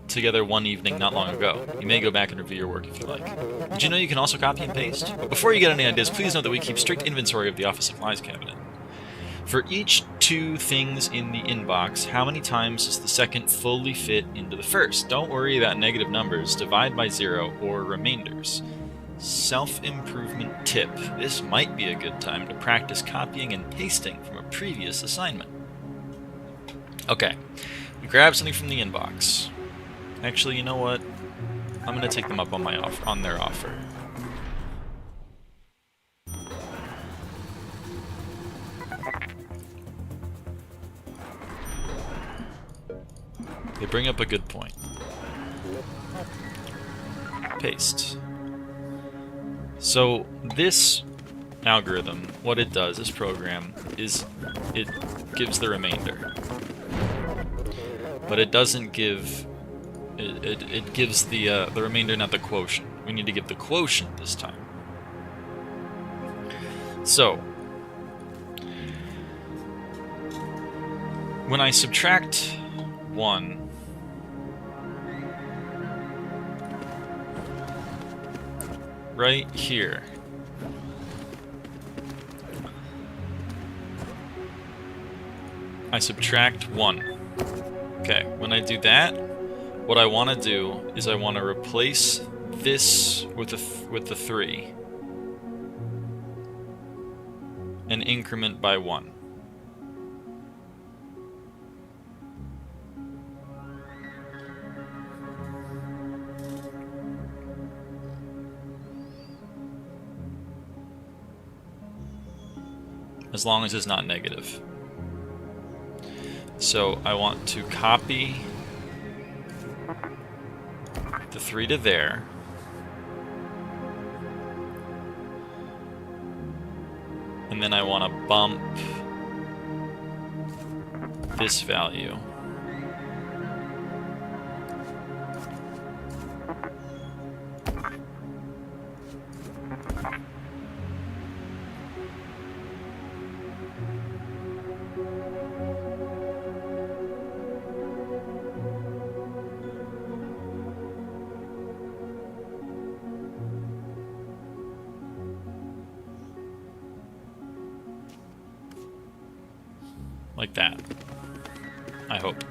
together one evening not long ago. You may go back and review your work if you like. Did you know you can also copy and paste? But before you get any ideas, please note that we keep strict inventory of the office supplies cabinet. For each 2 things in the inbox, how many times does the second fully fit into the first? Don't worry about negative numbers. Divide by 0 or remainders. Self-improvement tip. This might be a good time to practice copying and pasting from a previous assignment. Okay, we grab something from the inbox. Actually, you know what? I'm gonna take them up on their offer. They bring up a good point. Paste. So this algorithm, what it does, this program, is it gives the remainder. But it doesn't give It gives the remainder, not the quotient. We need to give the quotient this time. So, when I subtract 1, right here, I subtract 1. Okay, when I do that, what I want to do is I want to replace this with the 3 and increment by 1. As long as it's not negative. So I want to copy the 3 to there. And then I want to bump this value. Like that. I hope.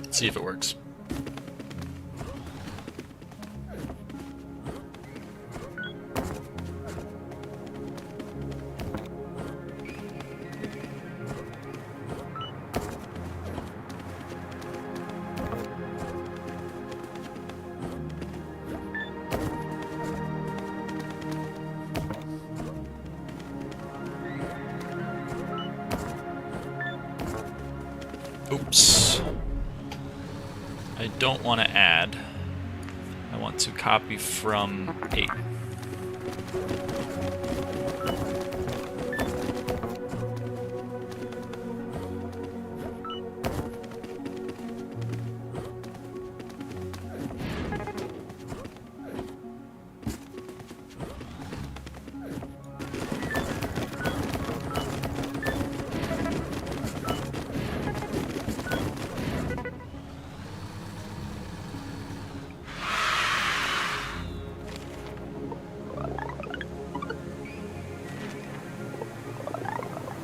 Let's see if it works. Oops. I don't want to add. I want to copy from 8.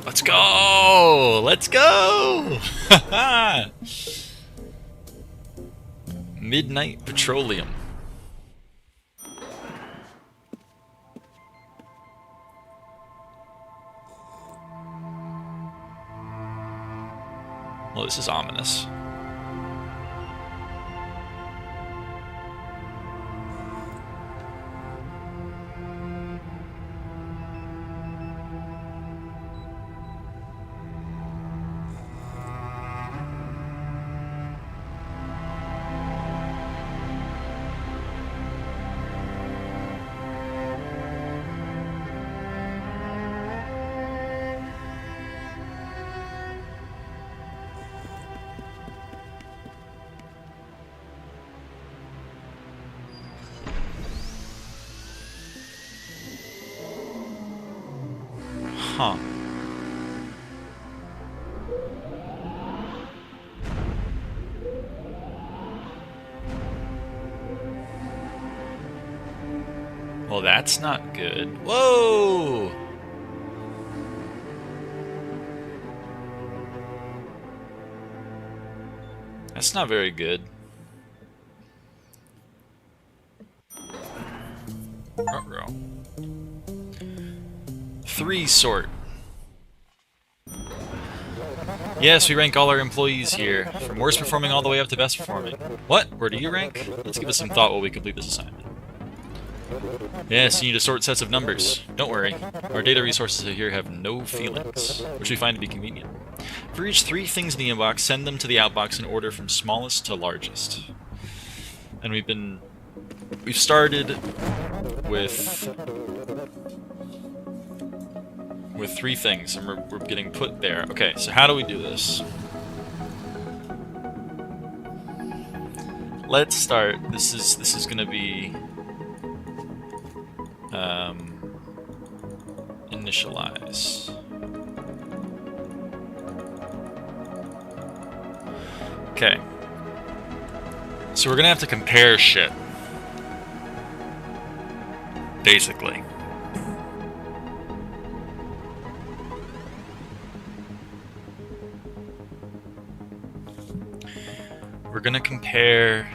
Let's go! Let's go! Midnight Petroleum. Well, this is ominous. Huh. Well, that's not good. Whoa! That's not very good. Uh-oh. 3 sort. Yes, we rank all our employees here, from worst performing all the way up to best performing. What? Where do you rank? Let's give us some thought while we complete this assignment. Yes, you need to sort sets of numbers. Don't worry, our data resources here have no feelings, which we find to be convenient. For each 3 things in the inbox, send them to the outbox in order from smallest to largest. And we've started with 3 things, and we're getting put there. Okay, so how do we do this? let's start. This is gonna be initialize. Okay. So we're gonna have to compare shit. Basically. We're gonna compare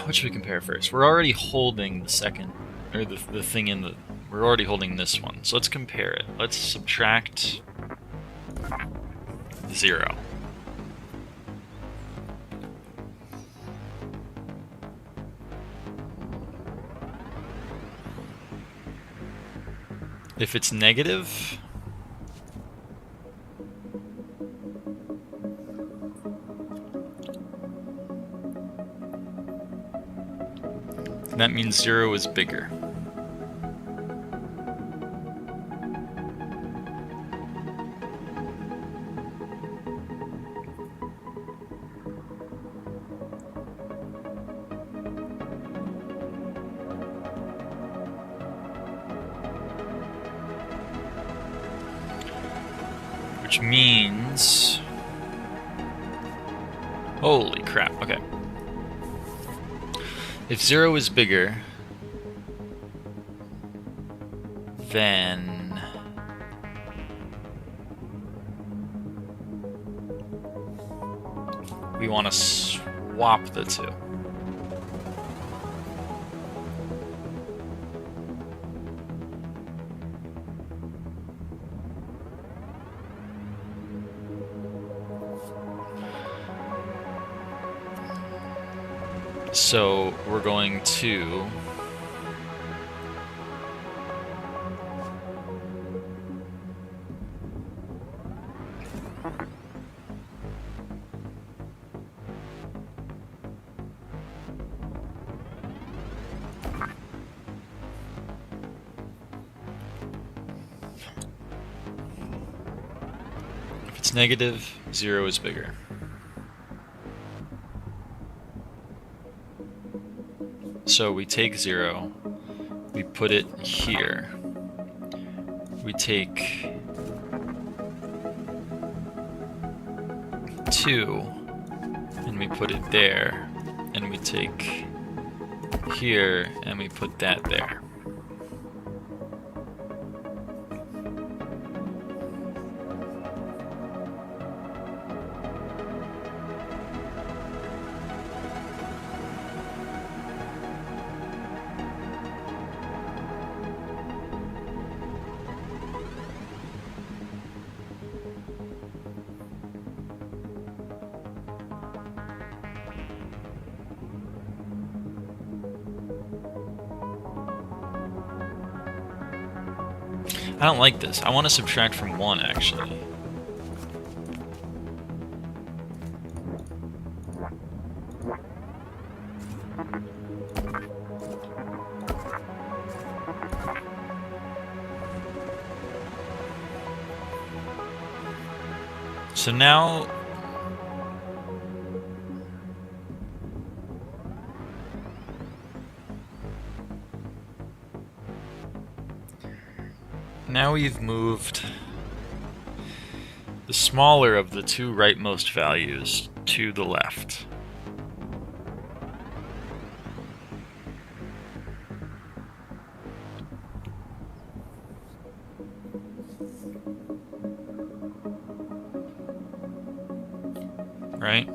what should we compare first? We're already holding the second, or the thing in the... We're already holding this one, so let's compare it. Let's subtract 0. If it's negative, that means 0 is bigger. Which means... Holy crap, okay. If 0 is bigger, then we want to swap the two. So we're going to if it's negative, 0 is bigger. So we take 0, we put it here. We take 2, and we put it there. And we take here, and we put that there. I don't like this. I want to subtract from 1, actually. So now... Now we've moved the smaller of the two rightmost values to the left. Right?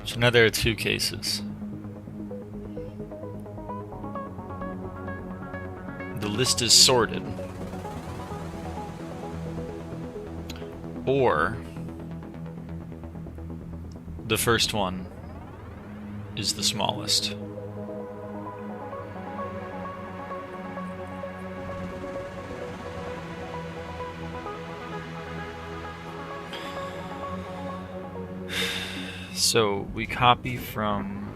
So now there are two cases. The list is sorted. Or the first one is the smallest. So we copy from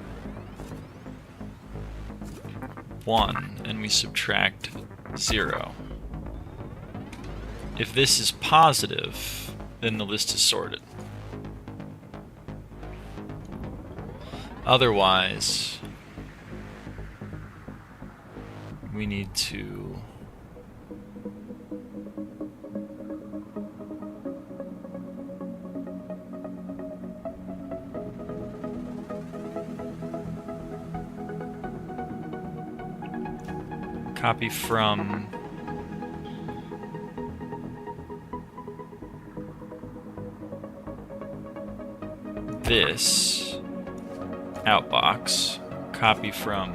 1 and we subtract 0. If this is positive, then the list is sorted. Otherwise, we need to copy from this outbox, copy from,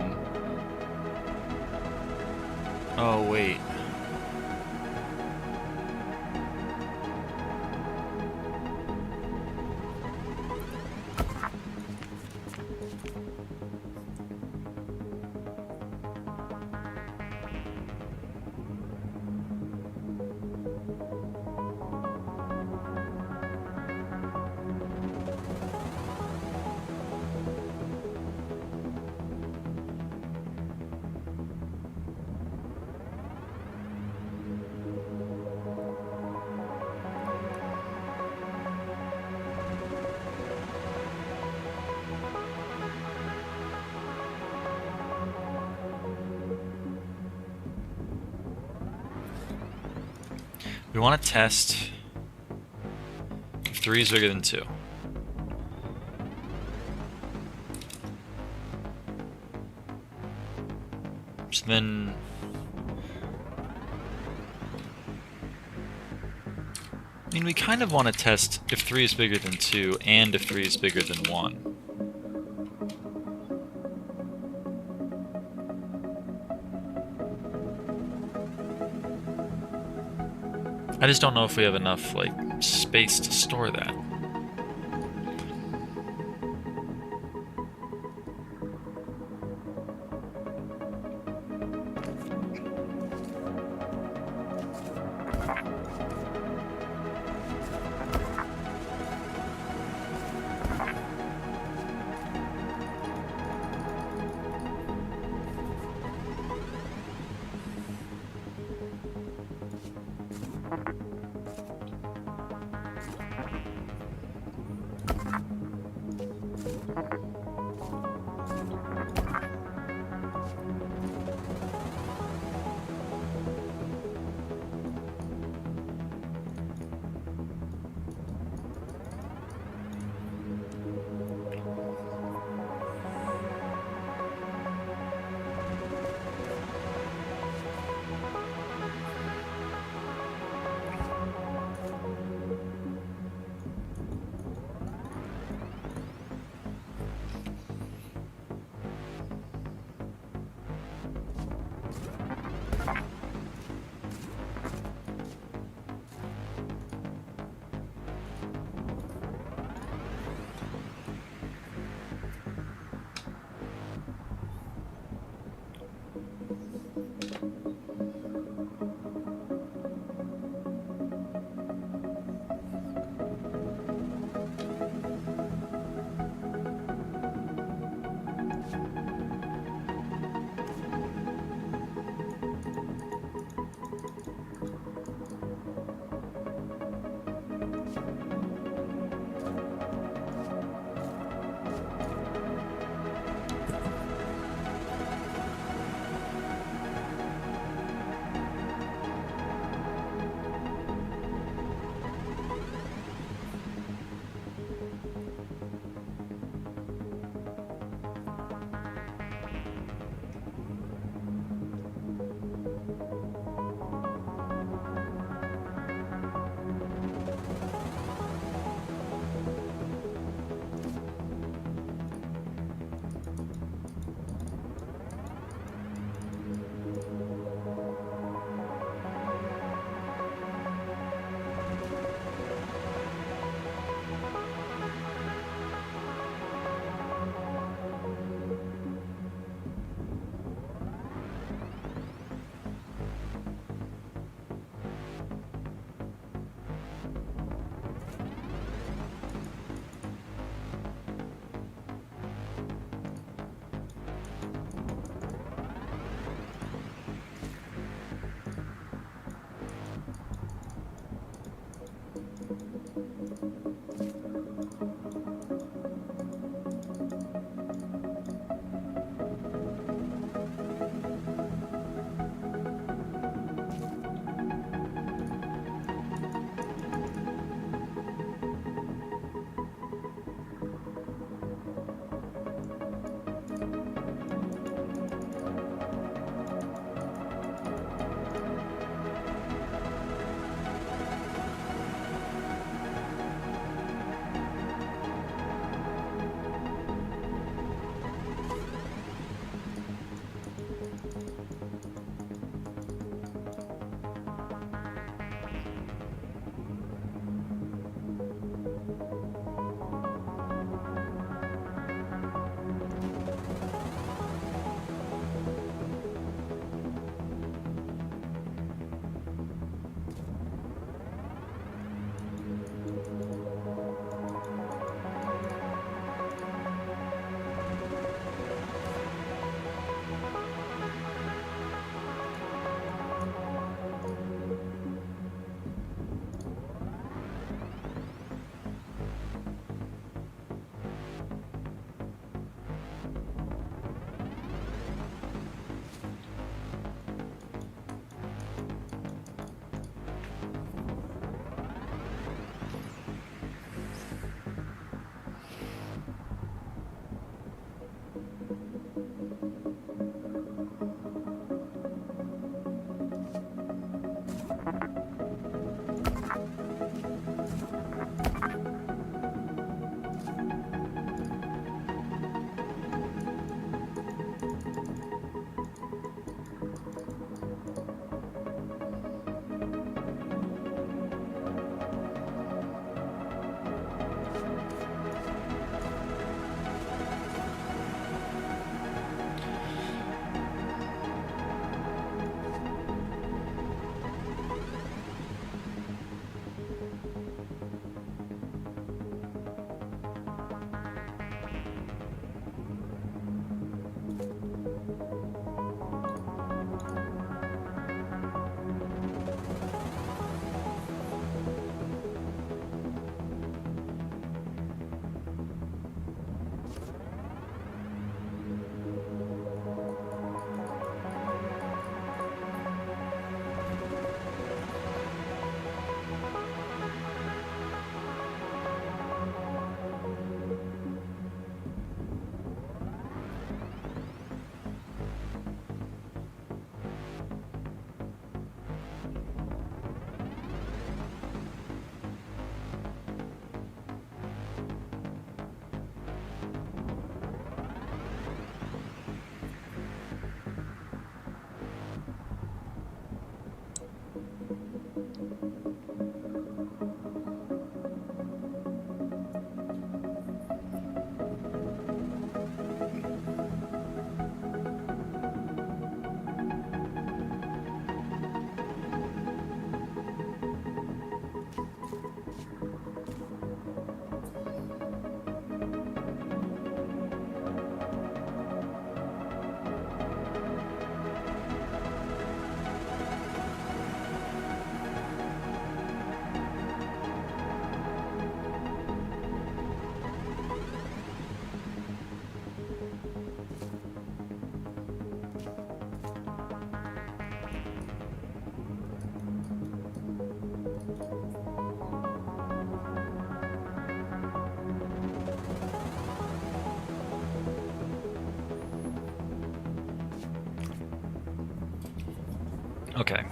oh wait, we want to test if 3 is bigger than 2. So then I mean, we kind of want to test if 3 is bigger than 2 and if 3 is bigger than 1. I just don't know if we have enough, like, space to store that. Okay.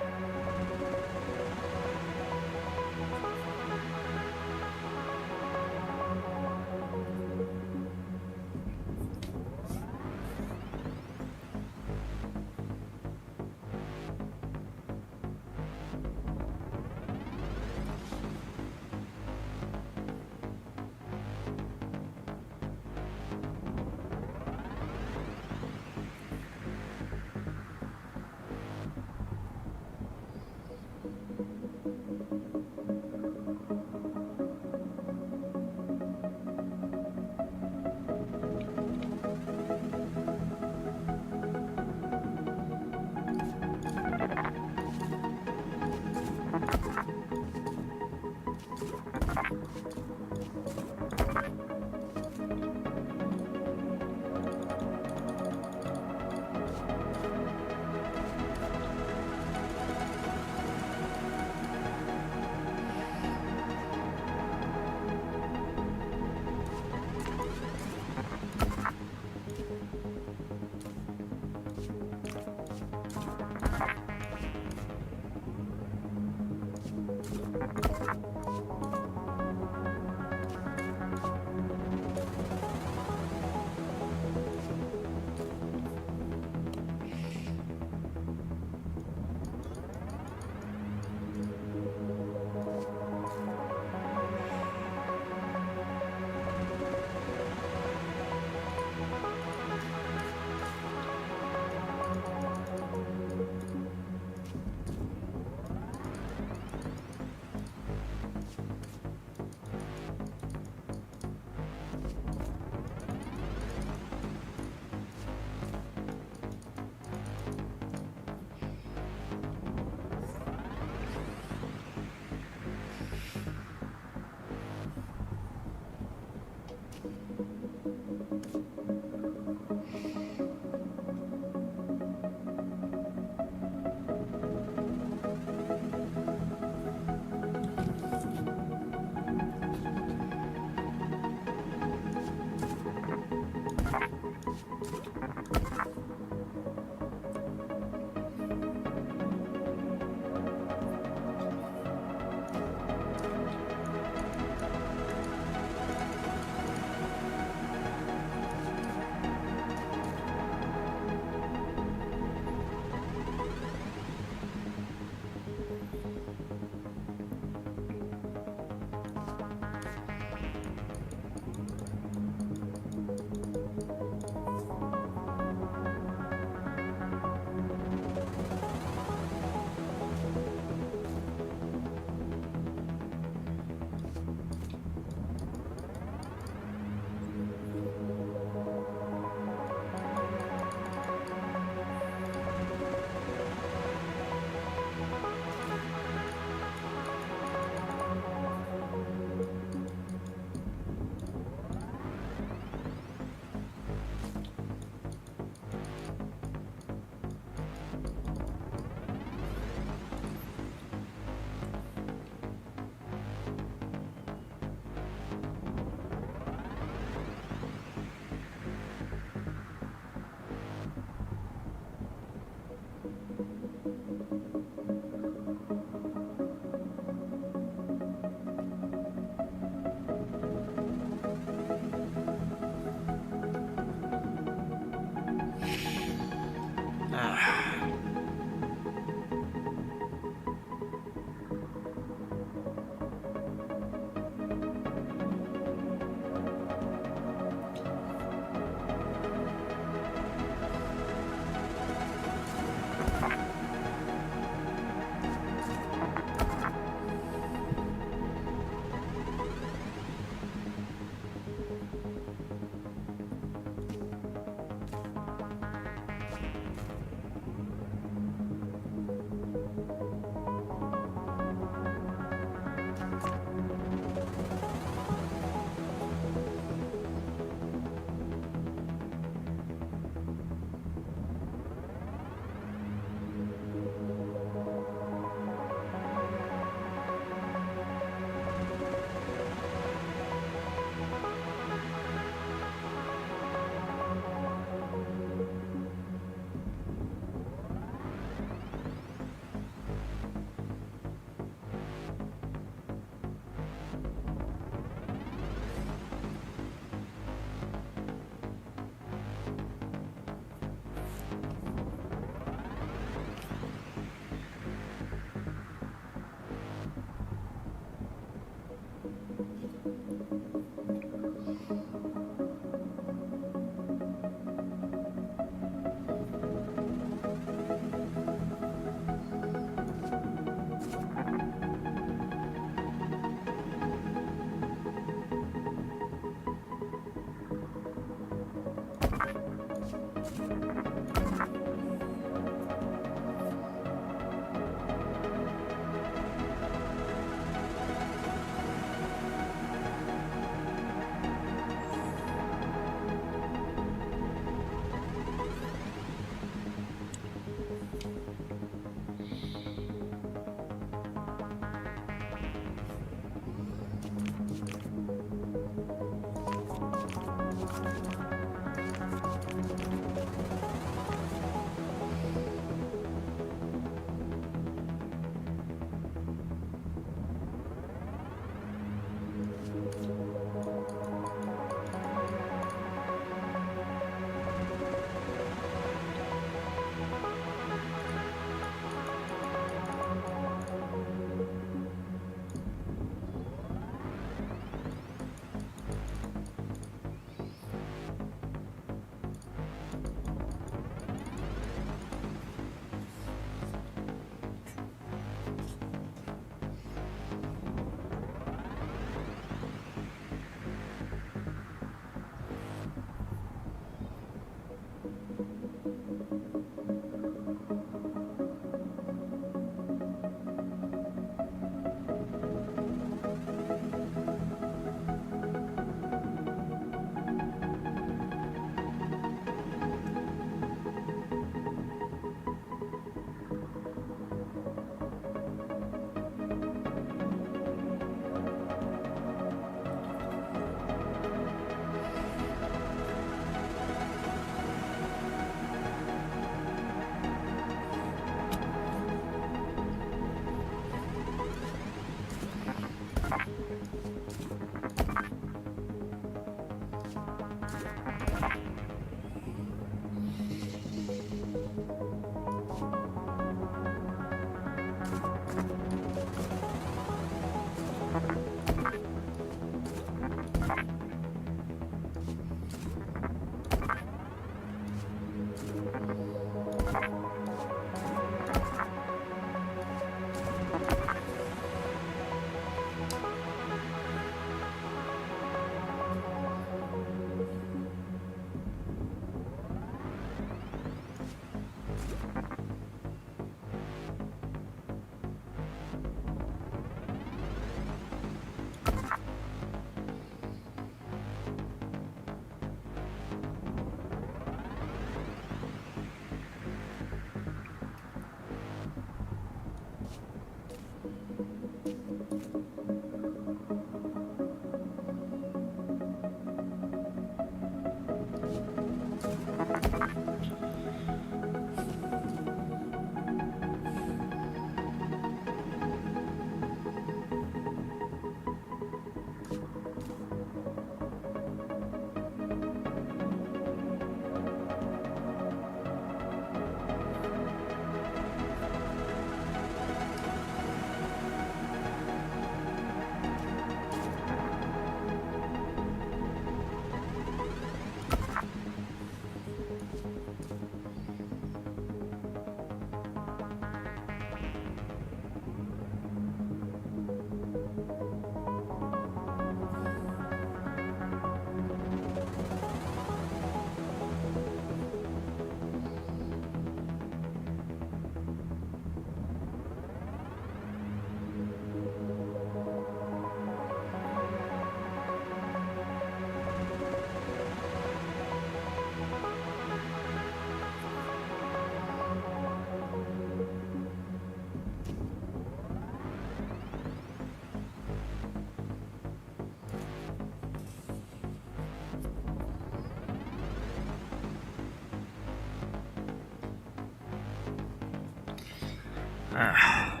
Ah.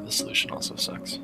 The solution also sucks.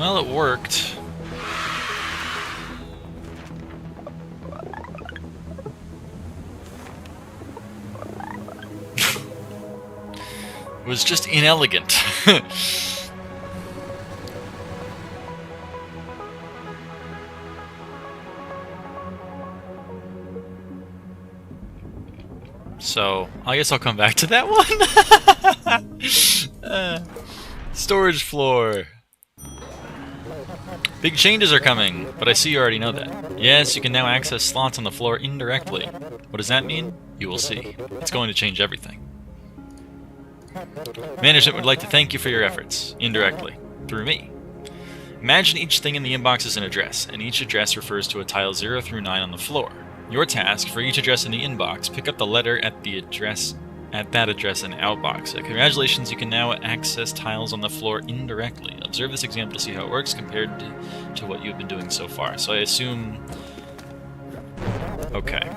Well, it worked. It was just inelegant. So, I guess I'll come back to that one. Storage floor. Big changes are coming, but I see you already know that. Yes, you can now access slots on the floor indirectly. What does that mean? You will see. It's going to change everything. Management would like to thank you for your efforts, indirectly, through me. Imagine each thing in the inbox is an address, and each address refers to a tile 0 through 9 on the floor. Your task, for each address in the inbox, pick up the letter at the address at that address and outbox. Congratulations, you can now access tiles on the floor indirectly. Observe this example to see how it works compared to what you've been doing so far. So I assume... Okay.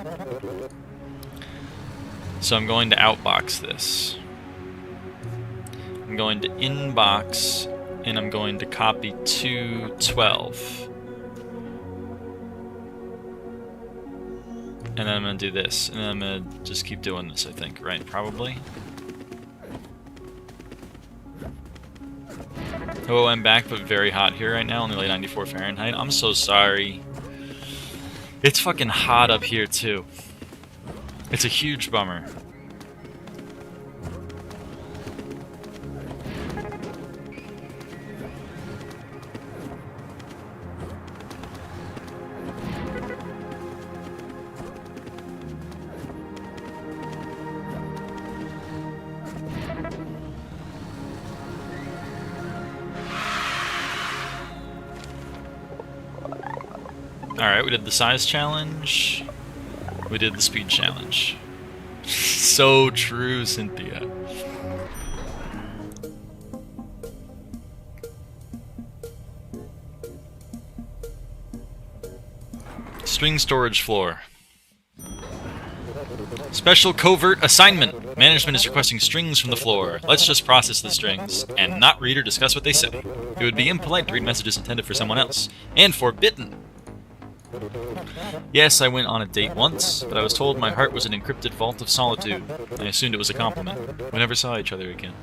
So I'm going to outbox this. I'm going to inbox, and I'm going to copy 212. And then I'm going to do this, and then I'm going to just keep doing this, I think, right? Probably. Oh, I'm back, but very hot here right now, only like 94 Fahrenheit. I'm so sorry. It's fucking hot up here, too. It's a huge bummer. Alright, we did the size challenge. We did the speed challenge. So true, Cynthia. String storage floor. Special covert assignment. Management is requesting strings from the floor. Let's just process the strings and not read or discuss what they say. It would be impolite to read messages intended for someone else. And forbidden. Yes, I went on a date once, but I was told my heart was an encrypted vault of solitude. I assumed it was a compliment. We never saw each other again.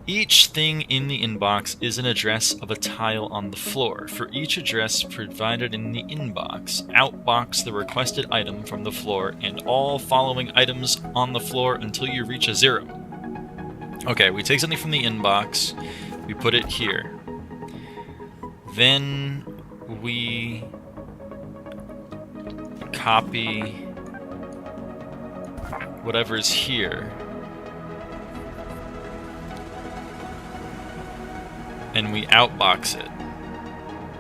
Each thing in the inbox is an address of a tile on the floor. For each address provided in the inbox, outbox the requested item from the floor and all following items on the floor until you reach a 0. Okay, we take something from the inbox, we put it here. Then we whatever's here. And we outbox it.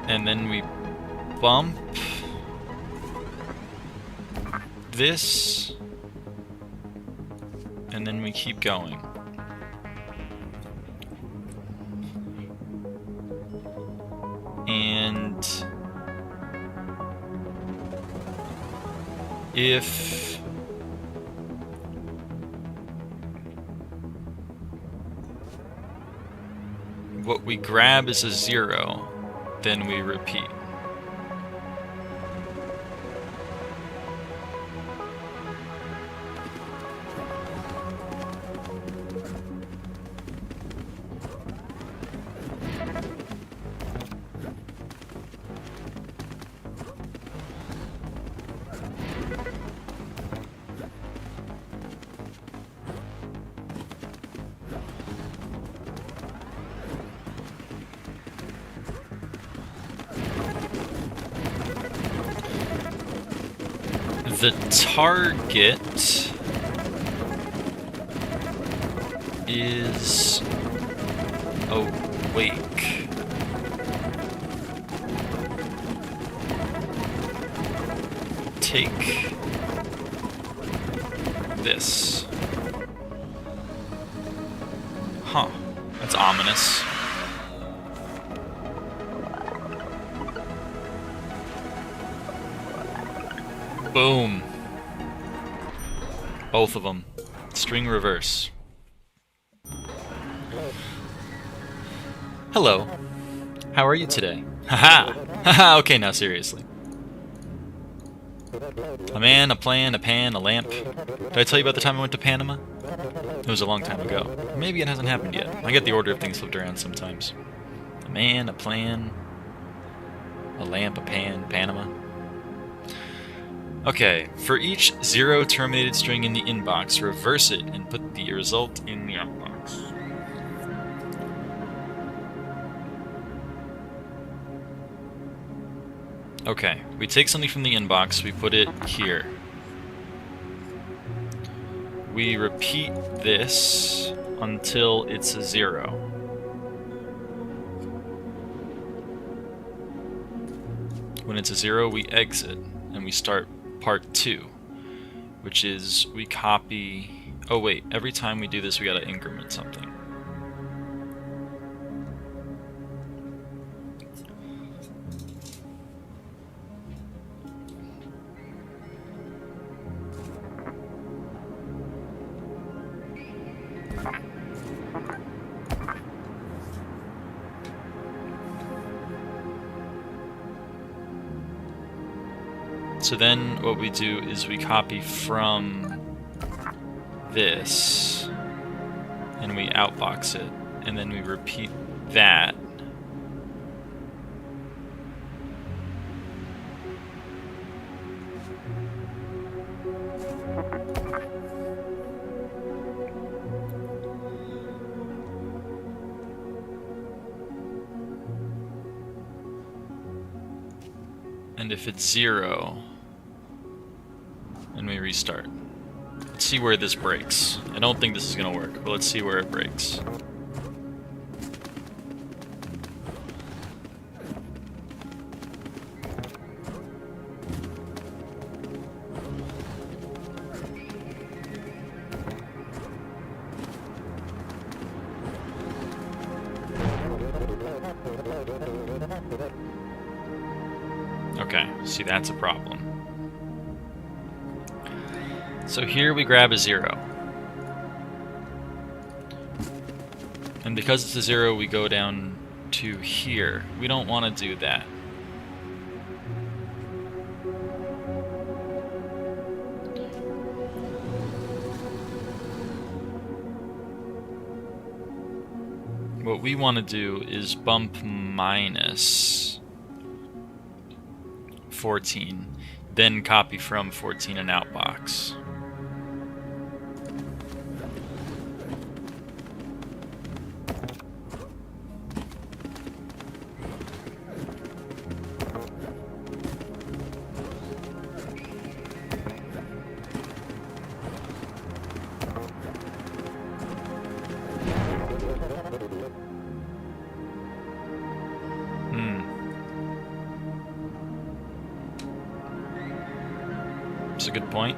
And then we bump this. And then we keep going. And if what we grab is a 0, then we repeat. The target is awake. Take this. Huh. That's ominous. Boom. Both of them. String reverse. Hello. How are you today? Haha! Haha, okay, now seriously. A man, a plan, a pan, a lamp. Did I tell you about the time I went to Panama? It was a long time ago. Maybe it hasn't happened yet. I get the order of things flipped around sometimes. A man, a plan, a lamp, a pan, Panama. Okay, for each 0 terminated string in the inbox, reverse it and put the result in the outbox. Okay, we take something from the inbox, we put it here. We repeat this until it's a 0. When it's a 0, we exit and we start part 2, which is we copy... Oh wait, every time we do this we gotta increment something. So then what we do is we copy from this and we outbox it, and then we repeat that. And if it's 0, and we restart. Let's see where this breaks. I don't think this is gonna work, but let's see where it breaks. Okay, see, that's a problem. So here we grab a 0. And because it's a 0, we go down to here. We don't want to do that. What we want to do is bump minus 14, then copy from 14 and outbox. good point.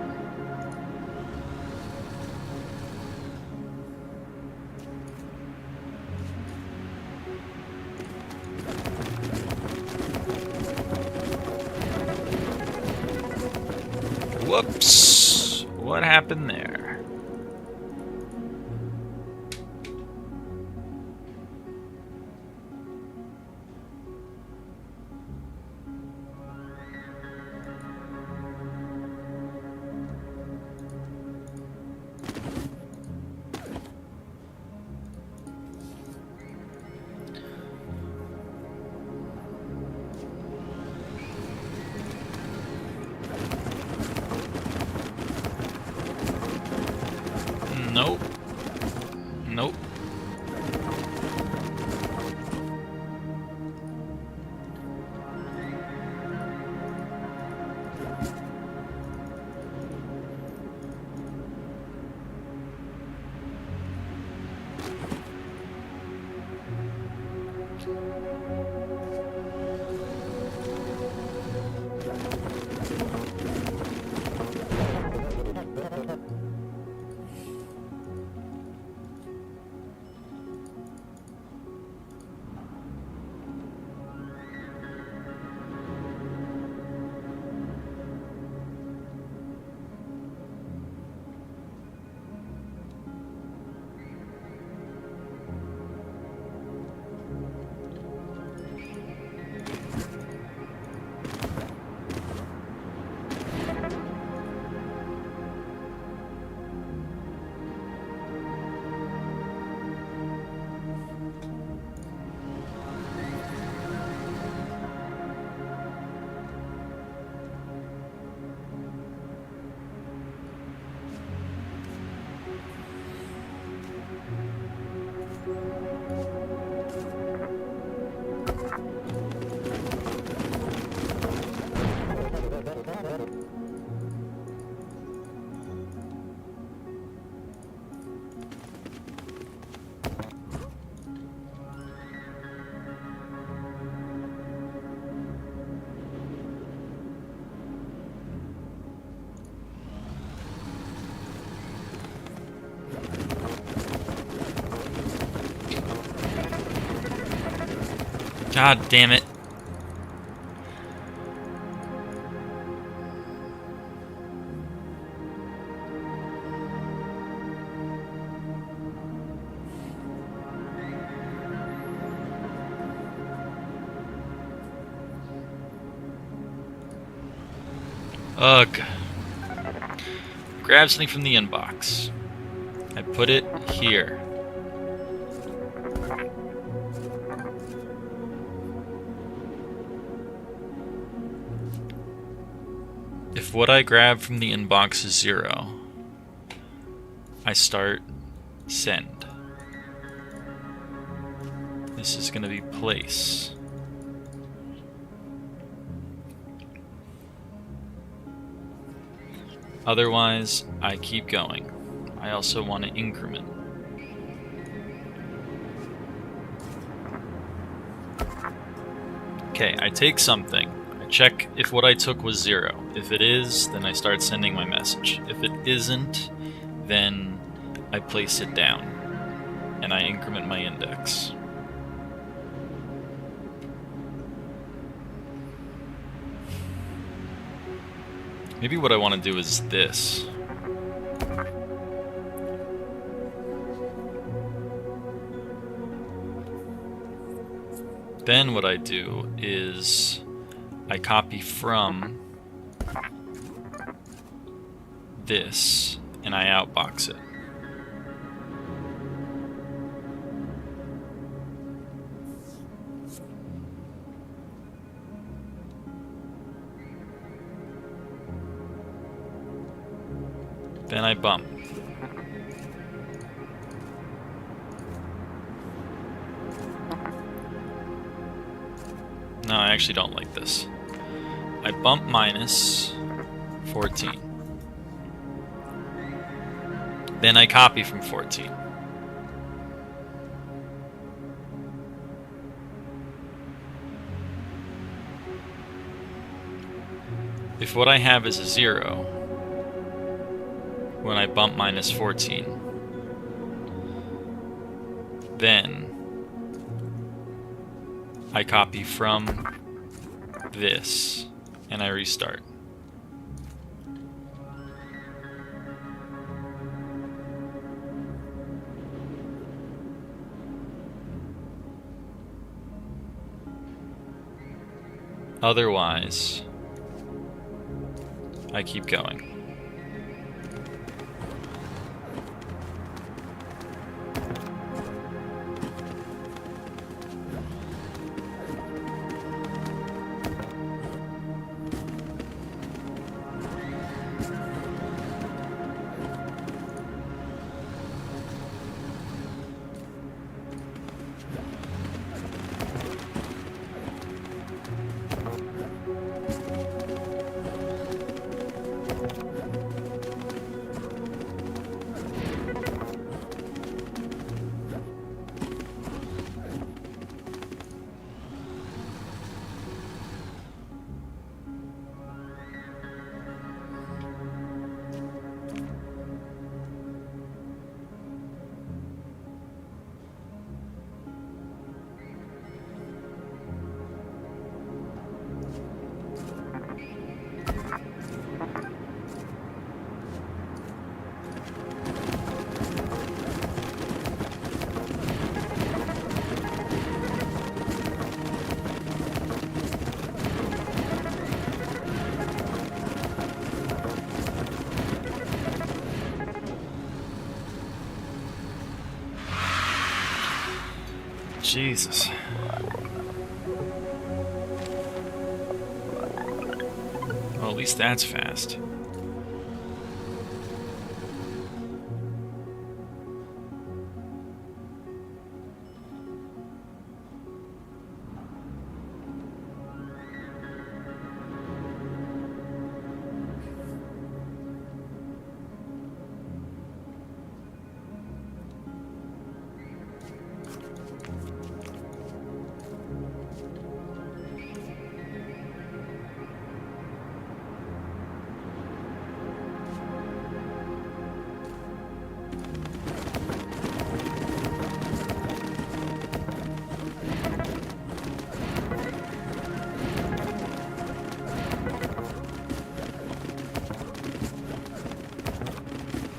Whoops! What happened there? Nope. Nope. God damn it. Ugh. Grab something from the inbox. I put it here. If what I grab from the inbox is 0, I start send. This is going to be place. Otherwise, I keep going. I also want to increment. Okay, I take something. I check if what I took was 0. If it is, then I start sending my message. If it isn't, then I place it down. And I increment my index. Maybe what I want to do is this. Then what I do is I copy from this and I outbox it. Then I bump. No, I actually don't like this. I bump minus 14. Then I copy from 14. If what I have is a 0, when I bump minus 14. Then I copy from this and I restart. Otherwise, I keep going. Jesus. Well, at least that's fast.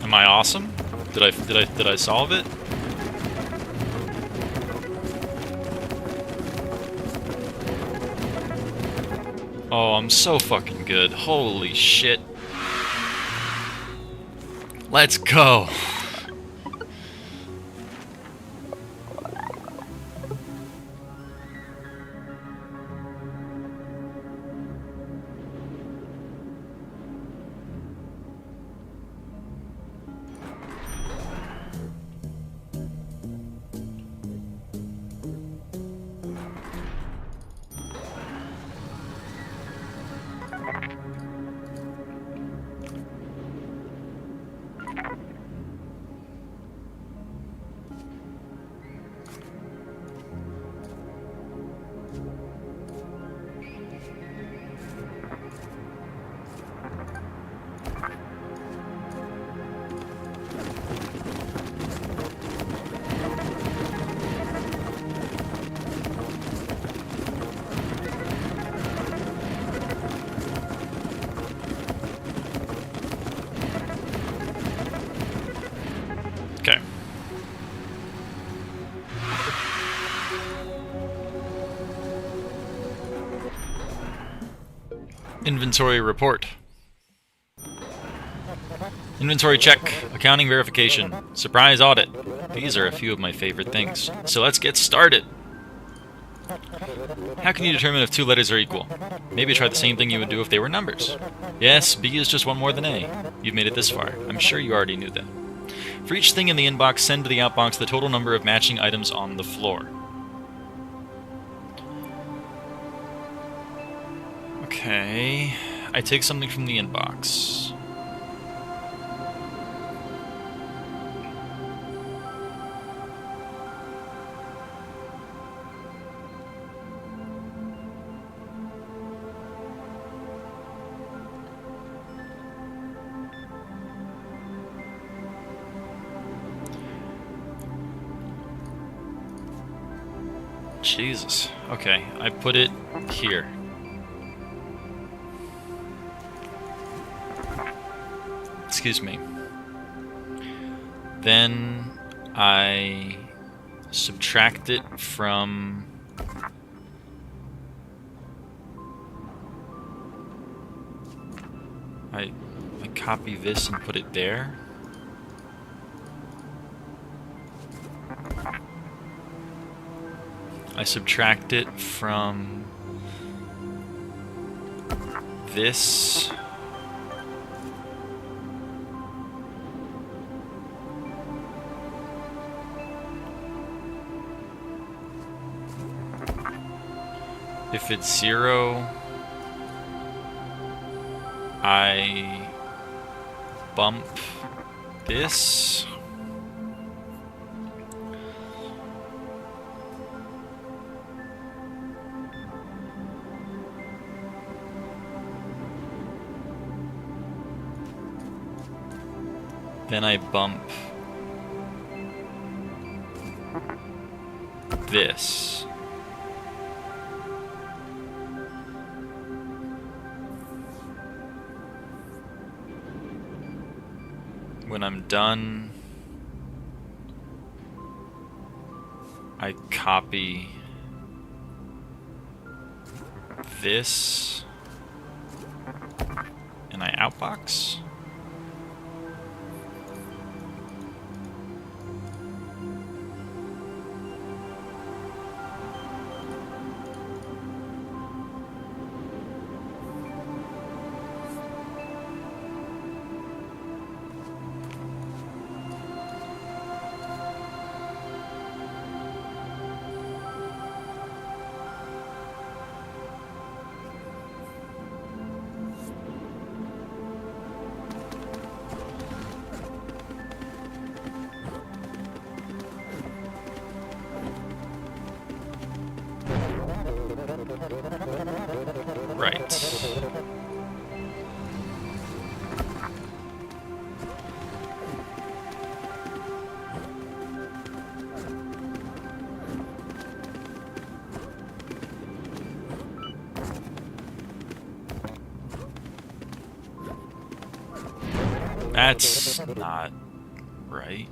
Am I awesome? Did I solve it? Oh, I'm so fucking good. Holy shit. Let's go. Okay. Inventory report. Inventory check. Accounting verification. Surprise audit. These are a few of my favorite things. So let's get started. How can you determine if two letters are equal? Maybe try the same thing you would do if they were numbers. Yes, B is just one more than A. You've made it this far. I'm sure you already knew that. For each thing in the inbox, send to the outbox the total number of matching items on the floor. Okay. I take something from the inbox. Jesus. Okay, I put it here. Excuse me. Then I subtract it from I copy this and put it there. I subtract it from this. If it's 0, I bump this. Then I bump this. When I'm done, I copy this and I outbox. Right. That's not right.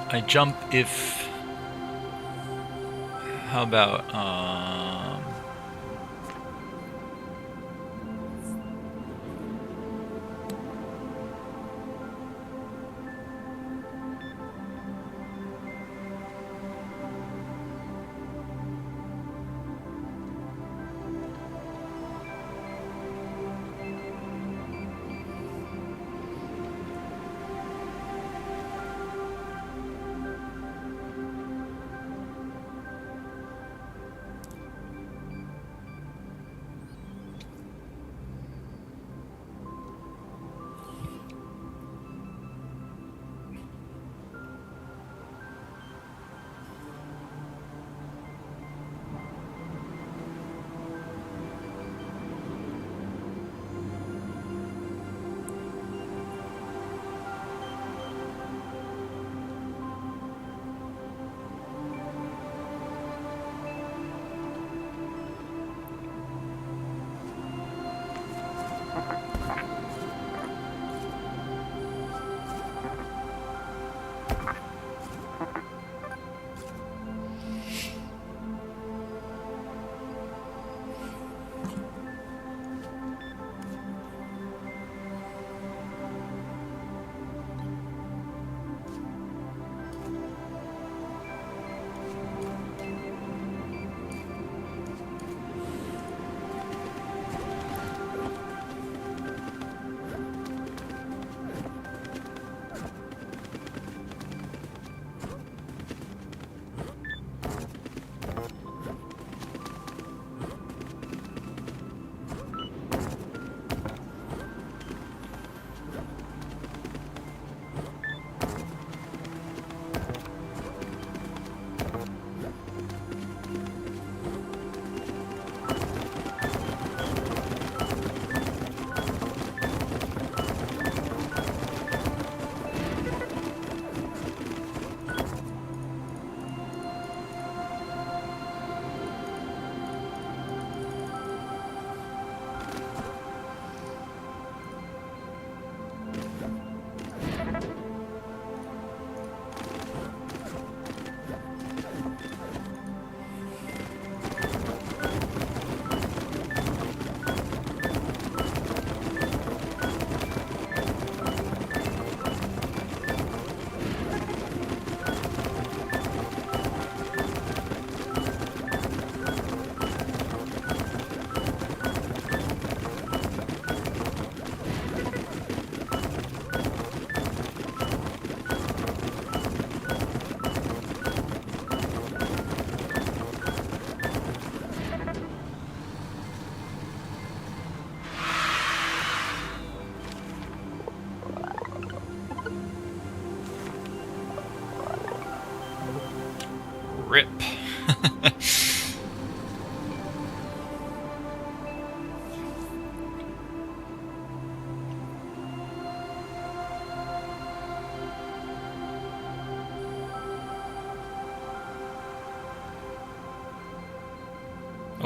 I jump if... How about,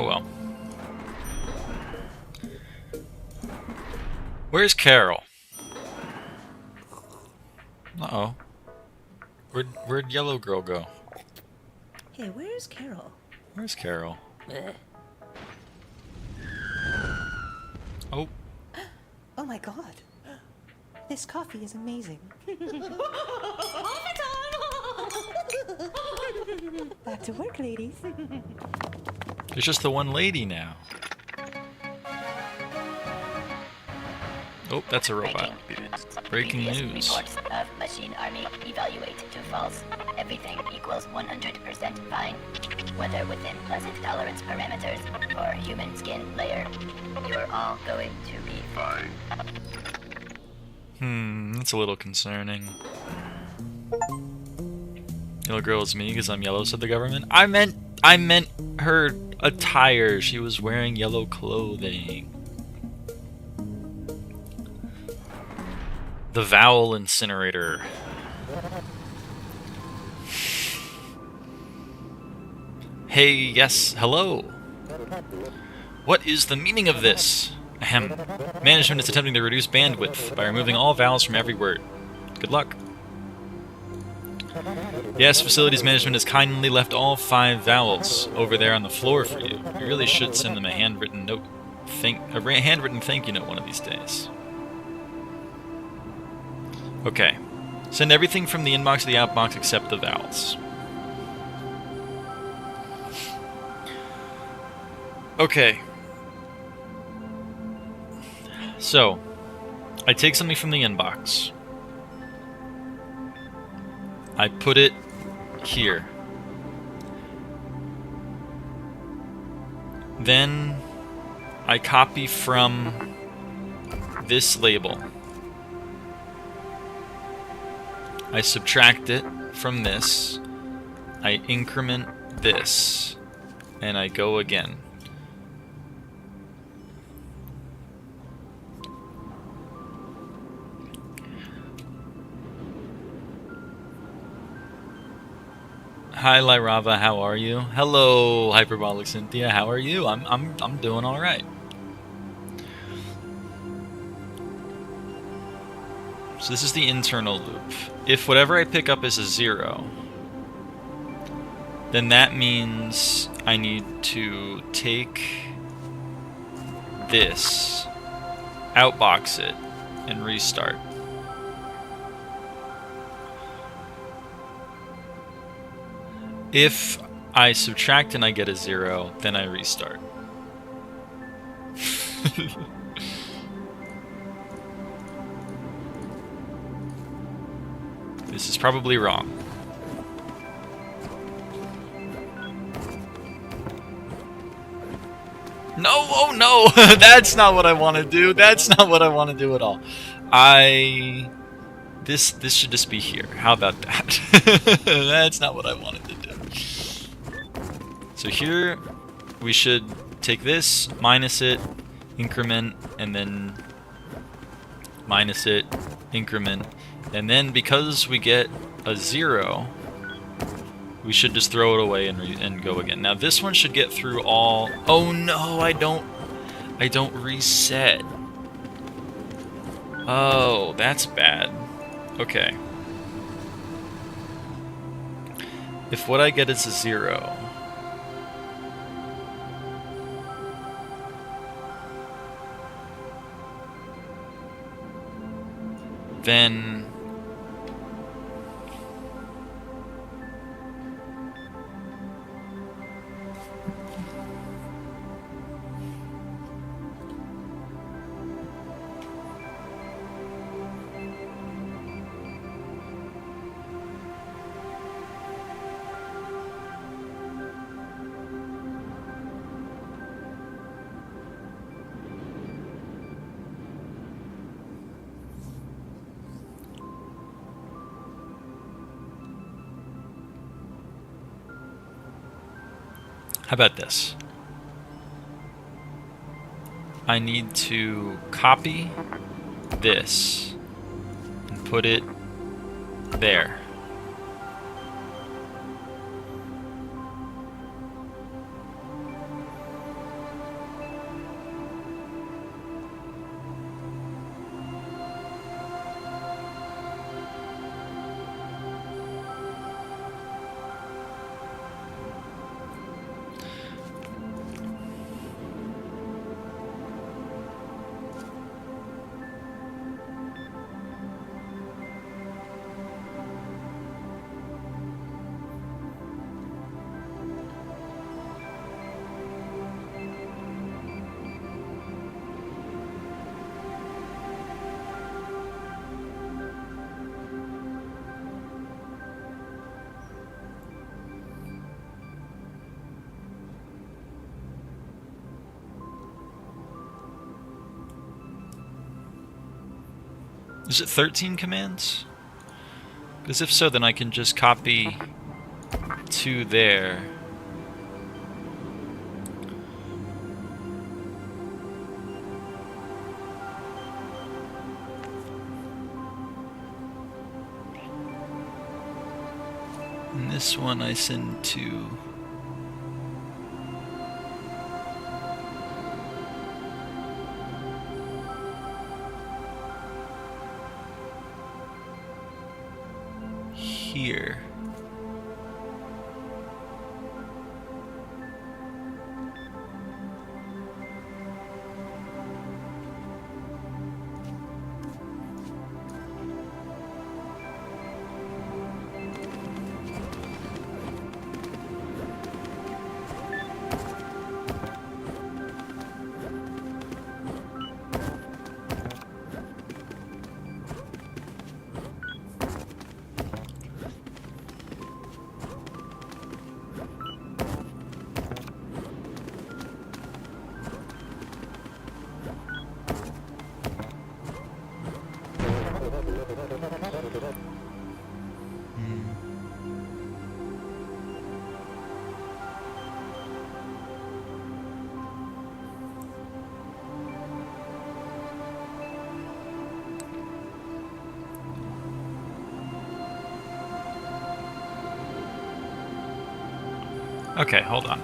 Oh well. Where's Carol? Uh-oh. Where'd Yellow Girl go? Hey, where's Carol? Where's Carol? Oh. Oh my god. This coffee is amazing. Back to work, ladies. There's just the one lady now. Oh, that's a robot. Breaking news. Reports of machine army evaluate to false. Everything equals 100% fine. Whether within pleasant tolerance parameters or human skin layer, you're all going to be fine. That's a little concerning. Yellow girl is me because I'm yellow, said the government. I meant her attire. She was wearing yellow clothing. The Vowel Incinerator. Hey, yes, hello. What is the meaning of this? Ahem. Management is attempting to reduce bandwidth by removing all vowels from every word. Good luck. Yes, facilities management has kindly left all 5 vowels over there on the floor for you. You really should send them a handwritten note. A handwritten thank you note one of these days. Okay. Send everything from the inbox to the outbox except the vowels. Okay. So, I take something from the inbox. I put it here. Then I copy from this label. I subtract it from this. I increment this. And I go again. Hi Lyraava, how are you? Hello Hyperbolic Cynthia, how are you? I'm doing all right. So this is the internal loop. If whatever I pick up is a 0, then that means I need to take this, outbox it, and restart. If I subtract and I get a 0, then I restart. This is probably wrong. No, oh no! That's not what I want to do. That's not what I want to do at all. This should just be here. How about that? That's not what I wanted to do. So here, we should take this, minus it, increment, and then minus it, increment, and then because we get a 0, we should just throw it away and go again. Now this one should get through all. Oh no, I don't reset. Oh, that's bad. Okay. If what I get is a 0, then how about this? I need to copy this and put it there. Is it 13 commands? Because if so, then I can just copy 2 there. And this one I send to... here. Okay, hold on.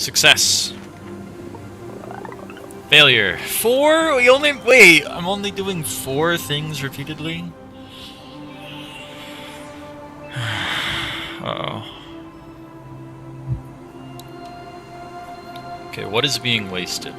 Success. Failure. 4? We only... Wait, I'm only doing 4 things repeatedly? Uh-oh. Okay, what is being wasted?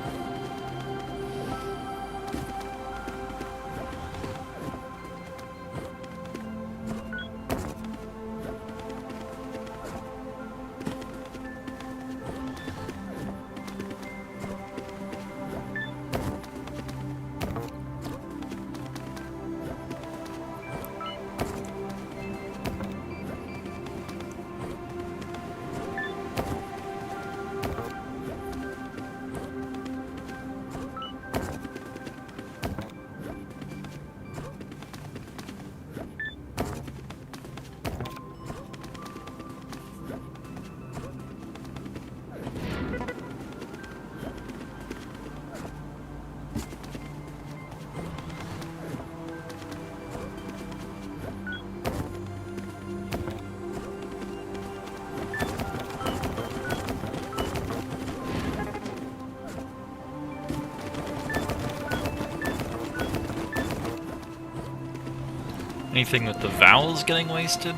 Anything with the vowels getting wasted?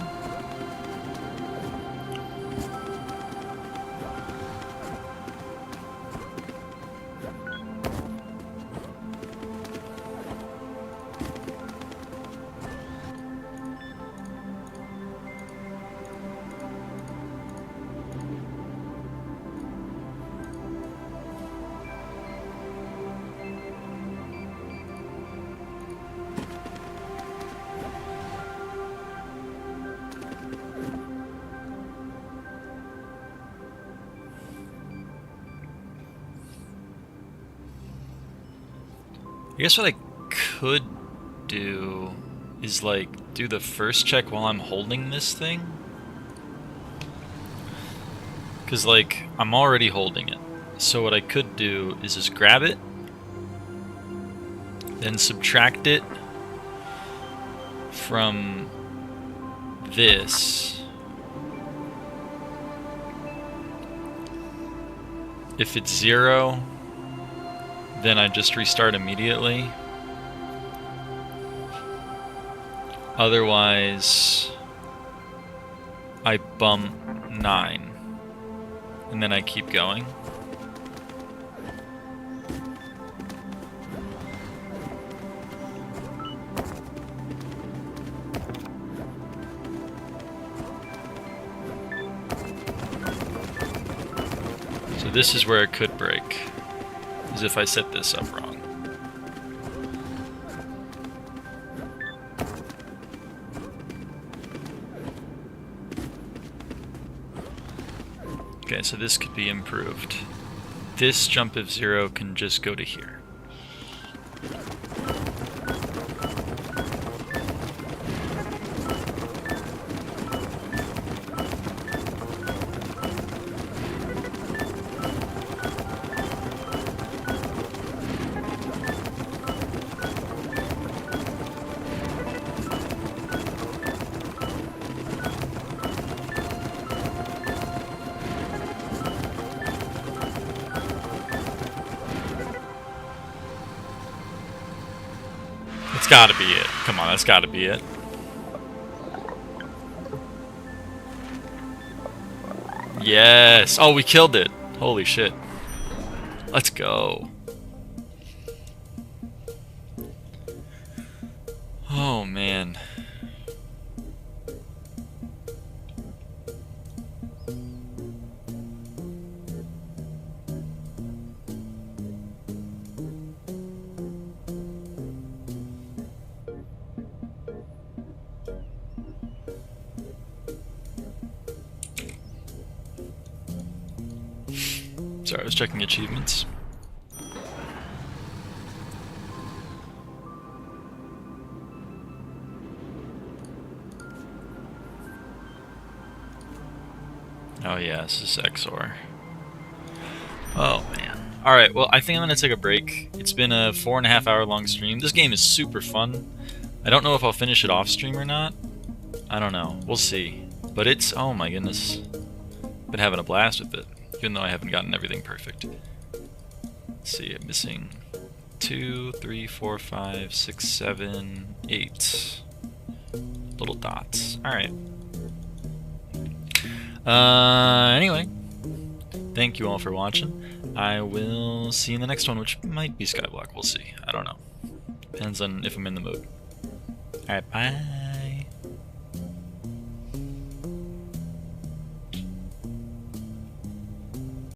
I guess what I could do is like do the first check while I'm holding this thing. Because like I'm already holding it. So what I could do is just grab it, then subtract it from this. If it's 0, then I just restart immediately. Otherwise, I bump 9. And then I keep going. So this is where it could break, is if I set this up wrong. Okay, so this could be improved. This jump of 0 can just go to here. That's gotta be it. Come on, that's gotta be it. Yes! Oh, we killed it! Holy shit. Let's go. Oh, man. Sorry, I was checking achievements. Oh yeah, this is XOR. Oh man. Alright, well I think I'm gonna take a break. It's been a 4.5 hour long stream. This game is super fun. I don't know if I'll finish it off stream or not. I don't know. We'll see. But it's, oh my goodness. Been having a blast with it. even though I haven't gotten everything perfect. Let's see, I'm missing 2, 3, 4, 5, 6, 7, 8 little dots. Alright. Anyway, thank you all for watching. I will see you in the next one, which might be Skyblock. We'll see. I don't know. Depends on if I'm in the mood. Alright, bye.